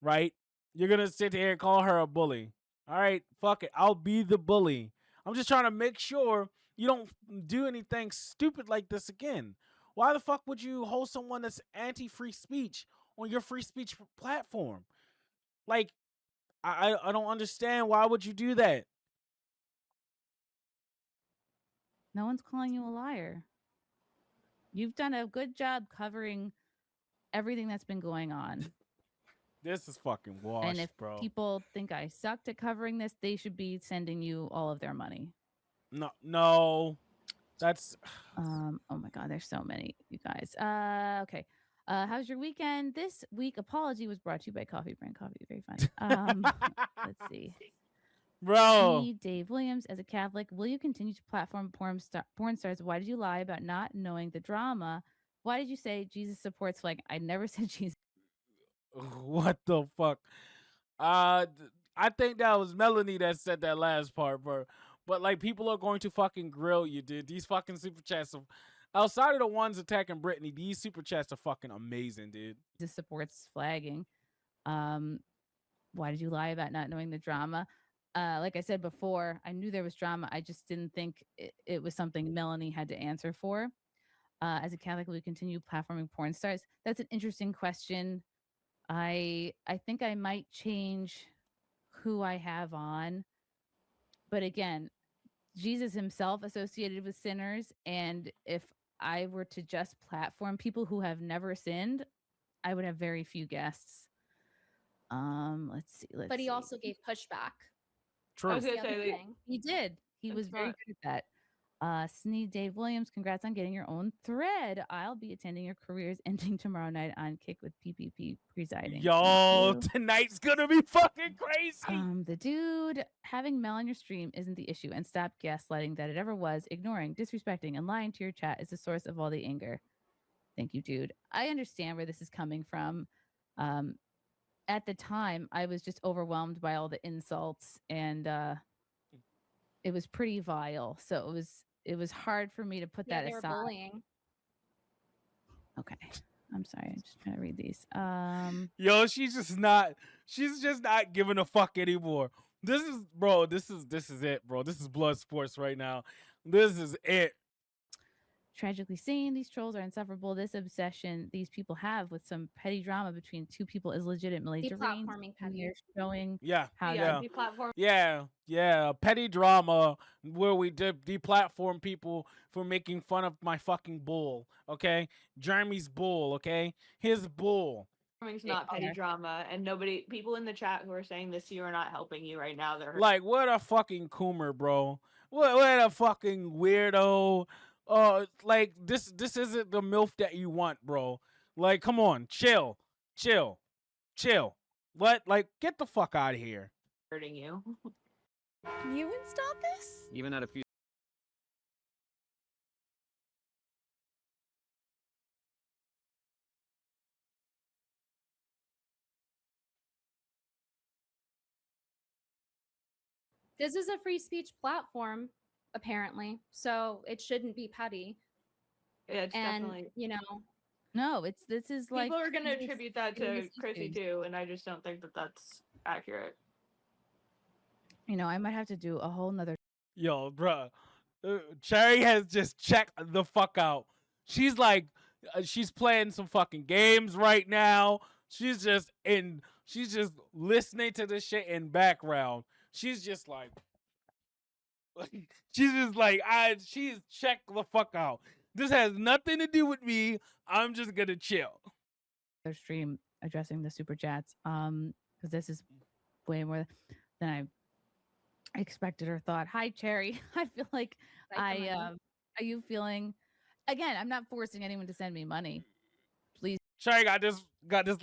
right? You're gonna sit there and call her a bully. All right, fuck it. I'll be the bully. I'm just trying to make sure you don't do anything stupid like this again. Why the fuck would you hold someone that's anti-free speech on your free speech platform? Like, I don't understand. Why would you do that? no one's calling you a liar. You've done a good job covering everything that's been going on. This is fucking washed, And if bro. people think I sucked at covering this, they should be sending you all of their money. No. That's Oh my god, there's so many, you guys. Okay. How's your weekend? This week, apology was brought to you by Coffee Brand Coffee. Very funny. Let's see. bro. Me, Dave Williams, as a Catholic, will you continue to platform porn stars? Why did you lie about not knowing the drama? Why did you say Jesus supports flag? I never said Jesus. What the fuck? I think that was Melanie that said that last part, bro. But like, people are going to fucking grill you, dude. These fucking super chats are, outside of the ones attacking Brittany, these super chats are fucking amazing, dude. Jesus supports flagging. Why did you lie about not knowing the drama? Like I said before, I knew there was drama. I just didn't think it was something Melanie had to answer for. As a Catholic, will we continue platforming porn stars? That's an interesting question. I think I might change who I have on. But again, Jesus himself associated with sinners. And if I were to just platform people who have never sinned, I would have very few guests. Let's see. But he also gave pushback. True. I was That's gonna the other say thing. He did. He That's was very smart. good at that. Sneed Dave Williams, congrats on getting your own thread. I'll be attending your careers ending tomorrow night on Kick with PPP presiding. Yo, Thank you. tonight's gonna be fucking crazy. The dude having Mel on your stream isn't the issue, and stop gaslighting that it ever was. Ignoring, disrespecting, and lying to your chat is the source of all the anger. Thank you, dude. I understand where this is coming from. At the time, I was just overwhelmed by all the insults, and it was pretty vile. So it was hard for me to put Yeah, that they were aside. bullying. Okay. I'm sorry. I'm just trying to read these. Yo, she's just not giving a fuck anymore. This is it, bro. This is blood sports right now. This is it. Tragically sane, these trolls are insufferable. This obsession these people have with some petty drama between two people is legitimately deranged. Deplatforming And petty. they're showing Yeah. how Yeah, to deplatform. Yeah. Petty drama where we deplatform people for making fun of my fucking bull. Okay, Jeremy's bull. Okay, his bull. It's not petty drama, and people in the chat who are saying this to you are not helping you right now. They're Like, what a fucking coomer, bro. What a fucking weirdo. Like this isn't the MILF that you want, bro. Like, come on, chill. What? Like, get the fuck out of here. hurting you. You installed this? Even at a few. This is a free speech platform, apparently, so it shouldn't be petty. Yeah, it's And definitely. No, this is like People are going to serious- attribute that to serious Chrissy issues. too, and I just don't think that that's accurate. I might have to do a whole nother Yo, bruh. Cherry has just checked the fuck out. She's like, she's playing some fucking games right now. She's just listening to this shit in background. She's just like, she's checked the fuck out. This has nothing to do with me. I'm just gonna chill. stream addressing the super chats. Because this is way more than I expected or thought. Hi, Cherry. I feel like are you feeling again, I'm not forcing anyone to send me money. Please. Cherry got this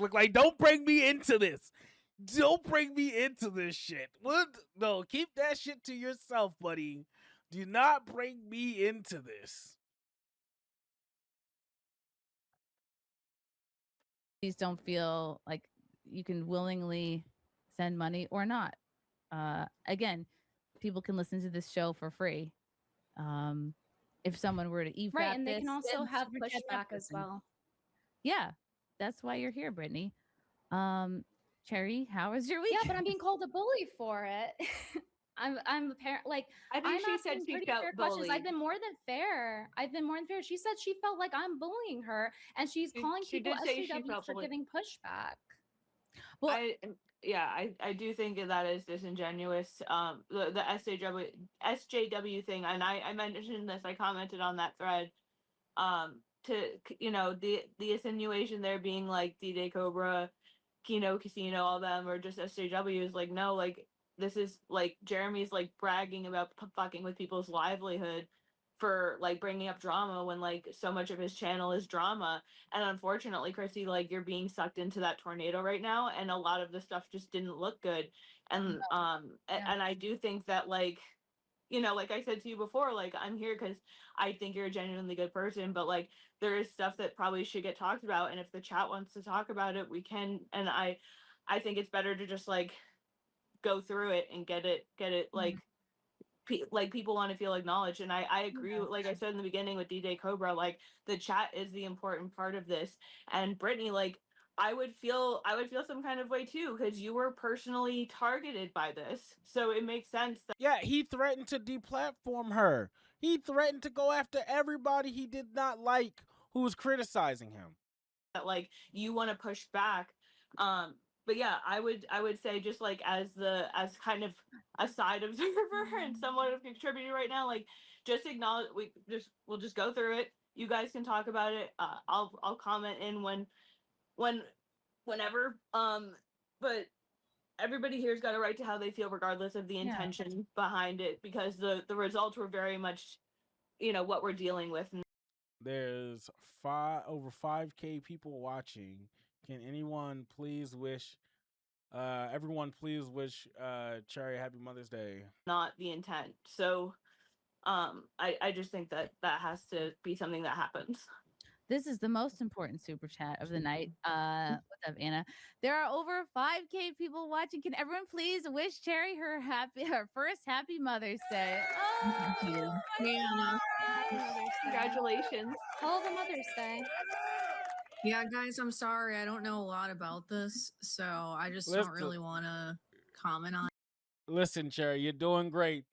look like, don't bring me into this. Don't bring me into this shit. What? No, keep that shit to yourself, buddy. Do not bring me into this. Please don't feel like you can willingly send money or not. Again, people can listen to this show for free. If someone were to EVAP right, and they this, can also then have super chat that pushback as person. well. Yeah, that's why you're here, Brittany. Cherry, how was your week? Yeah, but I'm being called a bully for it. I'm apparent like I think I'm she said asking she pretty felt fair questions. I've bullied. been more than fair. She said she felt like I'm bullying her, and she's calling She people did say she SJWs felt for bullied. giving pushback. Well, I do think that is disingenuous. The SJW thing, and I mentioned this. I commented on that thread. The insinuation there being like D-Day Cobra, KinoCasino, all them, or just SJWs. Like, no, like this is like Jeremy's like bragging about fucking with people's livelihood for like bringing up drama when like so much of his channel is drama. And unfortunately, Chrissy, like you're being sucked into that tornado right now, and a lot of the stuff just didn't look good. And and I do think that like like I said to you before, like I'm here because I think you're a genuinely good person, but like there is stuff that probably should get talked about, and if the chat wants to talk about it, we can. And I think it's better to just like go through it and get it like people want to feel acknowledged. And I agree with, like I said in the beginning with DJ Cobra, like the chat is the important part of this. And Brittany, like I would feel some kind of way too, because you were personally targeted by this. So it makes sense that Yeah, he threatened to deplatform her. He threatened to go after everybody he did not like who was criticizing him. that like you want to push back. But yeah, I would say just like as kind of a side observer and somewhat of contributor right now, like just acknowledge we'll just go through it. You guys can talk about it. I'll comment in whenever. But everybody here's got a right to how they feel, regardless of the intention behind it, because the results were very much, what we're dealing with. There's over 5K people watching. Can anyone please wish everyone please wish Cherry happy Mother's Day? Not the intent. So I just think that has to be something that happens. This is the most important super chat of the night. What's up, Anna? There are over 5K people watching. Can everyone please wish Cherry her first happy Mother's Day? Oh, Thank you. my Happy God. Mother's Day. Congratulations. Hell of a Mother's Day. Yeah, guys, I'm sorry. I don't know a lot about this, so I just Listen. don't really want to comment on it. Listen, Cherry, you're doing great.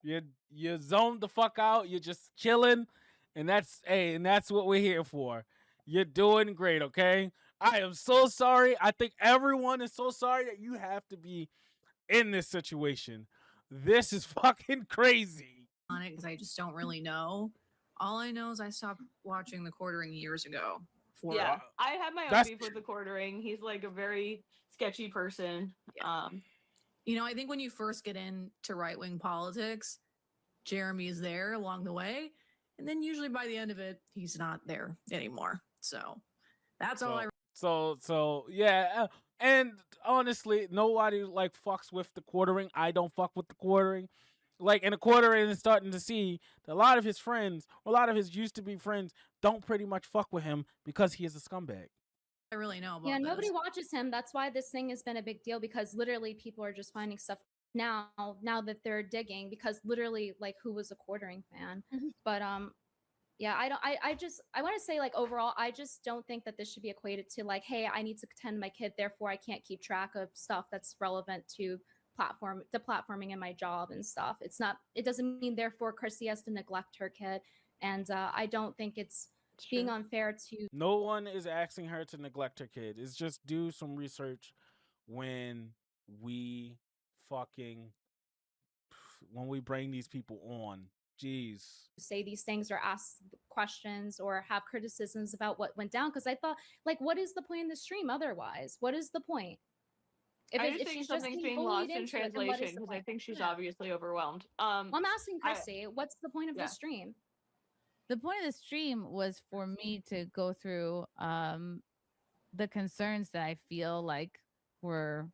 You zoned the fuck out. You're just chilling, and that's what we're here for. You're doing great, okay? I am so sorry. I think everyone is so sorry that you have to be in this situation. This is fucking crazy. On it because I just don't really know. All I know is I stopped watching TheQuartering years ago. Yeah, I have my own beef with TheQuartering. He's like a very sketchy person. Yeah. I think when you first get into right-wing politics, Jeremy is there along the way, and then usually by the end of it, he's not there anymore. So that's all I. So yeah, and honestly, nobody like fucks with TheQuartering. I don't fuck with TheQuartering. Like, and TheQuartering is starting to see that a lot of his friends, or a lot of his used to be friends, don't pretty much fuck with him because he is a scumbag. I really know about nobody this. watches him. That's why this thing has been a big deal, because literally people are just finding stuff now that they're digging, because literally, like, who was a Quartering fan? But yeah, I want to say, like, overall, I just don't think that this should be equated to, like, hey, I need to attend my kid, therefore I can't keep track of stuff that's relevant to platforming in my job and stuff. It doesn't mean therefore Chrissy has to neglect her kid. And I don't think it's being unfair to. No one is asking her to neglect her kid. It's just do some research when we bring these people on. Jeez. Say these things or ask questions or have criticisms about what went down, because I thought, like, what is the point in the stream otherwise? What is the point? I just think something's being lost in translation, because I think she's obviously overwhelmed. Well, I'm asking Chrissy, what's the point of the stream? The point of the stream was for me to go through the concerns that I feel like were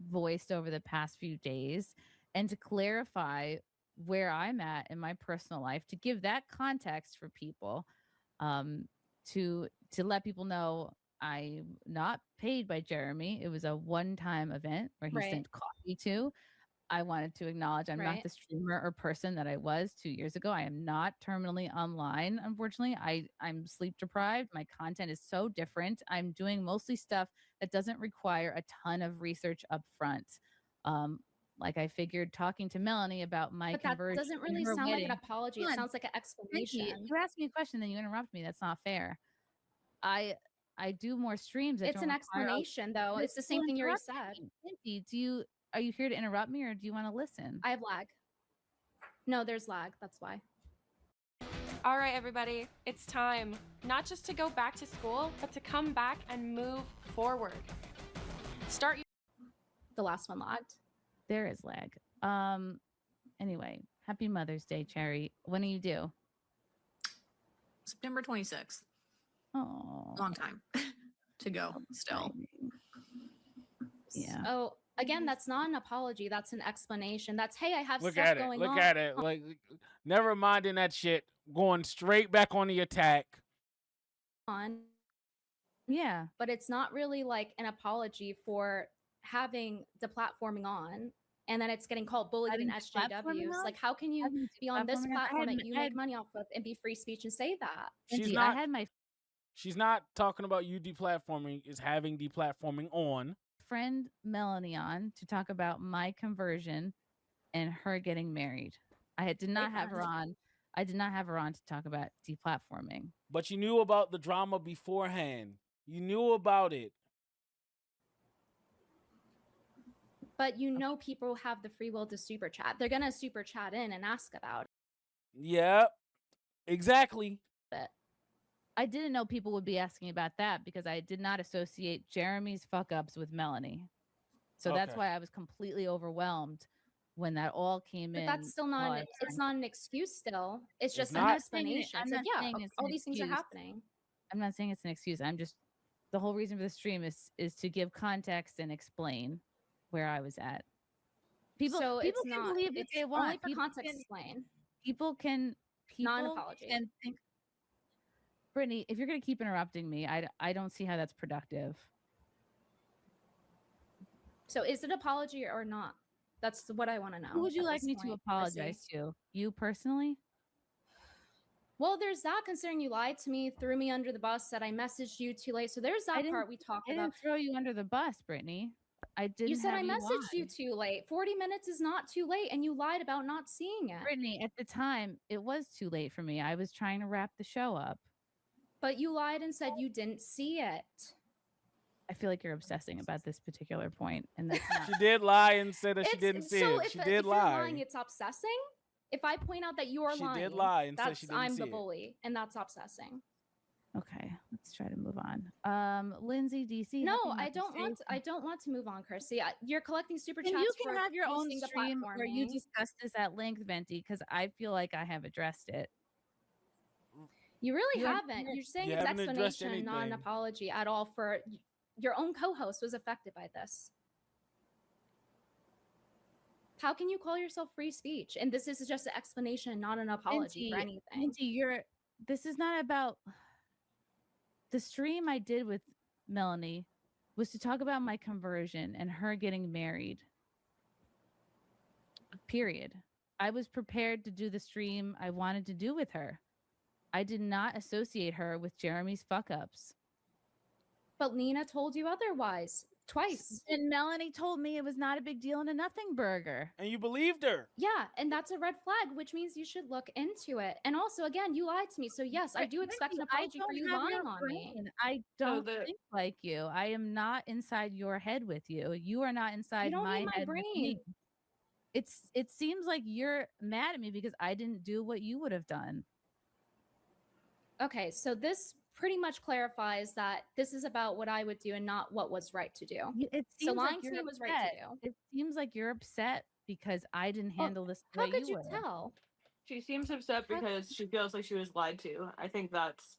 voiced over the past few days, and to clarify where I'm at in my personal life, to give that context for people, to let people know I'm not paid by Jeremy. It was a one-time event where he sent coffee to. I wanted to acknowledge I'm not the streamer or person that I was 2 years ago. I am not terminally online, unfortunately. I'm sleep deprived. My content is so different. I'm doing mostly stuff that doesn't require a ton of research up front. Like, I figured talking to Melanie about my conversion. That doesn't really sound like an apology. It sounds like an explanation. You asked me a question, then you interrupt me. That's not fair. I do more streams. It's an explanation, though. It's the same thing you already said. Are you here to interrupt me, or do you want to listen? I have lag. No, there's lag. That's why. All right, everybody. It's time. Not just to go back to school, but to come back and move forward. The last one lagged. There is lag. Anyway, happy Mother's Day, Cherry. When do you do? September 26th. Oh, long time to go still. Yeah. Oh, again, that's not an apology. That's an explanation. That's, hey, I have Look stuff at it. going Look on. at it. Like, never minding that shit. Going straight back on the attack. Yeah. But it's not really like an apology for having deplatforming on, and then it's getting called bullied and SJWs. Like, how can you be on this platform that you make money off of and be free speech and say that? She's not talking about you deplatforming, is having deplatforming on. Friend Melanie on to talk about my conversion and her getting married. I did not have her on. I did not have her on to talk about deplatforming. But you knew about the drama beforehand. You knew about it. But you know, people have the free will to super chat. They're gonna super chat in and ask about it. Yep, exactly. I didn't know people would be asking about that because I did not associate Jeremy's fuck ups with Melanie. So that's Okay. why I was completely overwhelmed when that all came But in. that's still while not I an, was it's trying not an excuse still. It's It's just I'm an not. not saying explanation. I'm It's like, not yeah, saying it's all an these things are excuse. happening. I'm not saying it's an excuse. I'm just the whole reason for the stream is to give context and explain where I was at. So People it's can not, believe what it's they only want. for context explain, People can not an people apology. can think. Brittany, if you're going to keep interrupting me, I don't see how that's productive. So is it apology or not? That's what I want to know. Who would you at like this me point, to Chrissy. apologize to? You personally? Well, there's that, considering you lied to me, threw me under the bus, said I messaged you too late. So there's that part we talked I about. didn't throw you under the bus, Brittany. I didn't. You said have I you messaged you on. too late. 40 minutes is not too late, and you lied about not seeing it. Brittany, at the time, it was too late for me. I was trying to wrap the show up. But you lied and said you didn't see it. I feel like you're obsessing about this particular point, and that's not. She did lie and said that she didn't see so it. She did if you're lie. lying, it's obsessing. If I point out that you are She lying, did lie and said that's she didn't I'm see the it. bully, and that's obsessing. Okay, let's try to move on. Lindsay DC. No, happy I don't want. Mother's Day. I don't want to move on, Chrissy. You're collecting super chats. And you can for have your own hosting the stream where you platforming. discuss this at length, Venti, because I feel like I have addressed it. You really You haven't. You're saying You it's haven't addressed explanation, not an anything. apology at all. For your own co-host was affected by this. How can you call yourself free speech? And this is just an explanation, not an apology for anything. Venti, this is not about the stream I did with Melanie was to talk about my conversion and her getting married. Period. I was prepared to do the stream I wanted to do with her. I did not associate her with Jeremy's fuck ups. But Lena told you otherwise twice. And Melanie told me it was not a big deal in a nothing burger. And you believed her. Yeah, and that's a red flag, which means you should look into it. And also, again, you lied to me. So yes, I do expect an apology for you lying on me. I don't think like you. I am not inside your head with you. You are not inside my head with me. It seems like you're mad at me because I didn't do what you would have done. Okay, so this pretty much clarifies that this is about what I would do and not what was right to do. It seems so lying like to me you're was right upset. to do. It seems like you're upset because I didn't handle this the How way could you would. tell? She seems upset because she feels like she was lied to. I think that's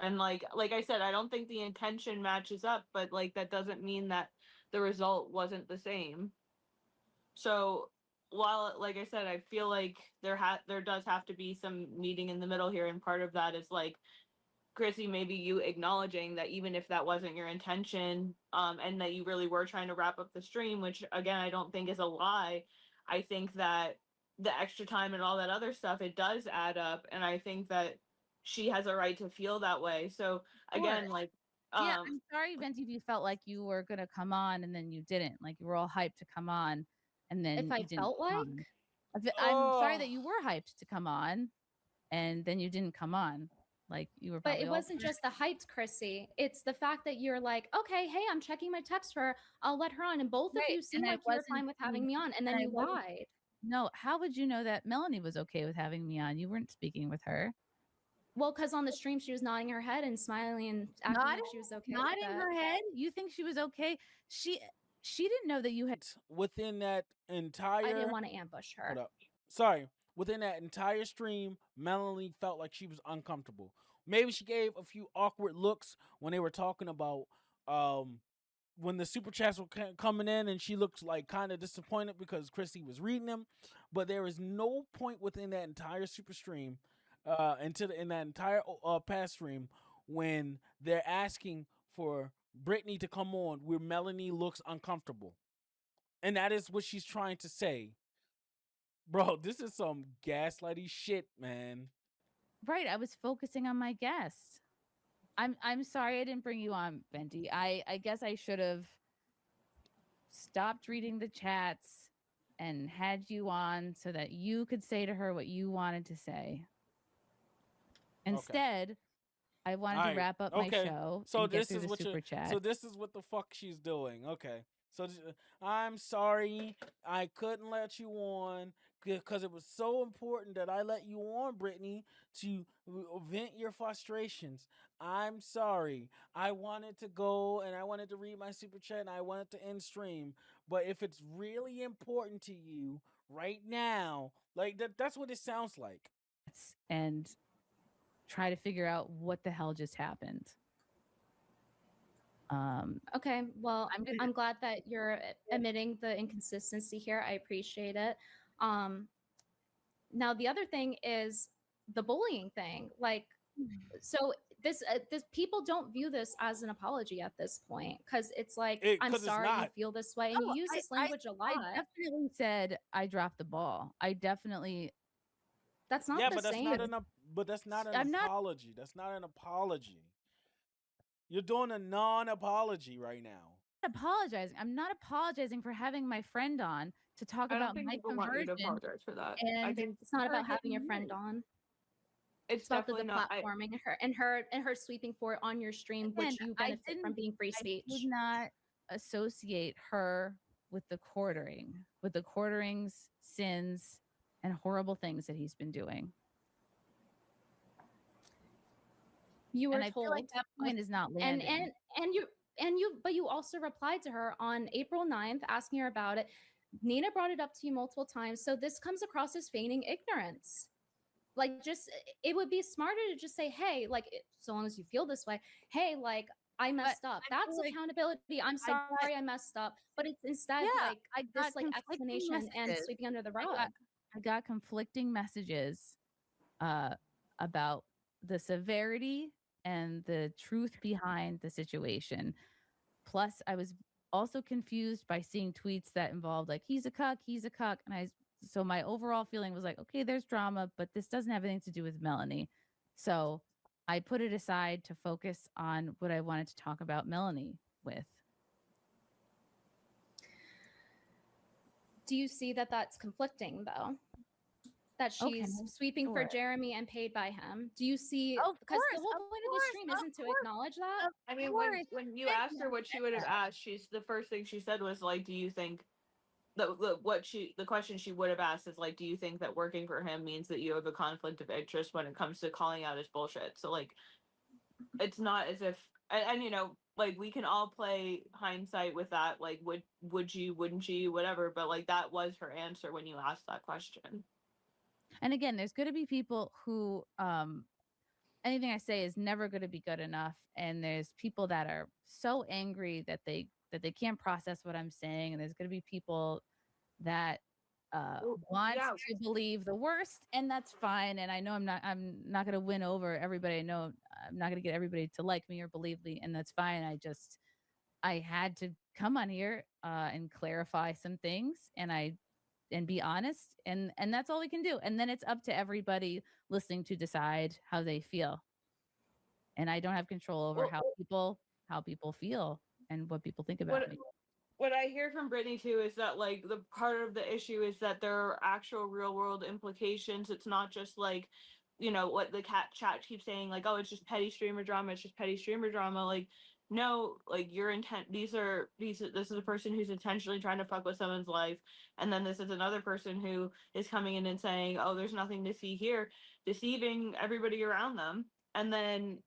and like I said, I don't think the intention matches up, but like that doesn't mean that the result wasn't the same. So while like I said, I feel like there does have to be some meeting in the middle here, and part of that is like Chrissy, maybe you acknowledging that even if that wasn't your intention, and that you really were trying to wrap up the stream, which again I don't think is a lie. I think that the extra time and all that other stuff, it does add up, and I think that she has a right to feel that way. So again, like yeah, I'm sorry, Venti, if you felt like you were gonna come on and then you didn't. Like you were all hyped to come on, and then If I you didn't felt like, I'm sorry that you were hyped to come on, and then you didn't come on. Like you were, but it wasn't just the hyped, Chrissy. It's the fact that you're like, okay, hey, I'm checking my text for her. I'll let her on, and both of you seem like you were fine with having me on, and then you lied. No, how would you know that Melanie was okay with having me on? You weren't speaking with her. Well, because on the stream she was nodding her head and smiling and acting like she was okay. Nodding her head? You think she was okay? She didn't know that you had within that entire. I didn't want to ambush her. Hold up. Sorry. Within that entire stream, Melanie felt like she was uncomfortable. Maybe she gave a few awkward looks when they were talking about when the super chats were coming in, and she looked like kind of disappointed because Chrissy was reading them. But there is no point within that entire super stream, in that entire past stream, when they're asking for Brittany to come on where Melanie looks uncomfortable. And that is what she's trying to say. Bro, this is some gaslighty shit, man. Right, I was focusing on my guest. I'm sorry I didn't bring you on, Venti. I guess I should have stopped reading the chats and had you on so that you could say to her what you wanted to say. Instead, I wanted to wrap up my show. So and this get is through what the super chat. So this is what the fuck she's doing. Okay. So I'm sorry, I couldn't let you on because it was so important that I let you on, Brittany, to vent your frustrations. I'm sorry. I wanted to go and I wanted to read my super chat and I wanted to end stream. But if it's really important to you right now, like that's what it sounds like. And try to figure out what the hell just happened. Okay, well, I'm gonna I'm glad that you're admitting the inconsistency here. I appreciate it. Um, now the other thing is the bullying thing. Like, so this people don't view this as an apology at this point because it's like, I'm Because it's sorry you not. feel this way, and you use this language a lot. I definitely said I dropped the ball. I definitely. That's not Yeah, the but that's same. not but that's not an I'm not apology. That's not an apology. You're doing a non-apology right now. apologizing. I'm not apologizing for having my friend on to talk I don't about think my people want you to conversion. apologize for that. I And think It's not her about having your getting friend married. on. it's It's about the definitely not. deplatforming and her sweeping for it on your stream, Again, which you I benefit from being free I speech. did not associate her with the quartering's sins and horrible things that he's been doing. You were And I feel told like that point is not and landing. but you also replied to her on April 9th asking her about it. Nina brought it up to you multiple times, so this comes across as feigning ignorance. Like, just it would be smarter to just say, hey, like, so long as you feel this way, hey, like, I messed up. I That's feel like accountability. I'm I got sorry I messed up. But it's instead yeah, like I this got like conflicting explanation and messages. sweeping under the I rug. got conflicting messages uh, about the severity and the truth behind the situation. Plus, I was also confused by seeing tweets that involved like he's a cuck, and so my overall feeling was like, okay, there's drama, but this doesn't have anything to do with Melanie. So I put it aside to focus on what I wanted to talk about Melanie with. Do you see that that's conflicting though? That Okay, she's sweeping for sure. Jeremy and paid by him. Do you see? Of Because the course, whole of point of the course, stream of isn't to course, acknowledge that. of I mean, course. when you Said asked her that, what she said would have that. asked, she's the first thing she said was like, "Do you think the question she would have asked is like, do you think that working for him means that you have a conflict of interest when it comes to calling out his bullshit?" So like, it's not as if and you know like we can all play hindsight with that. Like, would you, wouldn't you, whatever. But like that was her answer when you asked that question. And again, there's going to be people who anything I say is never going to be good enough, and there's people that are so angry that they can't process what I'm saying, and there's going to be people that want Yeah. to believe the worst, and that's fine. And I know I'm not going to win over everybody. I know I'm not going to get everybody to like me or believe me, and that's fine. I had to come on here and clarify some things, and be honest, and that's all we can do. And then it's up to everybody listening to decide how they feel. And I don't have control over Well, how people feel and what people think what about me. what I hear from Brittany too is that like the part of the issue is that there are actual real world implications. It's not just like, you know, what the cat chat keeps saying, like, oh, it's just petty streamer drama, it's just petty streamer drama. Like, no, like your intent, this is a person who's intentionally trying to fuck with someone's life. And then this is another person who is coming in and saying, oh, there's nothing to see here, deceiving everybody around them. And then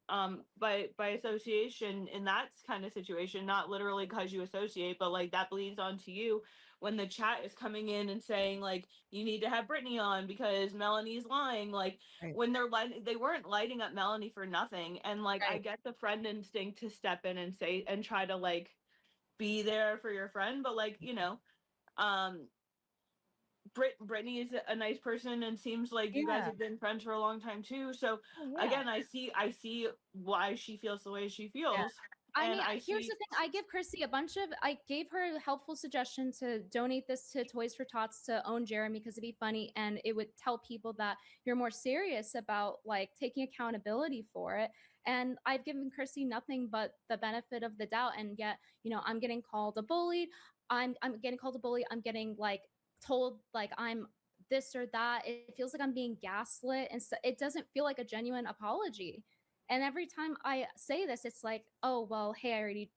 by association in that kind of situation, not literally because you associate, but like that bleeds onto you when the chat is coming in and saying like you need to have Brittany on because Melanie's lying. Like Right. when they weren't lighting up Melanie for nothing. And like I get the friend instinct to step in and say and try to like be there for your friend, but like, you know, um Brittany is a nice person and seems like you guys Yeah. have been friends for a long time too. So Oh, yeah. again, I see why she feels the way she feels. I And mean, I here's see the thing. I gave her a helpful suggestion to donate this to Toys for Tots to own Jeremy because it'd be funny and it would tell people that you're more serious about like taking accountability for it. And I've given Chrissy nothing but the benefit of the doubt. And yet, you know, I'm getting called a bully. I'm getting called a bully. I'm getting like told like I'm this or that. It feels like I'm being gaslit, and so it doesn't feel like a genuine apology. And every time I say this, it's like, oh, well, hey,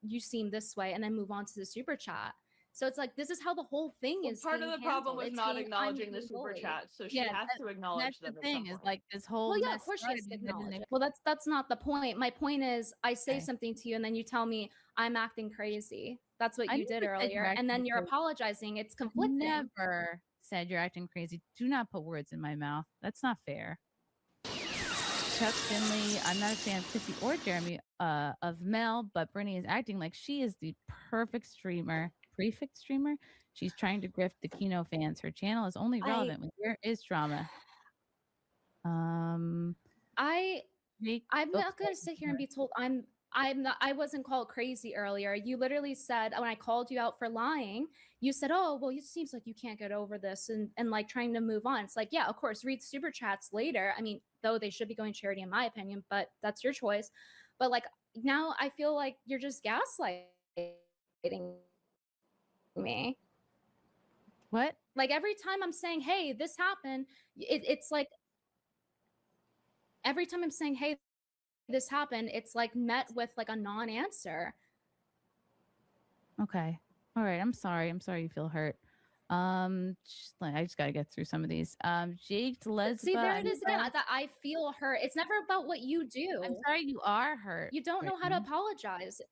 you seem this way, and then move on to the super chat. So it's like this is how the whole thing Well, is. part of being the problem handled. was It's not being, I'm acknowledging the being super bullied. chat, so she Yeah, has to acknowledge that's them the at thing some is point. like this whole Well, yeah, mess of course she has to started and then acknowledge it- it. Well, that's not the point. My point is, I say Okay. something to you, and then you tell me I'm acting crazy. That's what I you did never said you're earlier, and acting then you're crazy. apologizing. It's conflicting. Never said you're acting crazy. Do not put words in my mouth. That's not fair. Chuck Finley, I'm not a fan of Chrissy or Jeremy of Mel, but Brittany is acting like she is the perfect streamer. Prefect streamer. She's trying to grift the Kino fans. Her channel is only relevant when there is drama. I'm not gonna sit here and be told I'm not. I wasn't called crazy earlier. You literally said when I called you out for lying, you said, "Oh, well, it seems like you can't get over this," and like trying to move on. It's like, yeah, of course, read super chats later. I mean, though they should be going to charity in my opinion, but that's your choice. But like now, I feel like you're just gaslighting me. What? Like every time I'm saying, "Hey, this happened," it's like every time I'm saying, "Hey, this happened," it's like met with like a non-answer. Okay. All right. I'm sorry. I'm sorry you feel hurt. I just gotta get through some of these. Jake Lesba. See, there it is again. That I feel hurt. It's never about what you do. I'm sorry you are hurt. You don't know how to apologize.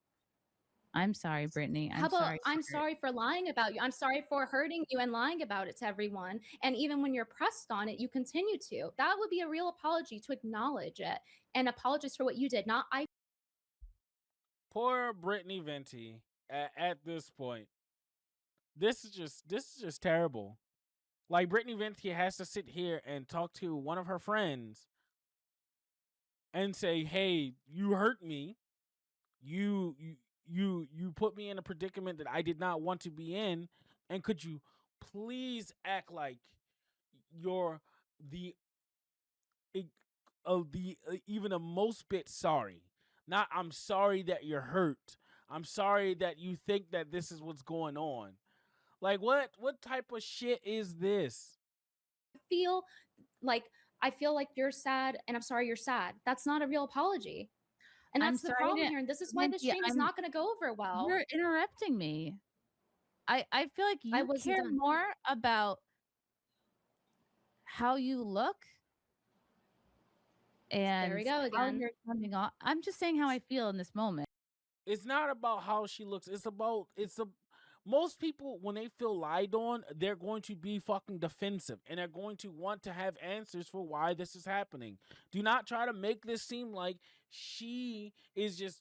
I'm sorry, Brittany. How about I'm sorry for lying about you? I'm sorry for hurting you and lying about it to everyone. And even when you're pressed on it, you continue to. That would be a real apology, to acknowledge it and apologize for what you did. Not I. Poor Brittany Venti. At this point, this is just terrible. Like Brittany Venti has to sit here and talk to one of her friends and say, "Hey, you hurt me. You put me in a predicament that I did not want to be in, and could you please act like you're the even a most bit sorry. Not I'm sorry that you're hurt. I'm sorry that you think that this is what's going on." Like what type of shit is this? I feel like you're sad and I'm sorry you're sad. That's not a real apology. And I'm that's the sorry problem to- here. And this is why the Venti, stream is not going to go over well. You're interrupting me. I feel like I you wasn't care done. more about how you look and There we go how again. you're coming off. I'm just saying how I feel in this moment. It's not about how she looks. Most people, when they feel lied on, they're going to be fucking defensive and they're going to want to have answers for why this is happening. Do not try to make this seem like she is just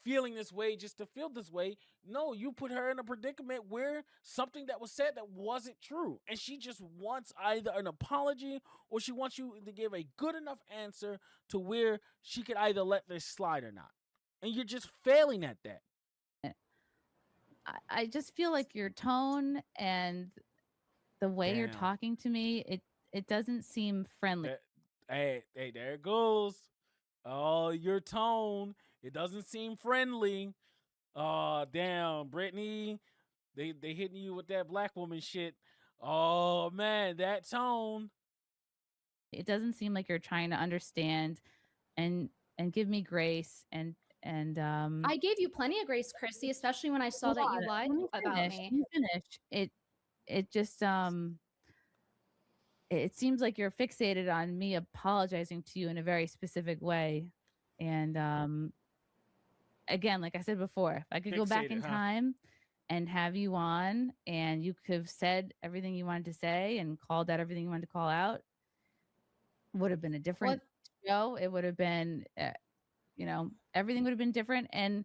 feeling this way just to feel this way. No, you put her in a predicament where something that was said that wasn't true. And she just wants either an apology or she wants you to give a good enough answer to where she could either let this slide or not. And you're just failing at that. I just feel like your tone and the way you're Damn. talking to me, it doesn't seem friendly. Hey, there it goes. Oh, your tone. It doesn't seem friendly. Oh, damn, Brittany. They hitting you with that black woman shit. Oh man, that tone. It doesn't seem like you're trying to understand and give me grace and I gave you plenty of grace, Chrissy, especially when I saw that you lied about me. You finish. It just it seems like you're fixated on me apologizing to you in a very specific way. And again, like I said before, if I could go back in time and have you on and you could have said everything you wanted to say and called out everything you wanted to call out, would have been a different show. It would have been everything would have been different. And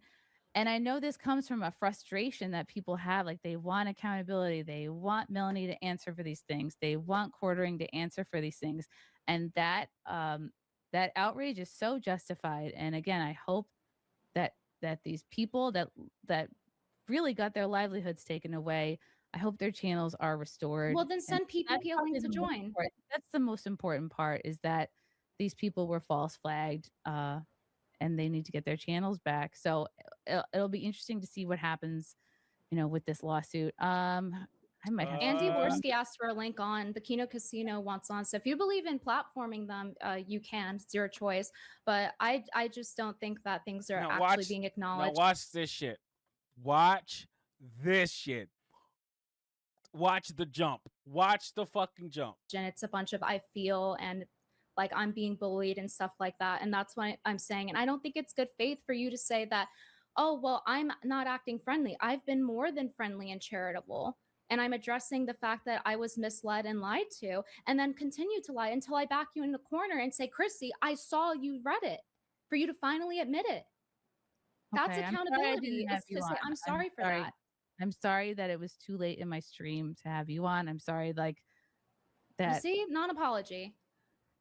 I know this comes from a frustration that people have. Like they want accountability. They want Melanie to answer for these things. They want quartering to answer for these things. And that that outrage is so justified. And again, I hope that these people that really got their livelihoods taken away, I hope their channels are restored. Well, then send people appealing to join. That's the most important part, is that these people were false flagged. And they need to get their channels back. So it'll be interesting to see what happens, with this lawsuit. I might have Andy Worski asked for a link on the KinoCasino wants on. So if you believe in platforming them, you can. It's your choice. But I just don't think that things are actually being acknowledged. Now watch this shit. Watch this shit. Watch the jump. Watch the fucking jump. And it's a bunch of I feel and like I'm being bullied and stuff like that. And that's what I'm saying. And I don't think it's good faith for you to say that, oh, well, I'm not acting friendly. I've been more than friendly and charitable. And I'm addressing the fact that I was misled and lied to, and then continue to lie until I back you in the corner and say, Chrissy, I saw you read it, for you to finally admit it. That's Okay, accountability. Is to say, I'm sorry for that. I'm sorry that it was too late in my stream to have you on. I'm sorry, like that. You see, non-apology.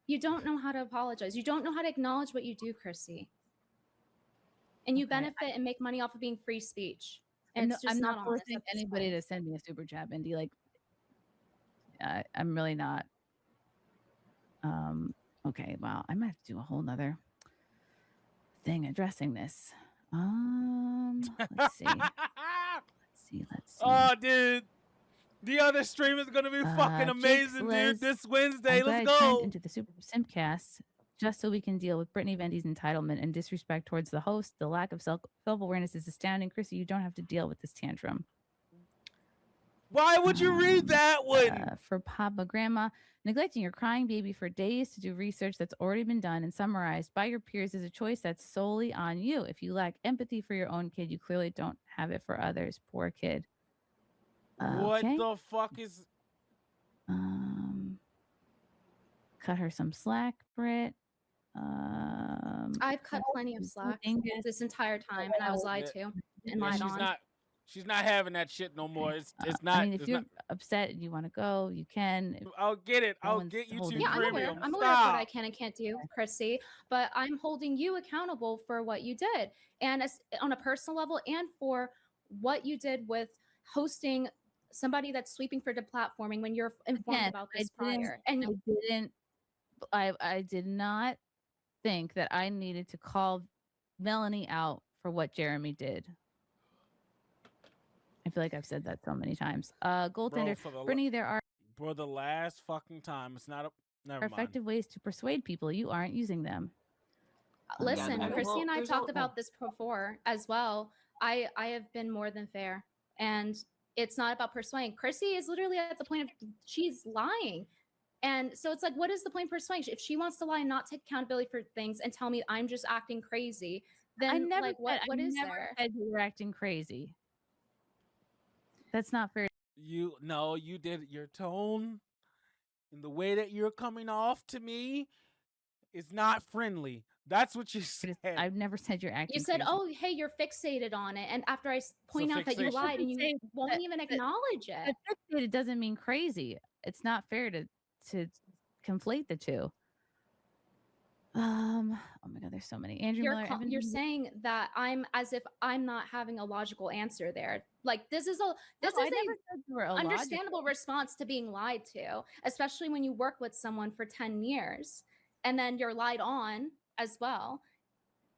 You don't know how to apologize. You don't know how to acknowledge what you do, Chrissy. And you benefit and make money off of being free speech. And it's just I'm not not honest forcing at this anybody point. to send me a super chat, Mindy. Like, I'm really not. Okay, wow. I might have to do a whole nother thing addressing this. Let's see. Let's see. Oh, dude. The other stream is gonna be fucking amazing, dude. This Wednesday. Let's go. I turned into the Super Simpcast just so we can deal with Brittany Venti's entitlement and disrespect towards the host. The lack of self-awareness is astounding. Chrissy, you don't have to deal with this tantrum. Why would you read that one? For Papa Grandma, neglecting your crying baby for days to do research that's already been done and summarized by your peers is a choice that's solely on you. If you lack empathy for your own kid, you clearly don't have it for others. Poor kid. What the fuck is... Cut her some slack, Britt. I've cut plenty of slack this entire time, and I was lied to and lied on. She's not having that shit no more. It's not. I mean, if you're upset and you want to go, you can. I'll get it. I'll get you to premium. I'm aware of what I can and can't do, Chrissy, but I'm holding you accountable for what you did, and on a personal level, and for what you did with hosting somebody that's sweeping for deplatforming when you're informed about this prior. And I did not think that I needed to call Melanie out for what Jeremy did. I feel like I've said that so many times. Goaltender, Brittany, there are for the last fucking time. It's not a never mind. Effective ways to persuade people. You aren't using them. Listen, Chrissy and I talked about this before as well. I have been more than fair, and it's not about persuading. Chrissy is literally at the point of she's lying. And so it's like, what is the point of persuasion? If she wants to lie and not take accountability for things and tell me I'm just acting crazy, then I never like what is there? Said you were acting crazy. That's not fair. You did. Your tone and the way that you're coming off to me is not friendly. That's what you said. I've never said you're acting. You said, crazy. "Oh, hey, you're fixated on it," and after I point out that you lied and you won't even acknowledge it. Fixated doesn't mean crazy. It's not fair to conflate the two. Oh my God, there's so many. Andrew Miller, you're saying that I'm as if I'm not having a logical answer there. Like this is a understandable response to being lied to, especially when you work with someone for 10 years and then you're lied on as well.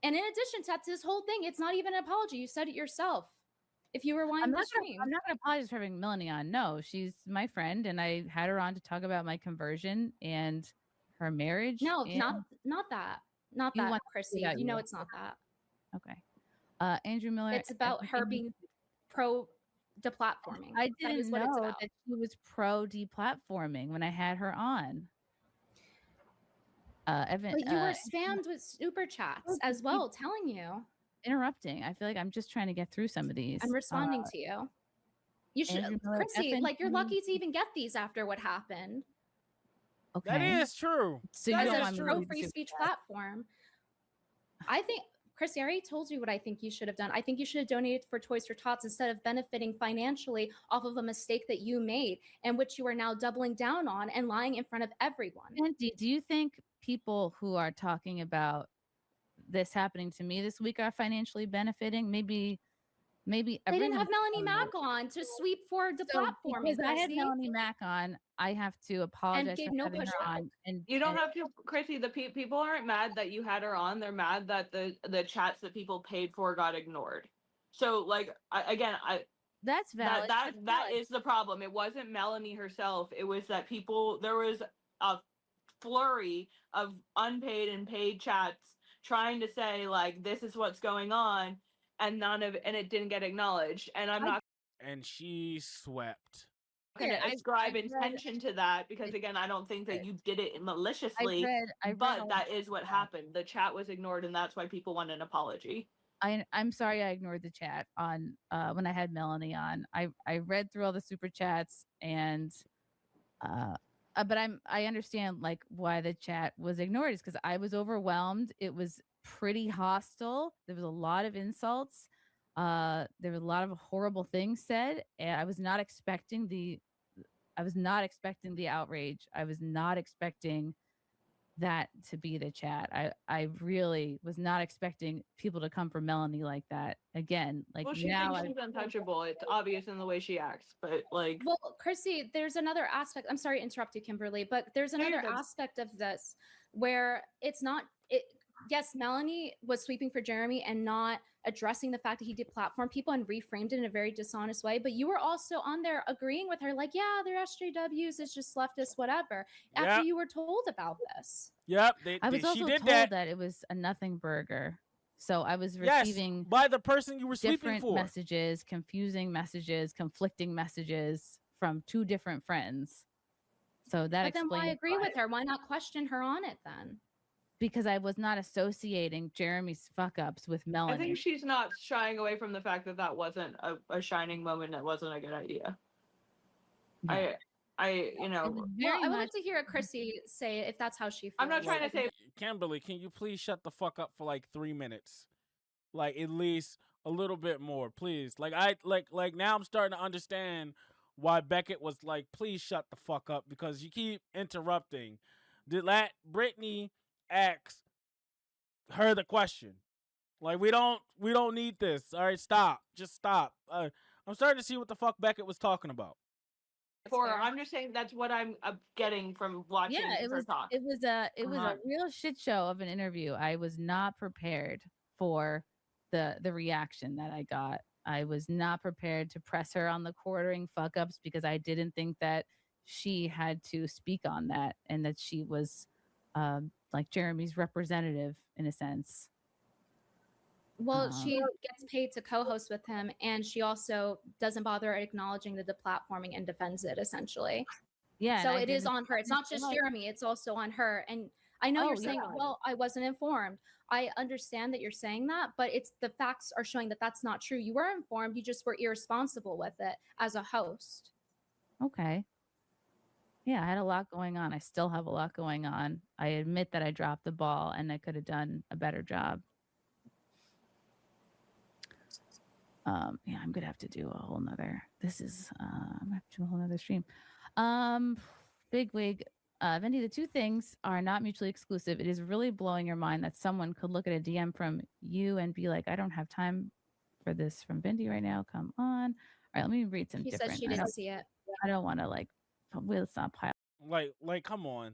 And in addition to this whole thing, it's not even an apology. You said it yourself. If you rewind the stream, I'm not going to apologize for having Melanie on. No, she's my friend, and I had her on to talk about my conversion and her marriage. No, not that. Not that, Chrissy. You know it's not that. Okay. Andrew Miller. It's about her being pro deplatforming. I didn't know that she was pro deplatforming when I had her on. Evan, but you were spammed with super chats as well, telling you. Interrupting. I feel like I'm just trying to get through some of these. I'm responding to you. You should, Chrissy, like you're lucky to even get these after what happened. Okay. That is true. So you as a pro free speech platform. I think, Chrissy, I already told you what I think you should have done. I think you should have donated for Toys for Tots instead of benefiting financially off of a mistake that you made and which you are now doubling down on and lying in front of everyone. Andy, do you think people who are talking about this happening to me this week are financially benefiting? Maybe they didn't have Melanie Mack on to sweep for deplatforming. Because I had Melanie Mack on, I have to apologize and for no having her pushback. on. And you don't have to, Chrissy. The people aren't mad that you had her on. They're mad that the chats that people paid for got ignored. So, like, that's valid. That is the problem. It wasn't Melanie herself. It was that there was a flurry of unpaid and paid chats trying to say like this is what's going on, and it didn't get acknowledged. And I'm not. And she swept. going to I've ascribe read- intention to that because again, I don't think that you did it I maliciously, read but all that is what happened. The chat was ignored, and that's why people want an apology. I'm sorry I ignored the chat on when I had Melanie on. I read through all the super chats and but I understand like why the chat was ignored is because I was overwhelmed. It was pretty hostile. There was a lot of insults. There were a lot of horrible things said, and I was not expecting the outrage. I was not expecting that to be the chat. I really was not expecting people to come for Melanie like that. Again, like Well, she now thinks she's untouchable. It's obvious in the way she acts, but like, Well, Chrissy, there's another aspect. I'm sorry to interrupt you, Kimberly, but there's No, you're another good. aspect of this where it's not it. Yes, Melanie was sweeping for Jeremy and not addressing the fact that he deplatformed people and reframed it in a very dishonest way. But you were also on there agreeing with her, like, yeah, they're SJWs, it's just leftist, whatever. After Yep. you were told about this. Yep. I was she also did told that. that it was a nothing burger. So I was Yes, receiving by the person you were sweeping different for. messages, confusing messages, conflicting messages from two different friends. So that But then why explains agree with her? Why not question her on it then? because I was not associating Jeremy's fuck ups with I Melanie. think she's not shying away from the fact that that wasn't a shining moment. That wasn't a good idea. Yeah. You know, Well, Very I would much like to hear Chrissy say it if that's how she feels. I'm not trying to say Kimberly, can you please shut the fuck up for like 3 minutes? Like at least a little bit more, please. Like now I'm starting to understand why Beckett was like, please shut the fuck up because you keep interrupting. Let Brittany ask her the question. Like we don't need this. All right, stop. Just stop. I'm starting to see what the fuck Beckett was talking about. for her. I'm just saying that's what I'm getting from watching her talk. It was a real shit show of an interview. I was not prepared for the reaction that I got. I was not prepared to press her on the quartering fuck ups because I didn't think that she had to speak on that and that she was like Jeremy's representative in a sense. Well, she gets paid to co-host with him, and she also doesn't bother acknowledging the deplatforming and defends it essentially. Yeah. So it is on her. It's not just Jeremy, it's also on her. And I know you're saying, well, I wasn't informed. I understand that you're saying that, but it's the facts are showing that that's not true. You were informed, you just were irresponsible with it as a host. Okay. Yeah, I had a lot going on. I still have a lot going on. I admit that I dropped the ball and I could have done a better job. Yeah, I'm gonna have to do a whole nother. This is I'm gonna have to do a whole nother stream. Big wig. Venti, the two things are not mutually exclusive. It is really blowing your mind that someone could look at a DM from you and be like, I don't have time for this from Venti right now. Come on. All right, let me read some She different. said she didn't see it. I don't want to like let's not pile. Like, come on.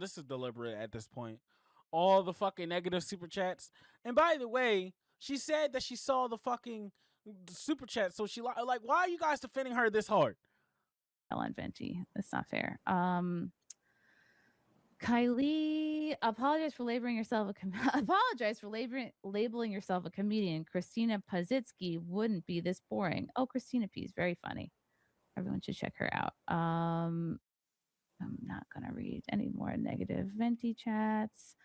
This is deliberate at this point. All the fucking negative super chats. And by the way, she said that she saw the fucking super chat. So she like, why are you guys defending her this hard? Ellen Venti. That's not fair. Kylie, apologize for labeling yourself a comedian. Christina Pazitsky wouldn't be this boring. Oh, Christina P is very funny. Everyone should check her out. I'm not gonna read any more negative Venti chats.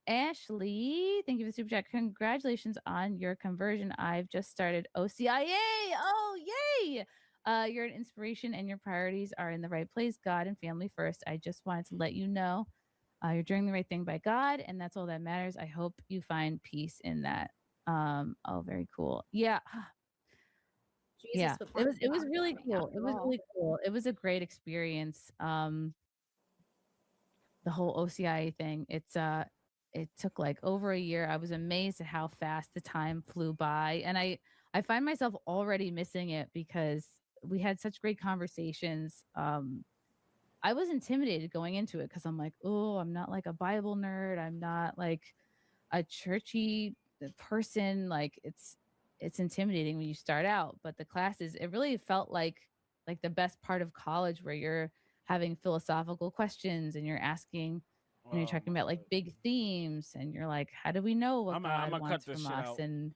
Ashley, thank you for the super chat. Congratulations on your conversion. I've just started OCIA. Oh, yay! You're an inspiration and your priorities are in the right place. God and family first. I just wanted to let you know you're doing the right thing by God, and that's all that matters. I hope you find peace in that. Oh, very cool. Yeah. Jesus, It was really cool. It was really cool. It was a great experience. The whole OCIA thing. It took like over a year. I was amazed at how fast the time flew by, and I find myself already missing it because we had such great conversations. I was intimidated going into it because I'm like, oh, I'm not like a Bible nerd. I'm not like a churchy person. Like it's intimidating when you start out, but the classes, it really felt like the best part of college where you're having philosophical questions and you're asking and you're talking about like big themes and you're like, how do we know what God wants from us? Out. And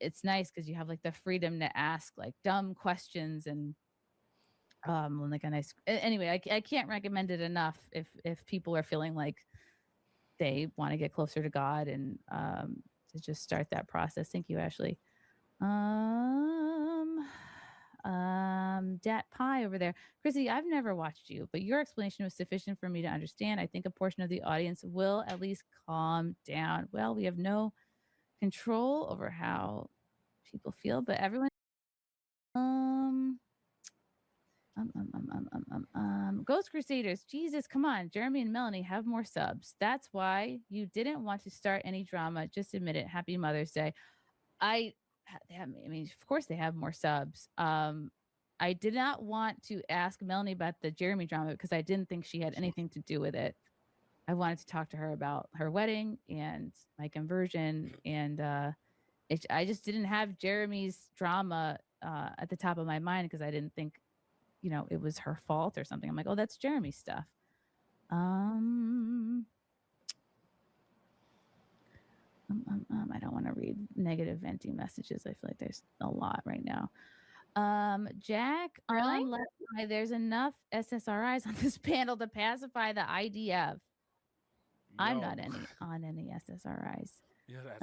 it's nice because you have like the freedom to ask like dumb questions and like a nice. Anyway, I can't recommend it enough if people are feeling like they want to get closer to God and to just start that process. Thank you, Ashley. Dat Pie over there. Chrissy, I've never watched you, but your explanation was sufficient for me to understand. I think a portion of the audience will at least calm down. Well, we have no control over how people feel, but everyone Ghost Crusaders, Jesus, come on. Jeremy and Melanie have more subs. That's why you didn't want to start any drama. Just admit it. Happy Mother's Day. I mean, of course they have more subs. I did not want to ask Melanie about the Jeremy drama because I didn't think she had anything to do with it. I wanted to talk to her about her wedding and my conversion, and I just didn't have Jeremy's drama at the top of my mind because I didn't think, it was her fault or something. I'm like, oh, that's Jeremy's stuff. I don't want to read negative Venti messages. I feel like there's a lot right now. Jack, there's enough SSRIs on this panel to pacify the IDF. I'm not on any SSRIs. Yeah, that's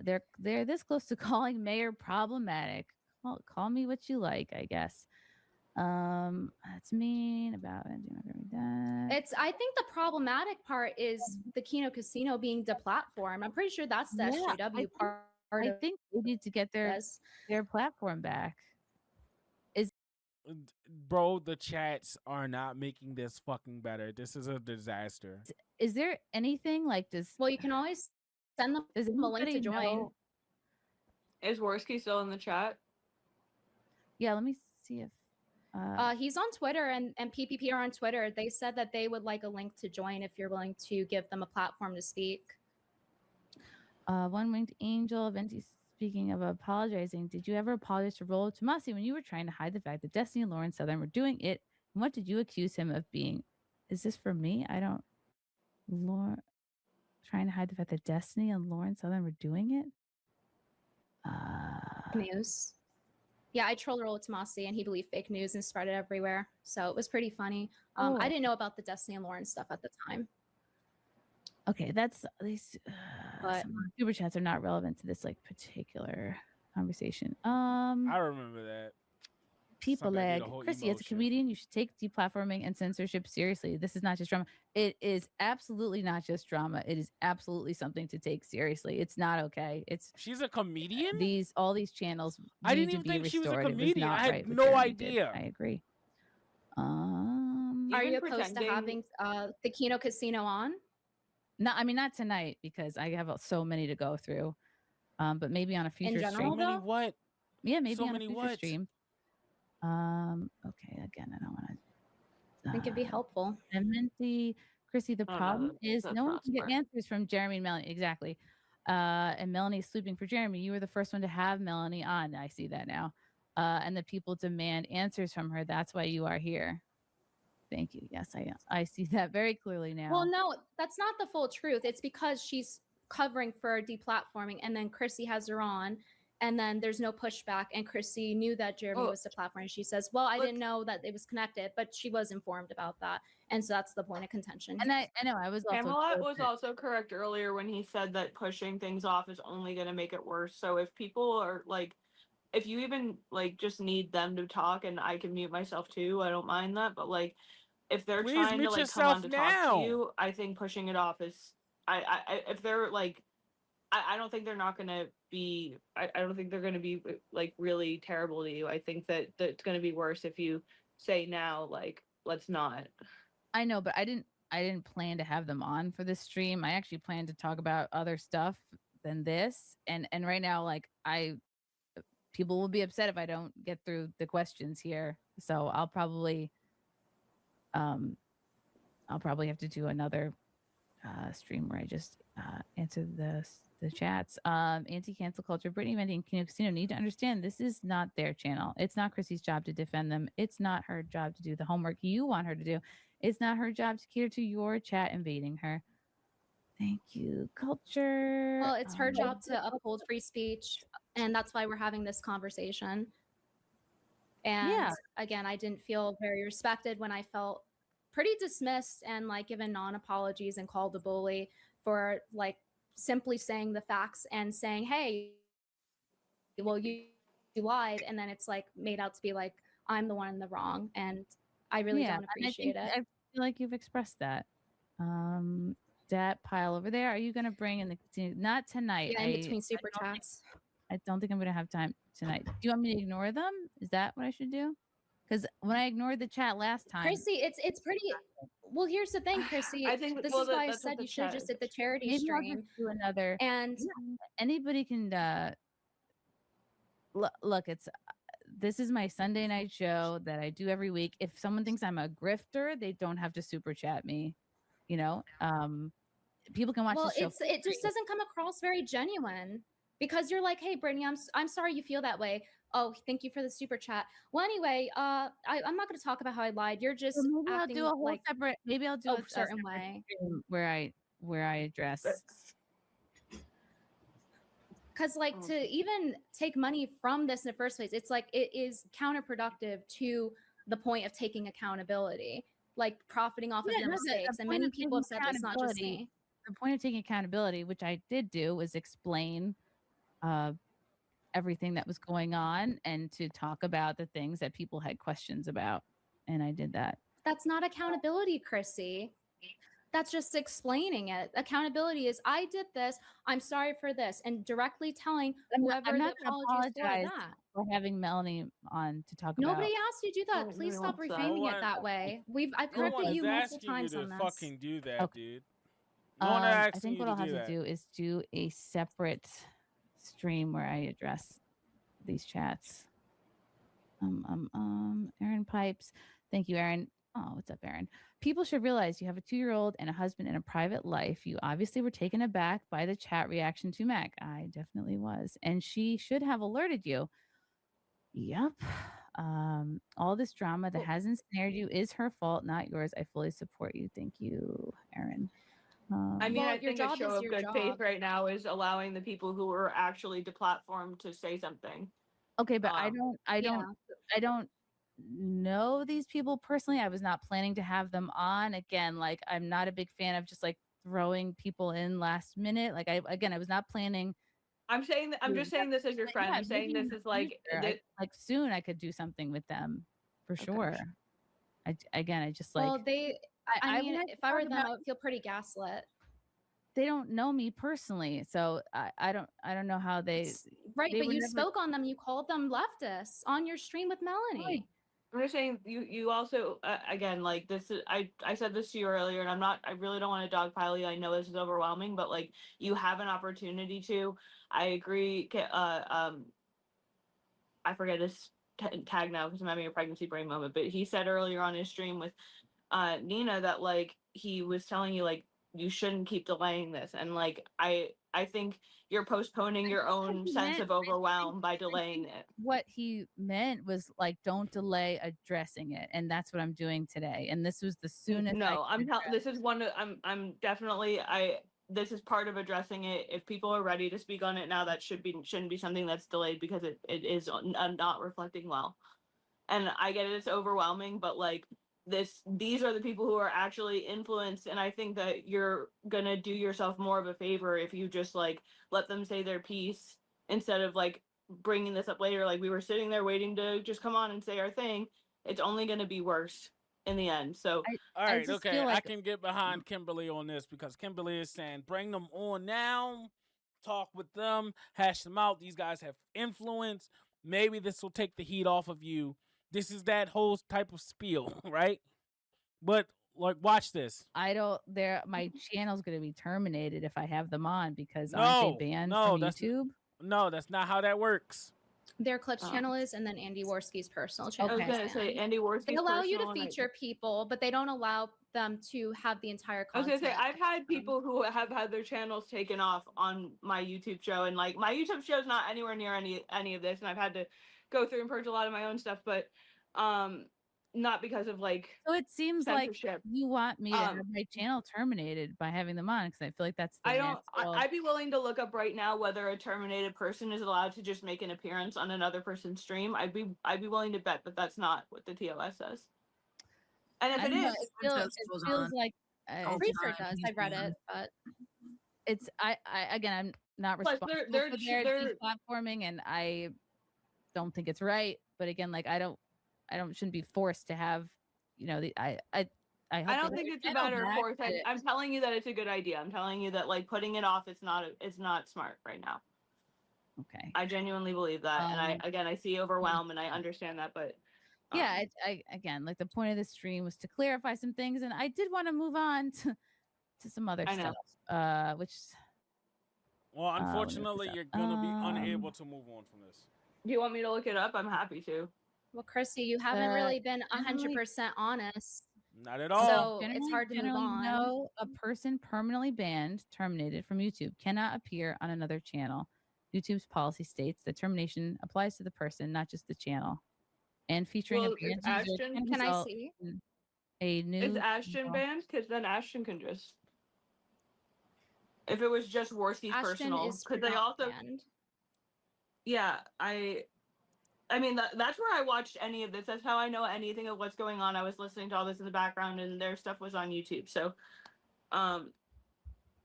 crazy. They're this close to calling Mayor problematic. Well, call me what you like, I guess. That's mean about I think the problematic part is the KinoCasino being deplatformed. I'm pretty sure that's the SJW part. I think they need to get their platform back. Bro, the chats are not making this fucking better. This is a disaster. Is there anything like this? Well, you can always send them a link to join. Is Worski still in the chat? Yeah, let me see if he's on Twitter and PPP are on Twitter. They said that they would like a link to join if you're willing to give them a platform to speak. One Winged Angel, Venti, speaking of apologizing, did you ever apologize to Rollo Tomasi when you were trying to hide the fact that Destiny and Lauren Southern were doing it? And what did you accuse him of being? Is this for me? Trying to hide the fact that Destiny and Lauren Southern were doing it? News. Yeah, I trolled Rollo Tomasi and he believed fake news and spread it everywhere. So it was pretty funny. I didn't know about the Destiny and Lauren stuff at the time. Okay, that's these super chats are not relevant to this particular conversation. I remember that. People like Chrissy, as a comedian, you should take deplatforming and censorship seriously. This is not just drama. It is absolutely not just drama. It is absolutely something to take seriously. It's not okay. She's a comedian. All these channels. I didn't even think she was a comedian. I had no idea. I agree. Are you opposed to having the KinoCasino on? No, I mean not tonight because I have so many to go through. But maybe on a future stream. So many what? Yeah, maybe so on many a future what? stream. Okay, again, I don't want to. I think it'd be helpful. And Minty, Chrissy, the problem is no one can get answers from Jeremy and Melanie. Exactly. And Melanie's sleeping for Jeremy. You were the first one to have Melanie on. I see that now. And the people demand answers from her. That's why you are here. Thank you. Yes, I see that very clearly now. Well, no, that's not the full truth. It's because she's covering for deplatforming, and then Chrissy has her on, and then there's no pushback, and Chrissy knew that Jeremy was deplatforming. She says, well, I didn't know that it was connected, but she was informed about that. And so that's the point of contention. And I know I was also Camelot was also correct earlier when he said that pushing things off is only going to make it worse. So if people are if you even just need them to talk, and I can mute myself too, I don't mind that. But if they're trying to come on to talk to you, I think pushing it off is if they're I don't think they're not gonna be I don't think they're gonna be really terrible to you. I think that it's gonna be worse if you say now let's not. I know, but I didn't plan to have them on for this stream. I actually planned to talk about other stuff than this. And right now, people will be upset if I don't get through the questions here. So I'll probably have to do another stream where I just answer the chats. Anti-cancel culture, Brittany Venti and KinoCasino need to understand this is not their channel. It's not Chrissy's job to defend them. It's not her job to do the homework you want her to do. It's not her job to cater to your chat invading her. Thank you, culture. Well, it's her job to uphold free speech, and that's why we're having this conversation. And again, I didn't feel very respected when I felt pretty dismissed and like given non-apologies and called a bully for like simply saying the facts and saying, hey, well, you lied. And then it's like made out to be like, I'm the one in the wrong. And I really don't appreciate it. I feel like you've expressed that. That pile over there. Are you going to bring in the not tonight? Yeah, in between super chats. I don't think I'm going to have time tonight. Do you want me to ignore them? Is that what I should do? Because when I ignored the chat last time, Chrissy, it's pretty. Well, here's the thing, Chrissy. I think this is why I said you should have just did the charity maybe I'll stream. just do another. And Anybody can look. It's this is my Sunday night show that I do every week. If someone thinks I'm a grifter, they don't have to super chat me. You know, people can watch the show. It just doesn't come across very genuine because you're like, hey, Brittany, I'm sorry you feel that way. Oh, thank you for the super chat. Well, anyway, I'm not going to talk about how I lied. You're just maybe acting I'll do a whole like separate. Maybe I'll do a a certain separate way stream where I address. Because like to even take money from this in the first place, it's like it is counterproductive to the point of taking accountability, like profiting off of your mistakes. And many people have said this, not just me. The point of taking accountability, which I did do, was explain everything that was going on and to talk about the things that people had questions about. And I did that. That's not accountability, Chrissy. That's just explaining it. Accountability is I did this, I'm sorry for this, and directly telling whoever the apologies for that. For having Melanie on to talk about. Nobody asked you to do that. Please stop reframing it that way. I've corrected you multiple times on this. Fucking do that, dude. No one I think what I'll have to do is do a separate stream where I address these chats. Aaron Pipes. Thank you, Aaron. Oh, what's up, Aaron? People should realize you have a 2-year-old and a husband and a private life. You obviously were taken aback by the chat reaction to Mac. I definitely was. And she should have alerted you. Yep. All this drama that has ensnared you is her fault, not yours. I fully support you. Thank you, Aaron. I mean, I think a show of good faith right now is allowing the people who are actually deplatformed to say something. Okay, but I don't know these people personally. I was not planning to have them on. Again, like I'm not a big fan of just like throwing people in last minute. Like I was not planning. I'm saying that I'm just saying this as your friend. I'm saying this is like like soon I could do something with them for sure. I just like. Well, I mean, if I were them, I would feel pretty gaslit. They don't know me personally, so I don't know how they. Right, but you spoke on them. You called them leftists on your stream with Melanie. Right. I'm just saying you also again, like this is I said this to you earlier, and I really don't want to dogpile you. I know this is overwhelming, but like you have an opportunity to. I agree. I forget his tag now because I'm having a pregnancy brain moment. But he said earlier on his stream with Nina that like he was telling you like you shouldn't keep delaying this, and like I think you're postponing your own sense of overwhelm by delaying it. What he meant was like don't delay addressing it, and that's what I'm doing today. And this was the soonest. No, this is one. I'm definitely this is part of addressing it. If people are ready to speak on it now, that shouldn't be something that's delayed because it is not reflecting well. And I get it, it's overwhelming, but like these are the people who are actually influenced, and I think that you're gonna do yourself more of a favor if you just like let them say their piece instead of like bringing this up later. Like we were sitting there waiting to just come on and say our thing. It's only gonna be worse in the end. So all right, okay, I can get behind Kimberly on this because Kimberly is saying bring them on now, talk with them, hash them out. These guys have influence. Maybe this will take the heat off of you. This is that whole type of spiel, right? But like, watch this. My channel's going to be terminated if I have them on because aren't they banned from YouTube? No, that's not how that works. Their Clips channel is, and then Andy Worski's personal channel. I was going to say Andy Worski's. They allow you to feature people, but they don't allow them to have the entire content. I was going to say I've had people who have had their channels taken off on my YouTube show, and like my YouTube show is not anywhere near any of this, and I've had to go through and purge a lot of my own stuff, but not because of like So it seems like censorship. you want me to Um, have my channel terminated by having them on, because I feel like that's the I don't. natural. I'd be willing to look up right now whether a terminated person is allowed to just make an appearance on another person's stream. I'd be willing to bet that that's not what the TOS says. And if I it don't know, is, it goes feels on like all it's the Pretty sure it time. does. He's I read banned. it, but it's I again, I'm not Plus, responsible they're- for their they're- deplatforming, and I don't think it's right. But again, like I don't shouldn't be forced to have, I hope I they don't get think their it's a channel matter of back, force. but I'm telling you that it's a good idea. I'm telling you that like putting it off, it's not smart right now. okay. I genuinely believe that, and I see overwhelm, and I understand that, but Yeah, I again, like the point of the stream was to clarify some things, and I did want to move on to some other I know. stuff. Which Well, let me look this unfortunately, up. you're gonna be unable to move on from this. Do you want me to look it up? I'm happy to. well, Chrissy, you haven't really been 100% honest. Not at all. So it's hard to move generally, on. no, a person permanently banned, terminated from YouTube cannot appear on another channel. YouTube's policy states that termination applies to the person, not just the channel. And featuring Well, a is banned user Ashton? Can I result see? in a new Is Ashton channel. banned? Because then Ashton can just. If it was just Worski's Ashton personal, is because they not also. banned. Yeah, I mean that's where I watched any of this. That's how I know anything of what's going on. I was listening to all this in the background, and their stuff was on YouTube. So,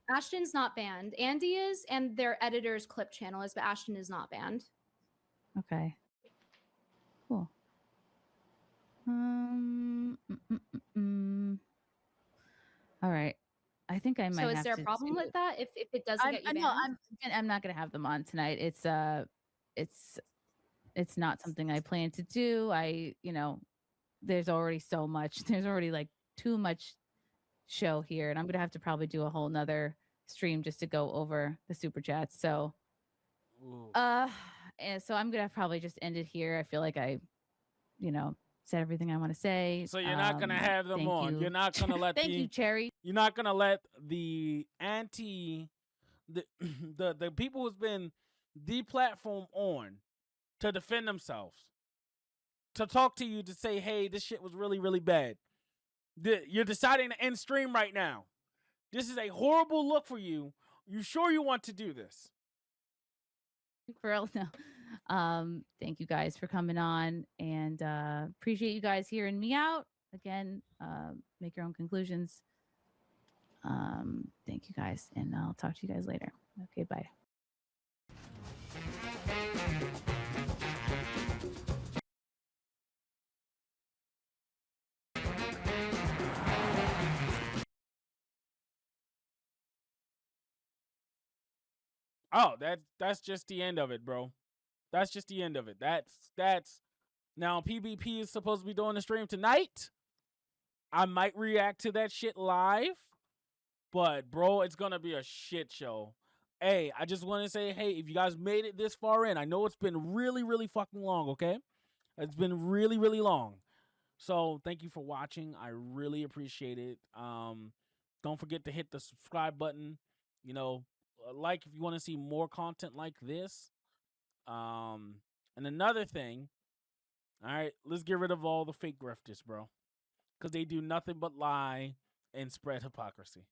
Ashton's not banned. Andy is, and their editor's clip channel is, but Ashton is not banned. Okay. Cool. All right. I think I might. So is have there a to problem do- with that? If it doesn't get you banned? No, I'm not gonna have them on tonight. It's not something I plan to do. There's already so much. There's already like too much show here, and I'm gonna have to probably do a whole nother stream just to go over the super chats. So, Ooh. and so I'm gonna probably just end it here. I feel like I, said everything I want to say. So you're not gonna have them thank on. you. You're not gonna let Thank you, Cherry. You're not gonna let the the people who's been deplatformed on to defend themselves, to talk to you, to say, hey, this shit was really, really bad. You're deciding to end stream right now. This is a horrible look for you. You sure you want to do this? For real, no. Thank you guys for coming on, and appreciate you guys hearing me out. Again, make your own conclusions. Thank you guys, and I'll talk to you guys later. Okay, bye. Oh, that's just the end of it, bro. That's just the end of it. That's now PvP is supposed to be doing the stream tonight. I might react to that shit live, but bro, it's gonna be a shit show. Hey, I just want to say, hey, if you guys made it this far in, I know it's been really, really fucking long, okay? It's been really, really long. So thank you for watching. I really appreciate it. Don't forget to hit the subscribe button. Like if you want to see more content like this. And another thing, all right, let's get rid of all the fake grifters, bro. Because they do nothing but lie and spread hypocrisy.